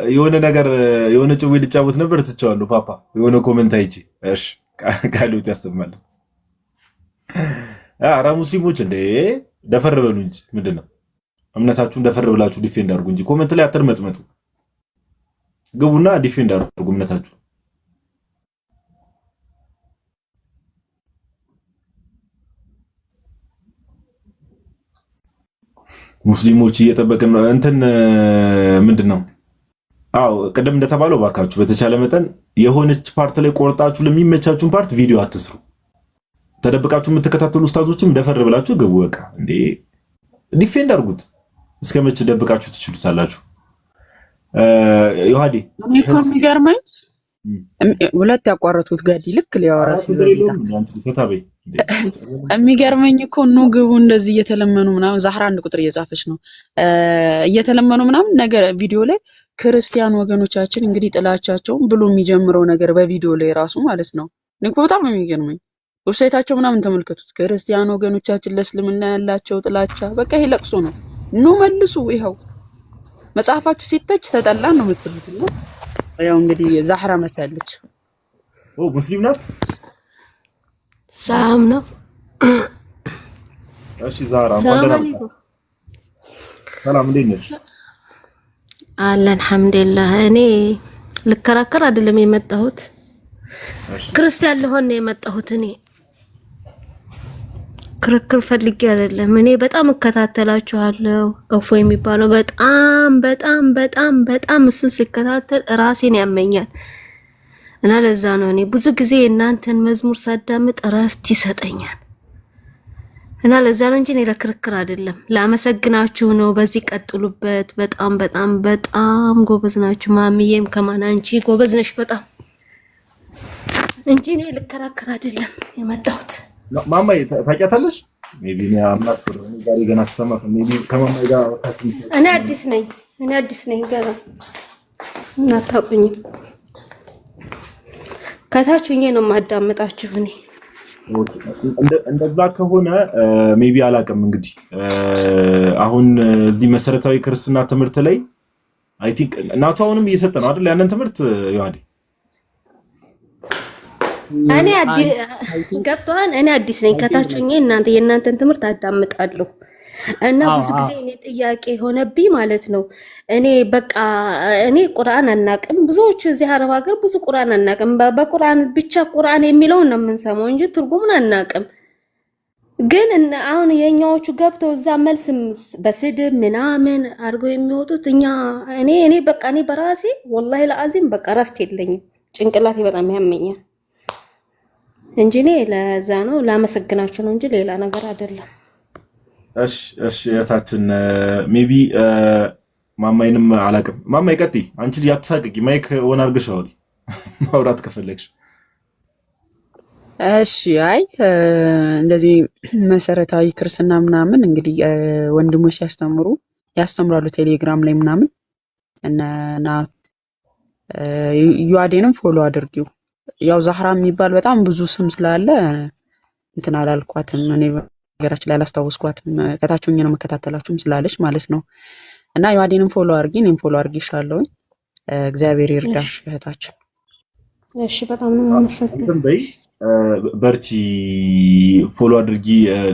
የሆነ ነገር የሆነ ጭዌ ልጫወት ነበር ትቻለሁ ፓፓ የሆነ ኮሜንት አይቼ እሺ ቃሉት ያሰማል። አራ ሙስሊሞች እንደ ደፈር በሉ እንጂ ምንድነው እምነታችሁን ደፈር ብላችሁ ዲፌንድ አድርጉ እንጂ ኮሜንት ላይ አትርመጥመጡ። ግቡና ዲፌንድ አድርጉ እምነታችሁ። ሙስሊሞች እየጠበቅን ነው እንትን ምንድነው? አዎ ቀደም እንደተባለው ባካችሁ በተቻለ መጠን የሆነች ፓርት ላይ ቆርጣችሁ ለሚመቻችሁን ፓርት ቪዲዮ አትስሩ። ተደብቃችሁ የምትከታተሉ ኡስታዞችም ደፈር ብላችሁ ግቡ። በቃ እንዴ ዲፌንድ አድርጉት። እስከመቼ ደብቃችሁ ትችሉታላችሁ? ዮሐዴ እኔ እኮ የሚገርመኝ ሁለት ያቋረጡት ጋዲ ልክ ሊያወራ ሲበልጣ የሚገርመኝ እኮ ኑ ግቡ እንደዚህ እየተለመኑ ምናምን ዛህራ አንድ ቁጥር እየጻፈች ነው እየተለመኑ ምናምን ነገር ቪዲዮ ላይ ክርስቲያን ወገኖቻችን እንግዲህ ጥላቻቸውን ብሎ የሚጀምረው ነገር በቪዲዮ ላይ ራሱ ማለት ነው። እኔ እኮ በጣም የሚገርመኝ ዌብሳይታቸው ምናምን ተመልከቱት። ክርስቲያን ወገኖቻችን ለእስልምና ያላቸው ጥላቻ በቃ ይሄ ለቅሶ ነው። ኑ መልሱ። ይኸው መጽሐፋችሁ ሲተች ተጠላን ነው የምትሉት ነው። ያው እንግዲህ ዛህራ መታለች። ሙስሊም ናት። ሰላም ነው። እሺ ዛህራ ሰላም እንዴት ነሽ? አለን አልሐምዱሊላህ። እኔ ልከራከር አይደለም የመጣሁት ክርስቲያን ልሆን ነው የመጣሁት። እኔ ክርክር ፈልጌ አይደለም። እኔ በጣም እከታተላችኋለሁ። እፎ የሚባለው በጣም እሱን ሲከታተል ራሴን ያመኛል እና ለዛ ነው እኔ ብዙ ጊዜ እናንተን መዝሙር ሳዳምጥ እረፍት ይሰጠኛል እና ለዛ ነው እንጂ እኔ ለክርክር አይደለም። ላመሰግናችሁ ነው። በዚህ ቀጥሉበት። በጣም ጎበዝ ናችሁ። ማሚዬም ከማን አንቺ ጎበዝ ነሽ በጣም እንጂ እኔ ልከራከር አይደለም የመጣሁት። ማማዬ ታውቂያታለሽ? ሜቢ እኔ አማስር ነው ጋር ገና ሰማት ሜቢ ከማማዬ ጋር እኔ አዲስ ነኝ ገና እናታውቁኝ ከታች ሆኜ ነው የማዳምጣችሁ እኔ። እንደዛ ከሆነ ሜቢ አላውቅም እንግዲህ አሁን እዚህ መሰረታዊ ክርስትና ትምህርት ላይ አይ ቲንክ እናቱ አሁንም እየሰጠ ነው አይደል ያንን ትምህርት ዮሐዴ? እኔ አዲስ ገብቷን እኔ አዲስ ነኝ። ከታች ሆኜ የእናንተን ትምህርት አዳምጣለሁ እና ብዙ ጊዜ እኔ ጥያቄ ሆነብኝ ማለት ነው። እኔ በቃ እኔ ቁርአን አናቅም፣ ብዙዎች እዚህ አረብ ሀገር ብዙ ቁርአን አናቅም። በቁርአን ብቻ ቁርአን የሚለውን ነው የምንሰማው እንጂ ትርጉሙን አናቅም። ግን አሁን የኛዎቹ ገብተው እዛ መልስ በስድብ ምናምን አድርገው የሚወጡት እኔ በቃ እኔ በራሴ ወላሂ ለአዚም በቃ ረፍት የለኝም፣ ጭንቅላቴ በጣም ያመኛል እንጂ እኔ ለዛ ነው ላመሰግናችሁ ነው እንጂ ሌላ ነገር አይደለም። እሺ እታችን ሜቢ ማማይንም አላውቅም። ማማይ ቀጥይ፣ አንቺ ልጅ አትሳቀቂ፣ ማይክ ኦን አድርገሽ አውሪ ማውራት ከፈለግሽ። እሺ አይ እንደዚህ መሰረታዊ ክርስትና ምናምን እንግዲህ ወንድሞች ያስተምራሉ ቴሌግራም ላይ ምናምን እና ዩአዴንም ፎሎ አድርጊው። ያው ዛህራ የሚባል በጣም ብዙ ስም ስላለ እንትን አላልኳትም እኔ ነገራችን ላይ አላስታወስኳትም። ከታችሁኝ ነው መከታተላችሁም ስላለች ማለት ነው። እና ዩአዴንም ፎሎ አድርጊ፣ እኔም ፎሎ አድርጊሻለሁ። እግዚአብሔር ይርዳሽ እህታችን። እሺ በጣም ነው የማመሰግነው። በርቺ፣ ፎሎ አድርጊ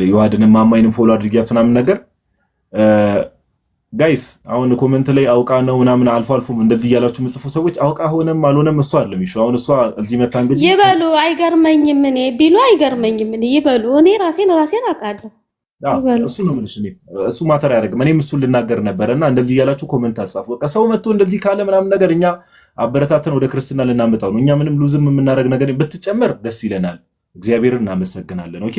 ዩአዴንም ማማይንም ፎሎ አድርጊያት ምናምን ነገር ጋይስ። አሁን ኮሜንት ላይ አውቃ ነው ምናምን አልፎ እንደዚህ ያላችሁ ምጽፉ ሰዎች አውቃ ሆነም አልሆነም እሷ አይደለም ይሹ። አሁን እሷ እዚህ መታ እንግዲህ ይበሉ አይገርመኝም፣ እኔ ቢሉ አይገርመኝም። እኔ ይበሉ፣ እኔ ራሴን አውቃለሁ። እሱ ነው ምንሽ እኔ እሱ ማተር ያደርግ እኔም እሱን ልናገር ነበርና እንደዚህ ያላችሁ ኮሜንት አጻፉ። በቃ ሰው መጥቶ እንደዚህ ካለ ምናምን ነገር እኛ አበረታተን ወደ ክርስትና ልናመጣው ነው። እኛ ምንም ሉዝም የምናደርግ ነገር ብትጨመር ደስ ይለናል። እግዚአብሔርን እናመሰግናለን። ኦኬ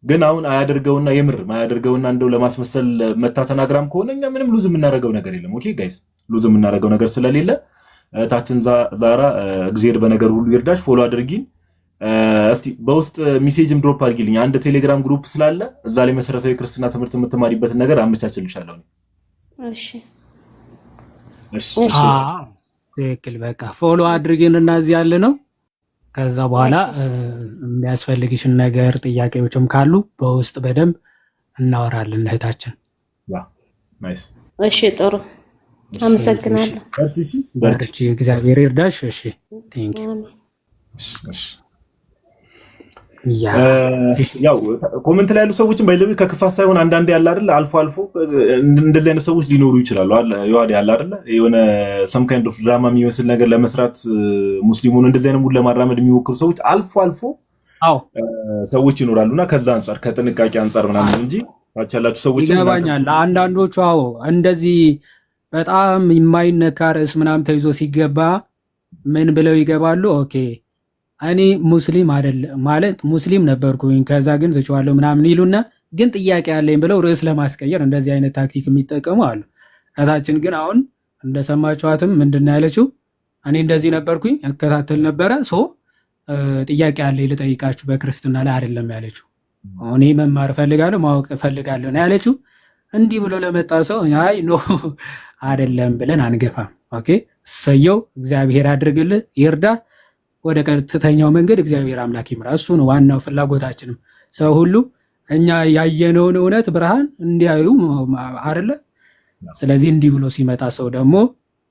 ግን አሁን አያደርገውና የምር ማያደርገውና እንደው ለማስመሰል መታ ተናግራም ከሆነ እኛ ምንም ሉዝ የምናደርገው ነገር የለም። ኦኬ ጋይስ ሉዝ የምናደርገው ነገር ስለሌለ ታችን ዛራ እግዚአብሔር በነገር ሁሉ ይርዳሽ። ፎሎ አድርጊን። እስቲ በውስጥ ሜሴጅም ድሮፕ አድርጊልኝ። አንድ ቴሌግራም ግሩፕ ስላለ እዛ ላይ መሰረታዊ ክርስትና ትምህርት የምትማሪበትን ነገር አመቻችልሻለሁ። እሺ ትክክል። በቃ ፎሎ አድርጊንና እዚህ ያለ ነው። ከዛ በኋላ የሚያስፈልግሽን ነገር ጥያቄዎችም ካሉ በውስጥ በደንብ እናወራለን እህታችን። ናይስ። እሺ ጥሩ አመሰግናለሁ። በርቺ፣ እግዚአብሔር ይርዳሽ። እሺ ቴንክ ዩ። ያው ኮሜንት ላይ ያሉ ሰዎችን ባይዘው ከክፋት ሳይሆን አንዳንዴ ያለ አይደል አልፎ እንደዚህ አይነት ሰዎች ሊኖሩ ይችላሉ። ይዋዲ ያለ አይደል የሆነ some kind of ድራማ የሚመስል ነገር ለመስራት ሙስሊሙን እንደዚህ አይነት ሙድ ለማራመድ የሚሞክሩ ሰዎች አልፎ ሰዎች ይኖራሉና ከዛ አንፃር ከጥንቃቄ አንፃር ምናምን እንጂ ታቻላችሁ ሰዎች ይገባኛል። አንዳንዶቹ እንደዚህ በጣም የማይነካ ርዕስ ምናምን ተይዞ ሲገባ ምን ብለው ይገባሉ? ኦኬ እኔ ሙስሊም አይደለም ማለት ሙስሊም ነበርኩኝ ከዛ ግን ዘጭዋለሁ ምናምን ይሉና ግን ጥያቄ አለኝ ብለው ርዕስ ለማስቀየር እንደዚህ አይነት ታክቲክ የሚጠቀሙ አሉ። እታችን ግን አሁን እንደሰማችኋትም ምንድነው ያለችው? እኔ እንደዚህ ነበርኩኝ እከታተል ነበረ ጥያቄ አለኝ ልጠይቃችሁ በክርስትና ላይ አይደለም ያለችው። እኔ መማር ፈልጋለሁ ማወቅ ፈልጋለሁ ነው ያለችው። እንዲህ ብሎ ለመጣ ሰው አይ ኖ አይደለም ብለን አንገፋም። ኦኬ ሰየው እግዚአብሔር አድርግልህ ይርዳ ወደ ቀጥተኛው መንገድ እግዚአብሔር አምላክ ይምራ። እሱ ነው ዋናው ፍላጎታችንም። ሰው ሁሉ እኛ ያየነውን እውነት ብርሃን እንዲያዩ አይደለ? ስለዚህ እንዲህ ብሎ ሲመጣ ሰው ደግሞ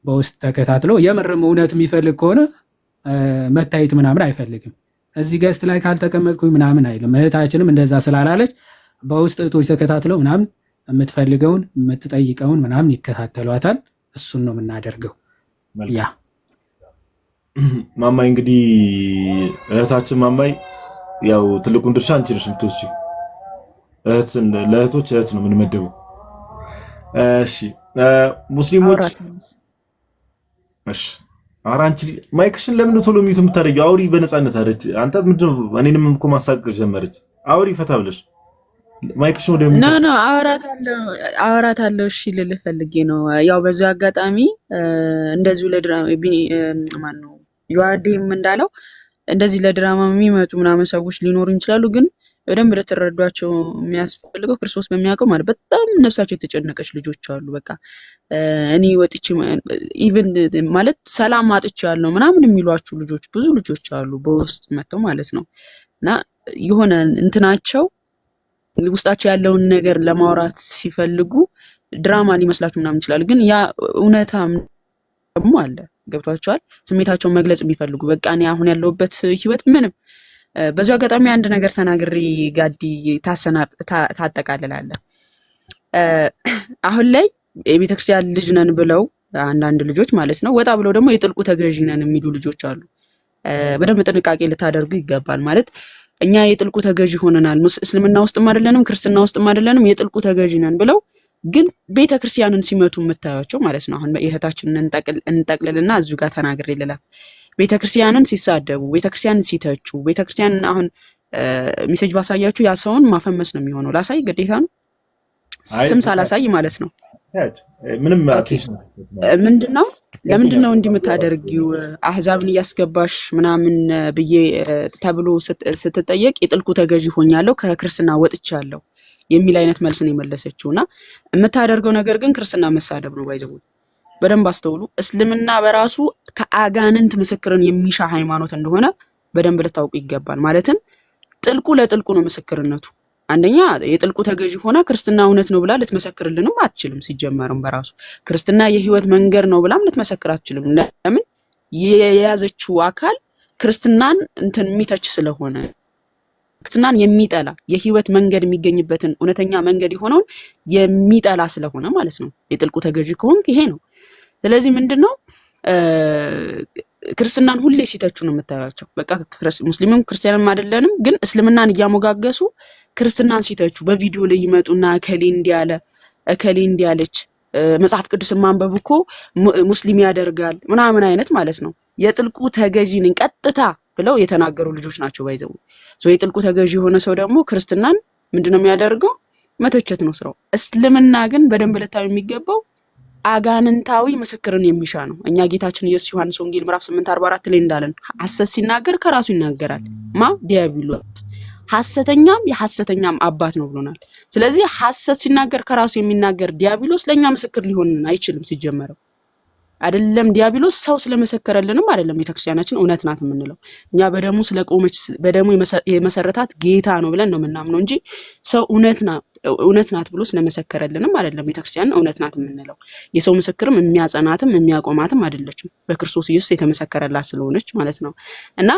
በውስጥ ተከታትለው የምርም እውነት የሚፈልግ ከሆነ መታየት ምናምን አይፈልግም። እዚህ ገስት ላይ ካልተቀመጥኩኝ ምናምን አይልም። እህታችንም እንደዛ ስላላለች በውስጥ እህቶች ተከታትለው ምናምን የምትፈልገውን የምትጠይቀውን ምናምን ይከታተሏታል። እሱን ነው የምናደርገው። ያ ማማይ እንግዲህ እህታችን ማማይ ያው ትልቁን ድርሻ አንቺ ነሽ የምትወስጂው። ለእህቶች እህት ነው የምንመደበው። እሺ ሙስሊሞች እሺ ኧረ አንቺ ማይክሽን ለምን ቶሎ ሚዩት የምታደርጊው? አውሪ በነፃነት አለች። አንተ ምንድነው እኔንም እኮ ማሳቀቅ ጀመረች። አውሪ ፈታ ብለሽ ማይክሽን ወደ ኖ አወራታለሁ። እሺ ልልህ ፈልጌ ነው። ያው በዚህ አጋጣሚ እንደዚሁ ለድራማ ማን ነው ዩአዴም እንዳለው እንደዚህ ለድራማ የሚመጡ ምናምን ሰዎች ሊኖሩ ይችላሉ። ግን በደንብ ልትረዷቸው የሚያስፈልገው ክርስቶስ በሚያውቀው ማለት በጣም ነፍሳቸው የተጨነቀች ልጆች አሉ። በቃ እኔ ወጥቼ ኢቭን ማለት ሰላም አጥቻለሁ ምናምን የሚሏችሁ ልጆች ብዙ ልጆች አሉ በውስጥ መጥተው ማለት ነው። እና የሆነ እንትናቸው ውስጣቸው ያለውን ነገር ለማውራት ሲፈልጉ ድራማ ሊመስላችሁ ምናምን ይችላል፣ ግን ያ እውነታም ደግሞ አለ። ገብቷቸዋል። ስሜታቸውን መግለጽ የሚፈልጉ በቃ እኔ አሁን ያለሁበት ህይወት ምንም በዚህ አጋጣሚ አንድ ነገር ተናግሬ ጋዲ ታጠቃልላለህ። አሁን ላይ የቤተክርስቲያን ልጅ ነን ብለው አንዳንድ ልጆች ማለት ነው ወጣ ብለው ደግሞ የጥልቁ ተገዢ ነን የሚሉ ልጆች አሉ። በደንብ ጥንቃቄ ልታደርጉ ይገባል። ማለት እኛ የጥልቁ ተገዢ ሆነናል፣ እስልምና ውስጥም አይደለንም ክርስትና ውስጥም አይደለንም፣ የጥልቁ ተገዢ ነን ብለው ግን ቤተክርስቲያንን ሲመቱ የምታዩቸው ማለት ነው። አሁን የእህታችንን እንጠቅልልና እዚሁ ጋር ተናግሬ ልለፍ። ቤተክርስቲያንን ሲሳደቡ፣ ቤተክርስቲያንን ሲተቹ፣ ቤተክርስቲያንን አሁን ሜሴጅ ባሳያችሁ ያ ሰውን ማፈመስ ነው የሚሆነው። ላሳይ ግዴታ ነው፣ ስም ሳላሳይ ማለት ነው። ምንም ምንድነው ለምንድነው እንዲህ የምታደርጊው አህዛብን እያስገባሽ ምናምን ብዬ ተብሎ ስትጠየቅ የጥልቁ ተገዢ ሆኛለሁ ከክርስትና ወጥቻለሁ የሚል አይነት መልስ ነው የመለሰችውና የምታደርገው ነገር ግን ክርስትና መሳደብ ነው። ባይዘው በደንብ አስተውሉ። እስልምና በራሱ ከአጋንንት ምስክርን የሚሻ ሃይማኖት እንደሆነ በደንብ ልታውቁ ይገባል። ማለትም ጥልቁ ለጥልቁ ነው ምስክርነቱ። አንደኛ የጥልቁ ተገዢ ሆና ክርስትና እውነት ነው ብላ ልትመሰክርልንም አትችልም። ሲጀመርም በራሱ ክርስትና የህይወት መንገድ ነው ብላም ልትመሰክር አትችልም። ለምን? የያዘችው አካል ክርስትናን እንትን የሚተች ስለሆነ፣ ክርስትናን የሚጠላ የህይወት መንገድ የሚገኝበትን እውነተኛ መንገድ የሆነውን የሚጠላ ስለሆነ ማለት ነው። የጥልቁ ተገዢ ከሆንክ ይሄ ነው። ስለዚህ ምንድነው ክርስትናን ሁሌ ሲተቹ ነው የምታያቸው። በቃ ሙስሊምም ክርስቲያንም አይደለንም፣ ግን እስልምናን እያሞጋገሱ ክርስትናን ሲተቹ በቪዲዮ ላይ ይመጡና እከሌ እንዲያለ እከሌ እንዲያለች መጽሐፍ ቅዱስን ማንበብ እኮ ሙስሊም ያደርጋል ምናምን አይነት ማለት ነው። የጥልቁ ተገዢ ነኝ ቀጥታ ብለው የተናገሩ ልጆች ናቸው። ባይዘው የጥልቁ ተገዢ የሆነ ሰው ደግሞ ክርስትናን ምንድነው የሚያደርገው? መተቸት ነው ስራው። እስልምና ግን በደንብ ልታዩ የሚገባው አጋንንታዊ ምስክርን የሚሻ ነው። እኛ ጌታችን ኢየሱስ ዮሐንስ ወንጌል ምዕራፍ 8:44 ላይ እንዳለን ሐሰት ሲናገር ከራሱ ይናገራል። ዲያብሎስ ሐሰተኛም የሐሰተኛም አባት ነው ብሎናል። ስለዚህ ሐሰት ሲናገር ከራሱ የሚናገር ዲያብሎስ ለኛ ምስክር ሊሆን አይችልም። ሲጀመረው አይደለም ዲያብሎስ ሰው ስለመሰከረልንም አይደለም ቤተክርስቲያናችን እውነት ናት የምንለው። እኛ በደሙ ስለቆመች በደሙ የመሰረታት ጌታ ነው ብለን ነው የምናምነው እንጂ ሰው እውነት ናት ብሎ ስለመሰከረልንም አይደለም ቤተክርስቲያን እውነት ናት የምንለው። የሰው ምስክርም የሚያጸናትም የሚያቆማትም አይደለችም፣ በክርስቶስ ኢየሱስ የተመሰከረላት ስለሆነች ማለት ነው። እና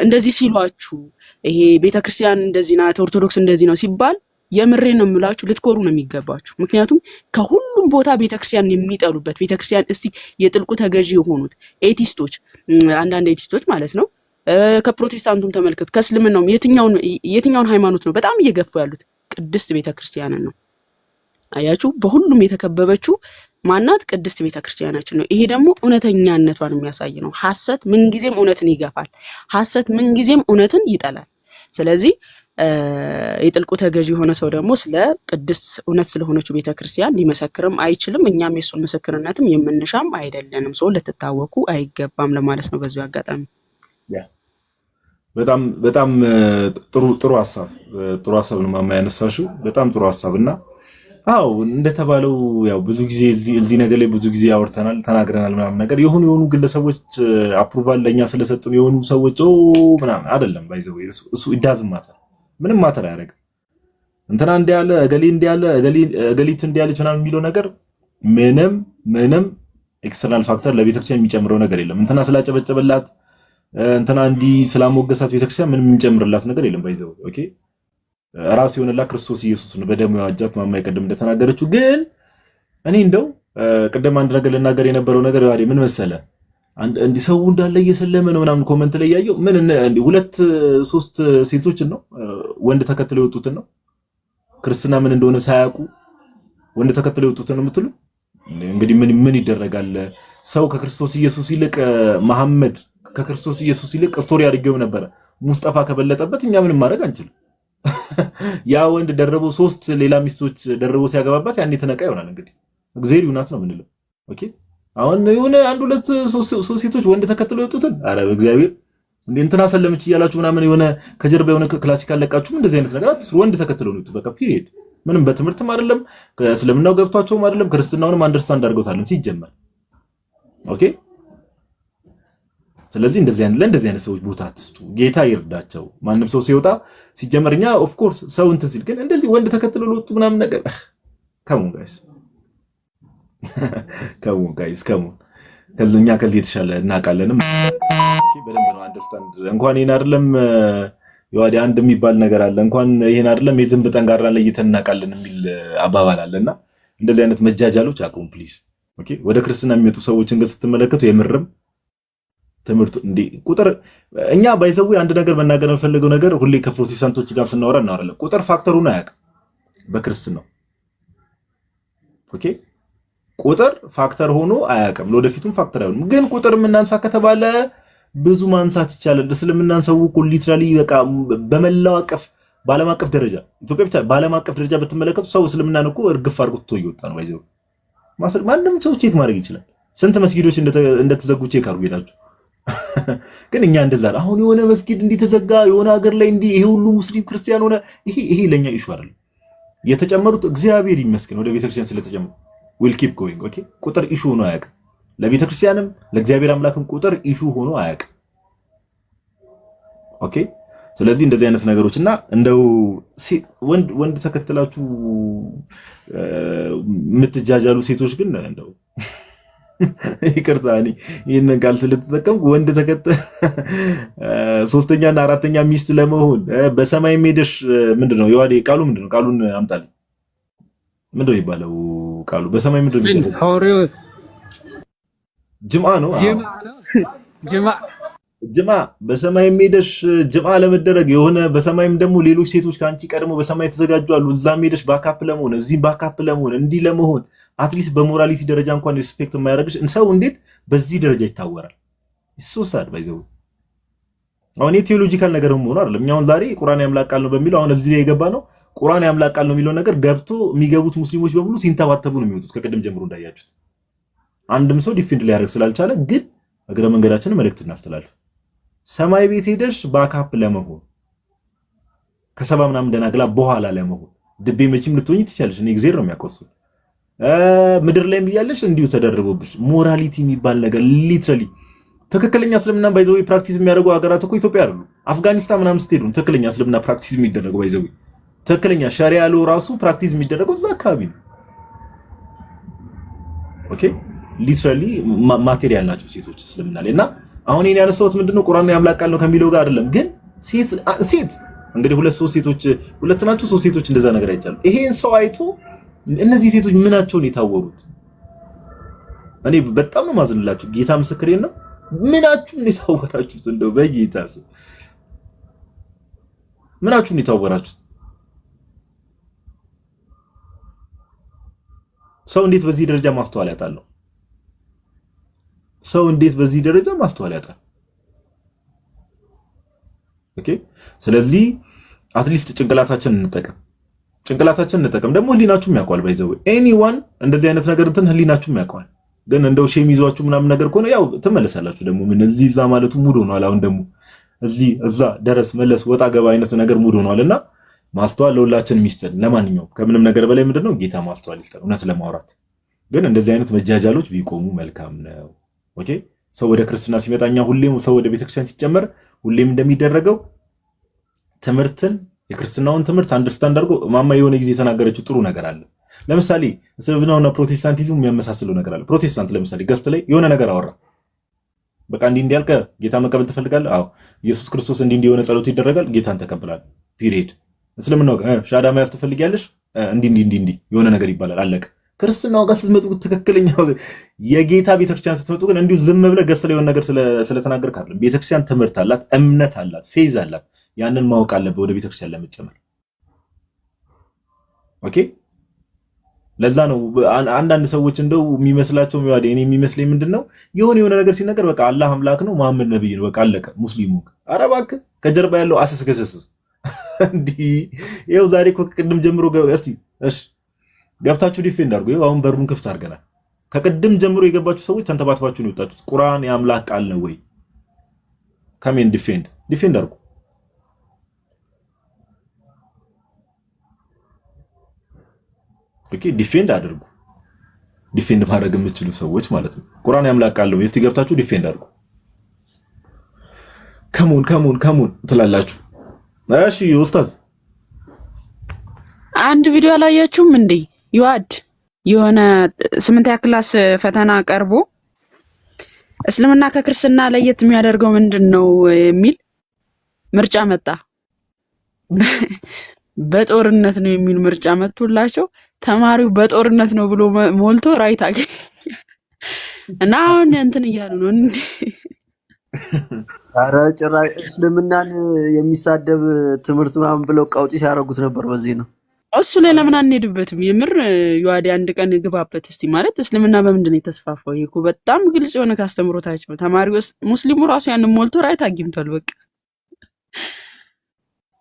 እንደዚህ ሲሏችሁ ይሄ ቤተክርስቲያን እንደዚህ ናት ኦርቶዶክስ እንደዚህ ነው ሲባል የምሬ ነው የምላችሁ ልትኮሩ ነው የሚገባችሁ። ምክንያቱም ከሁሉም ቦታ ቤተክርስቲያን የሚጠሉበት ቤተክርስቲያን እስቲ የጥልቁ ተገዢ የሆኑት ኤቲስቶች፣ አንዳንድ ኤቲስቶች ማለት ነው ከፕሮቴስታንቱም ተመልከቱ፣ ከእስልምናውም የትኛውን ሃይማኖት ነው በጣም እየገፉ ያሉት? ቅድስት ቤተክርስቲያንን ነው። አያችሁ፣ በሁሉም የተከበበችው ማናት? ቅድስት ቤተክርስቲያናችን ነው። ይሄ ደግሞ እውነተኛነቷን የሚያሳይ ነው። ሐሰት ምንጊዜም እውነትን ይገፋል። ሐሰት ምንጊዜም እውነትን ይጠላል። ስለዚህ የጥልቁ ተገዢ የሆነ ሰው ደግሞ ስለ ቅድስት እውነት ስለሆነችው ቤተክርስቲያን ሊመሰክርም አይችልም። እኛም የሱን ምስክርነትም የምንሻም አይደለንም። ሰው ልትታወቁ አይገባም ለማለት ነው በዚሁ አጋጣሚ። በጣም ጥሩ ሀሳብ ነው ማማ ያነሳሽው። በጣም ጥሩ ሀሳብና አዎ እንደተባለው ያው ብዙ ጊዜ እዚህ ነገር ላይ ብዙ ጊዜ ያወርተናል ተናግረናል ምናምን ነገር የሆኑ ግለሰቦች አፕሩቫል ለኛ ስለሰጡ የሆኑ ሰዎች ምናምን አይደለም ባይዘው እሱ ኢዳዝም ማተር ምንም ማተር አያደርግም። እንትና እንዲያለ እገሌ እንዲያለ እገሊት እንዲያለች ምናምን የሚለው ነገር ምንም ኤክስተርናል ፋክተር ለቤተክርስቲያን የሚጨምረው ነገር የለም። እንትና ስላጨበጨበላት እንትና እንዲ ስላሞገሳት ቤተክርስቲያን ምንም የሚጨምርላት ነገር የለም። ባይዘው ኦኬ ራስ የሆነላት ክርስቶስ ኢየሱስ ነው በደሙ ያዋጃት ማማ ይቀድም እንደተናገረችው። ግን እኔ እንደው ቀደም አንድ ነገር ልናገር የነበረው ነገር ያሬ ምን መሰለ እንዲ ሰው እንዳለ እየሰለመ ነው ምናምን ኮሜንት ላይ ያየው ምን እንዲ 2-3 ሴቶችን ነው ወንድ ተከትለው የወጡትን ነው ክርስትና ምን እንደሆነ ሳያውቁ ወንድ ተከትለው የወጡትን ነው የምትሉ። እንግዲህ ምን ይደረጋል? ሰው ከክርስቶስ ኢየሱስ ይልቅ መሐመድ ከክርስቶስ ኢየሱስ ይልቅ ስቶሪ አድርጌው ነበር ሙስጠፋ ከበለጠበት እኛ ምንም ማድረግ አንችልም። ያ ወንድ ደረበው 3 ሌላ ሚስቶች ደረበው ሲያገባባት ያኔ ተነቃ ይሆናል። እንግዲህ እግዚአብሔር ይሁናት ነው የምንለው። ኦኬ አሁን የሆነ 1-2-3 ሴቶች ወንድ ተከትለው የወጡትን አረ በእግዚአብሔር እንዴ እንትና ሰለመች እያላችሁ ምናምን የሆነ ከጀርባ የሆነ ክላሲካል ለቃችሁ እንደዚህ አይነት ነገር አትስሩ። ወንድ ተከትለው ነው በቃ ፒሪየድ። ምንም በትምህርትም አይደለም ከእስልምናው ገብቷቸውም አይደለም ክርስትናውንም አንደርስታንድ አድርገውታልም ሲጀመር። ኦኬ ስለዚህ እንደዚህ አይነት ሰዎች ቦታ አትስጡ። ጌታ ይርዳቸው። ማንም ሰው ሲወጣ ሲጀመርኛ ኦፍ ኮርስ ሰው እንትን ሲል ግን እንደዚህ ወንድ ተከትለው ለወጡ ምናምን ነገር ከሞን ጋይስ ከዚህኛ ከዚህ የተሻለ እናውቃለንም። በደንብ ነው አንደርስታንድ እንኳን ይሄን አይደለም የዋዲ አንድ የሚባል ነገር አለ እንኳን ይሄን አይደለም የዝንብ ጠንጋራ ለይተን እናውቃለን የሚል አባባል አለና እንደዚህ አይነት መጃጃሎች አቁም ፕሊዝ። ኦኬ ወደ ክርስትና የሚመጡ ሰዎችን ግን ስትመለከቱ የምርም ትምህርቱ እንዴ ቁጥር እኛ ባይዘው አንድ ነገር መናገር የምፈልገው ነገር ሁሌ ከፕሮቴስታንቶች ጋር ስናወራ እናወራለን። ቁጥር ፋክተሩን አያውቅም በክርስትናው። ኦኬ ቁጥር ፋክተር ሆኖ አያውቅም፣ ለወደፊቱም ፋክተር አይሆንም። ግን ቁጥር ምናንሳ ከተባለ ብዙ ማንሳት ይቻላል። እስልምናን ሰው እኮ ሊትራሊ በቃ በመላው አቀፍ በዓለም አቀፍ ደረጃ ኢትዮጵያ ብቻ በዓለም አቀፍ ደረጃ በተመለከቱ ሰው እስልምናን እኮ እርግፍ አድርጎ ትቶ እየወጣ ነው። ባይዘው ማንም ሰው ቼክ ማድረግ ይችላል። ስንት መስጊዶች እንደተዘጉ ቼክ አድርጉ ሄዳችሁ። ግን እኛ እንደዛ አሁን የሆነ መስጊድ እንዲተዘጋ የሆነ ሀገር ላይ እንዲ ይሄ ሁሉ ሙስሊም ክርስቲያን ሆነ ይሄ ለኛ ኢሹ አይደለም። የተጨመሩት እግዚአብሔር ይመስገን ወደ ቤተክርስቲያን ስለተጨመሩ ዊል ኪፕ ጎይንግ። ኦኬ ቁጥር ኢሹ ሆኖ አያውቅም። ለቤተክርስቲያንም ለእግዚአብሔር አምላክም ቁጥር ኢሹ ሆኖ አያውቅም። ኦኬ ስለዚህ እንደዚህ አይነት ነገሮችና እንደው ወንድ ተከትላችሁ የምትጃጃሉ ሴቶች ግን እንደው ይቅርታ ይሄንን ቃል ስለተጠቀምኩ ወንድ ተከተል ሶስተኛና አራተኛ ሚስት ለመሆን በሰማይ ሄደሽ ምንድነው የዋዴ ቃሉ ምንድነው? ቃሉን አምጣልኝ። ምንድነው ይባለው ቃሉ በሰማይ ምንድነው ይባለው? ጅማ ነው። ጅማ በሰማይ ሄደሽ ጅማ ለመደረግ የሆነ በሰማይም ደግሞ ሌሎች ሴቶች ካንቺ ቀድሞ በሰማይ ተዘጋጁ አሉ። እዛም ሄደሽ ባካፕ ለመሆን እዚህም ባካፕ ለመሆን እንዲህ ለመሆን አትሊስት በሞራሊቲ ደረጃ እንኳን ሪስፔክት የማያደርግሽ ሰው እንዴት በዚህ ደረጃ ይታወራል? ሶሳድ ባይዘው አሁን የቴዎሎጂካል ነገርም ሆኖ አይደለም። እኛው ዛሬ ቁርአን ያምላክ ቃል ነው በሚለው አሁን እዚህ ላይ የገባ ነው። ቁርአን ያምላክ ቃል ነው የሚለው ነገር ገብቶ የሚገቡት ሙስሊሞች በሙሉ ሲንተባተቡ ነው የሚወጡት። ከቀደም ጀምሮ እንዳያችሁት አንድም ሰው ዲፌንድ ሊያደርግ ስላልቻለ ግን እግረ መንገዳችንን መልእክት እናስተላልፍ። ሰማይ ቤት ሄደሽ ባካፕ ለመሆን ከሰባ ምናምን ደናግላ በኋላ ለመሆን ድቤ መቼም ልትሆኚ ትችያለሽ። እኔ እግዚአብሔር ነው የሚያቆሱ ምድር ላይ ብያለሽ እንዲሁ ተደርቦብሽ ሞራሊቲ የሚባል ነገር ሊትራሊ ትክክለኛ እስልምና ባይዘው ፕራክቲስ የሚያደርጉ ሀገራት እኮ ኢትዮጵያ አይደሉም። አፍጋኒስታን ምናምን ስትሄዱ ትክክለኛ እስልምና ፕራክቲስ የሚደረገው ባይዘው ትክክለኛ ሸሪዓ ሎ ራሱ ፕራክቲስ የሚደረገው እዛ አካባቢ ነው። ኦኬ ሊትራሊ ማቴሪያል ናቸው ሴቶች እስልምና ላይ። እና አሁን እኔ ያነሳሁት ምንድነው ቁርአን ያምላክ ቃል ነው ከሚለው ጋር አይደለም። ግን ሴት እንግዲህ ሁለት ናቸው ሶስት ሴቶች እንደዛ ነገር አይቻልም። ይሄን ሰው አይቶ እነዚህ ሴቶች ምናቸውን የታወሩት እኔ በጣም ነው ማዝንላችሁ። ጌታ ምስክሬን ነው። ምናችሁን የታወራችሁት እንደው በጌታ ሰው ምናችሁን የታወራችሁት? ሰው እንዴት በዚህ ደረጃ ማስተዋል ያጣል? ሰው እንዴት በዚህ ደረጃ ማስተዋል ያጣል? ኦኬ ስለዚህ አትሊስት ጭንቅላታችንን እንጠቀም። ደግሞ ህሊናችሁም ያውቀዋል። ባይዘው ኤኒዋን እንደዚህ አይነት ነገር እንትን ህሊናችሁም ያውቀዋል። ግን እንደው ሼም ይዟችሁ ምናምን ነገር ከሆነ ያው ትመለሳላችሁ። ደግሞ ምን እዚህ እዛ ማለቱ ሙድ ሆኗል። አሁን ደግሞ እዚህ እዛ ደረስ መለስ ወጣ ገባ አይነት ነገር ሙድ ሆኗልና ማስተዋል ለሁላችንም ይስጠን። ለማንኛውም ከምንም ነገር በላይ ምንድነው ጌታ ማስተዋል ይስጠን። እውነት ለማውራት ግን እንደዚህ አይነት መጃጃሎች ቢቆሙ መልካም ነው። ኦኬ ሰው ወደ ክርስትና ሲመጣኛ ሁሌም ሰው ወደ ቤተክርስቲያን ሲጨመር ሁሌም እንደሚደረገው ትምህርትን የክርስትናውን ትምህርት አንደርስታንድ አድርጎ ማማ የሆነ ጊዜ የተናገረችው ጥሩ ነገር አለ። ለምሳሌ እስልምናውና ፕሮቴስታንቲዝም የሚያመሳስለው ነገር አለ። ፕሮቴስታንት ለምሳሌ ገስት ላይ የሆነ ነገር አወራ። በቃ እንዲህ ያልከ ጌታ መቀበል ትፈልጋለህ? አዎ ኢየሱስ ክርስቶስ እንዲህ የሆነ ጸሎት ይደረጋል፣ ጌታን ተቀብላለህ። ፒሪየድ። እስልምናው ሻዳ መያዝ ትፈልጊያለሽ? እንዲህ የሆነ ነገር ይባላል፣ አለቀ። ክርስትናው ጋር ስትመጡ ትክክለኛው የጌታ ቤተክርስቲያን ስትመጡ ግን እንዲሁ ዝም ብለህ ገስት ላይ የሆነ ነገር ስለተናገርክ አይደለም። ቤተክርስቲያን ትምህርት አላት፣ እምነት አላት፣ ፌዝ አላት። ያንን ማወቅ አለበት ወደ ቤተክርስቲያን ለመጨመር። ኦኬ ለዛ ነው አንዳንድ ሰዎች እንደው የሚመስላቸው የሚዋደ እኔ የሚመስለኝ ምንድነው የሆነ ነገር ሲነገር በቃ አላህ አምላክ ነው መሐመድ ነብይ ነው በቃ አለቀ። ሙስሊሙ ኧረ እባክህ ከጀርባ ያለው አስስከሰስ እንዴ ይኸው ዛሬ እኮ ከቅድም ጀምሮ እስቲ እሺ ገብታችሁ ዲፌንድ አድርጉ። ይኸው አሁን በሩን ክፍት አድርገናል። ከቅድም ጀምሮ የገባችሁ ሰዎች ተንተባትባችሁ ነው የወጣችሁት። ቁርአን የአምላክ ቃል ነው ወይ? ከሜን ዲፌንድ አድርጉ። ኦኬ ዲፌንድ አድርጉ። ዲፌንድ ማድረግ የምትችሉ ሰዎች ማለት ነው። ቁርአን ያምላክ ቃል ነው። እስቲ ገብታችሁ ዲፌንድ አድርጉ። ከሞን ትላላችሁ። እሺ ኡስታዝ አንድ ቪዲዮ አላያችሁም እንዴ? ይዋድ የሆነ 8ኛ ክላስ ፈተና ቀርቦ እስልምና ከክርስትና ለየት የሚያደርገው ምንድነው የሚል ምርጫ መጣ። በጦርነት ነው የሚል ምርጫ መጥቶላቸው ተማሪው በጦርነት ነው ብሎ ሞልቶ ራይት አገኘ እና አሁን እንትን እያሉ ነው እንዴ? ኧረ ጭራሽ እስልምናን የሚሳደብ ትምህርት ምናምን ብለው ቀውጢ ሲያደርጉት ነበር። በዚህ ነው እሱ ላይ ለምን አንሄድበትም? የምር ይዋዲ አንድ ቀን ግባበት እስቲ። ማለት እስልምና በምንድን ነው የተስፋፋው? ይሄ እኮ በጣም ግልጽ የሆነ ካስተምሮታቸው ተማሪው ሙስሊሙ ራሱ ያንን ሞልቶ ራይት አግኝቷል። በቃ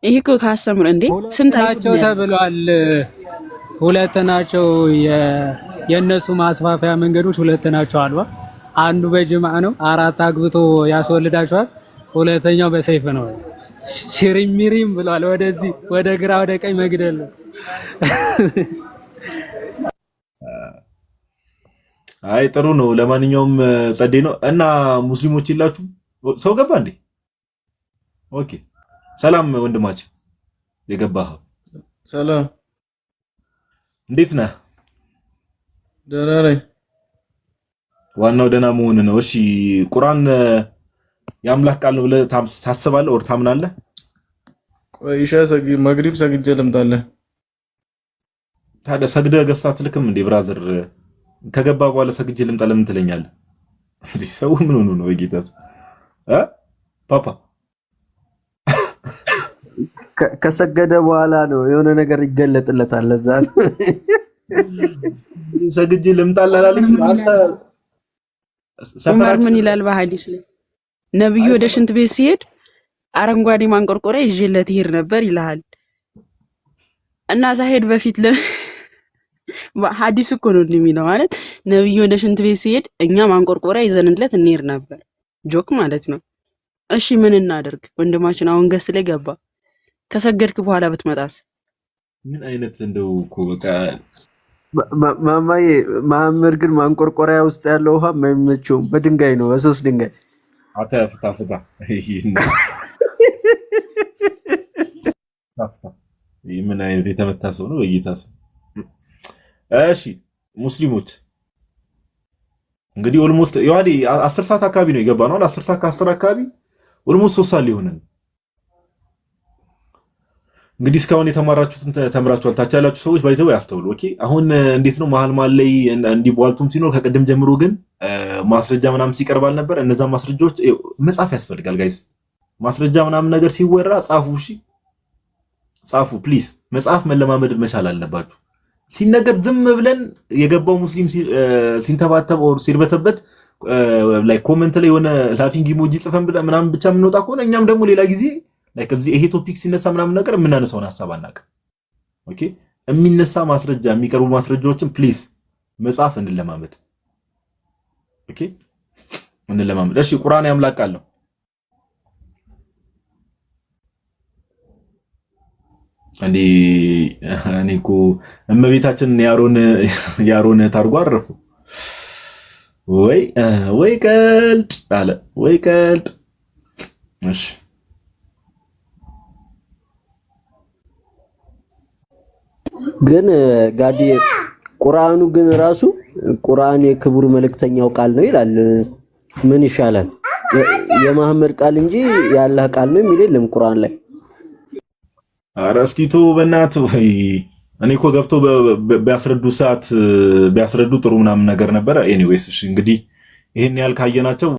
ይሄ እኮ ካስተምሮ እንዴ ስንት ናቸው ተብሏል። ሁለት ናቸው የነሱ ማስፋፊያ መንገዶች ሁለት ናቸው አልባ። አንዱ በጅማዕ ነው፣ 4 አግብቶ ያስወልዳቸዋል። ሁለተኛው በሰይፍ ነው። ሽሪሚሪም ብሏል። ወደዚህ ወደ ግራ ወደ ቀኝ መግደል ነው። አይ ጥሩ ነው። ለማንኛውም ጸዴ ነው እና ሙስሊሞች ይላችሁ ሰው ገባ እንዴ? ኦኬ ሰላም ወንድማችን የገባህ ሰላም፣ እንዴት ነህ? ደህና ነኝ። ዋናው ደህና መሆን ነው። እሺ ቁርአን የአምላክ ቃል ነው ብለህ ታስባለህ ወር ታምናለህ? ቆይ ኢሻ መግሪብ ሰግጄ ልምጣለህ። ታዲያ ሰግደህ ገዝተህ አትልክም እንዴ ብራዘር? ከገባ በኋላ ሰግጄ ልምጣ ለምን ትለኛለህ? እንዴ ሰው ምን ሆኖ ነው በጌታ ፓፓ ከሰገደ በኋላ ነው የሆነ ነገር ይገለጥለታል። ለዛ ሰግጄ ልምጣለህ አላለኝ አንተ። ዑመር ምን ይላል በሐዲስ ላይ? ነብዩ ወደ ሽንት ቤት ሲሄድ አረንጓዴ ማንቆርቆሪያ ይዤለት ይሄድ ነበር ይላል። እና ሳይሄድ በፊት ሐዲስ እኮ ነው የሚለው ማለት ነብዩ ወደ ሽንት ቤት ሲሄድ እኛ ማንቆርቆሪያ ይዘንለት እንሄድ ነበር። ጆክ ማለት ነው። እሺ ምን እናደርግ? ወንድማችን አሁን ገስት ላይ ገባ። ከሰገድክ በኋላ ብትመጣስ? ምን አይነት እንደው እኮ በቃ ማማዬ መሐመድ ግን ማንቆርቆሪያ ውስጥ ያለው ውሃ የማይመቸውም በድንጋይ ነው፣ በሶስት ድንጋይ አታፍታ ምን አይነት የተመታ ሰው ነው በጌታስ። እሺ ሙስሊሞች እንግዲህ ኦልሞስት ይዋዲ 10 ሰዓት አካባቢ ነው የገባ ነው። 10 ሰዓት ከ10 አካባቢ ኦልሞስት 3 ሰዓት ሊሆን ነው። እንግዲህ እስካሁን የተማራችሁትን ተምራችኋል። ታች ያላችሁ ሰዎች ባይዘው ያስተውሉ። ኦኬ አሁን እንዴት ነው መሀል ላይ እንዲህ ቧልቱም ሲኖር ከቀደም ጀምሮ ግን ማስረጃ ምናምን ሲቀርባል ነበር። እነዛ ማስረጃዎች መጻፍ ያስፈልጋል ጋይስ። ማስረጃ ምናምን ነገር ሲወራ ጻፉ። እሺ ጻፉ ፕሊዝ። መጻፍ መለማመድ መቻል አለባችሁ። ሲነገር ዝም ብለን የገባው ሙስሊም ሲንተባተብ ኦር ሲርበተበት ላይክ ኮሜንት ላይ የሆነ ላፊንግ ኢሞጂ ጽፈን ምናምን ብቻ የምንወጣ ከሆነ እኛም ደግሞ ሌላ ጊዜ ላይክ እዚህ ይሄ ቶፒክ ሲነሳ ምናምን ነገር የምናነሳውን ሐሳብ አናውቅም። ኦኬ የሚነሳ ማስረጃ የሚቀርቡ ማስረጃዎችን ፕሊዝ መጻፍ እንለማመድ። ኦኬ እንለማመድ። እሺ ቁርአን ያምላክ ቃል ነው። እኔ እኮ እመቤታችን ያሮን ታርጎ አረፉ። ወይ ቀልድ አለ ወይ ቀልድ። እሺ ግን ጋዲ ቁርአኑ ግን ራሱ ቁርአን የክቡር መልእክተኛው ቃል ነው ይላል። ምን ይሻላል? የመሐመድ ቃል እንጂ የአላህ ቃል ነው የሚል የለም ቁርአን ላይ። ኧረ እስቲ ተው በእናትህ። እኔ እኮ ገብቶ ቢያስረዱ ጥሩ ምናምን ነገር ነበረ። ኤኒዌይስ እሺ እንግዲህ ይሄን ያህል ካየናቸው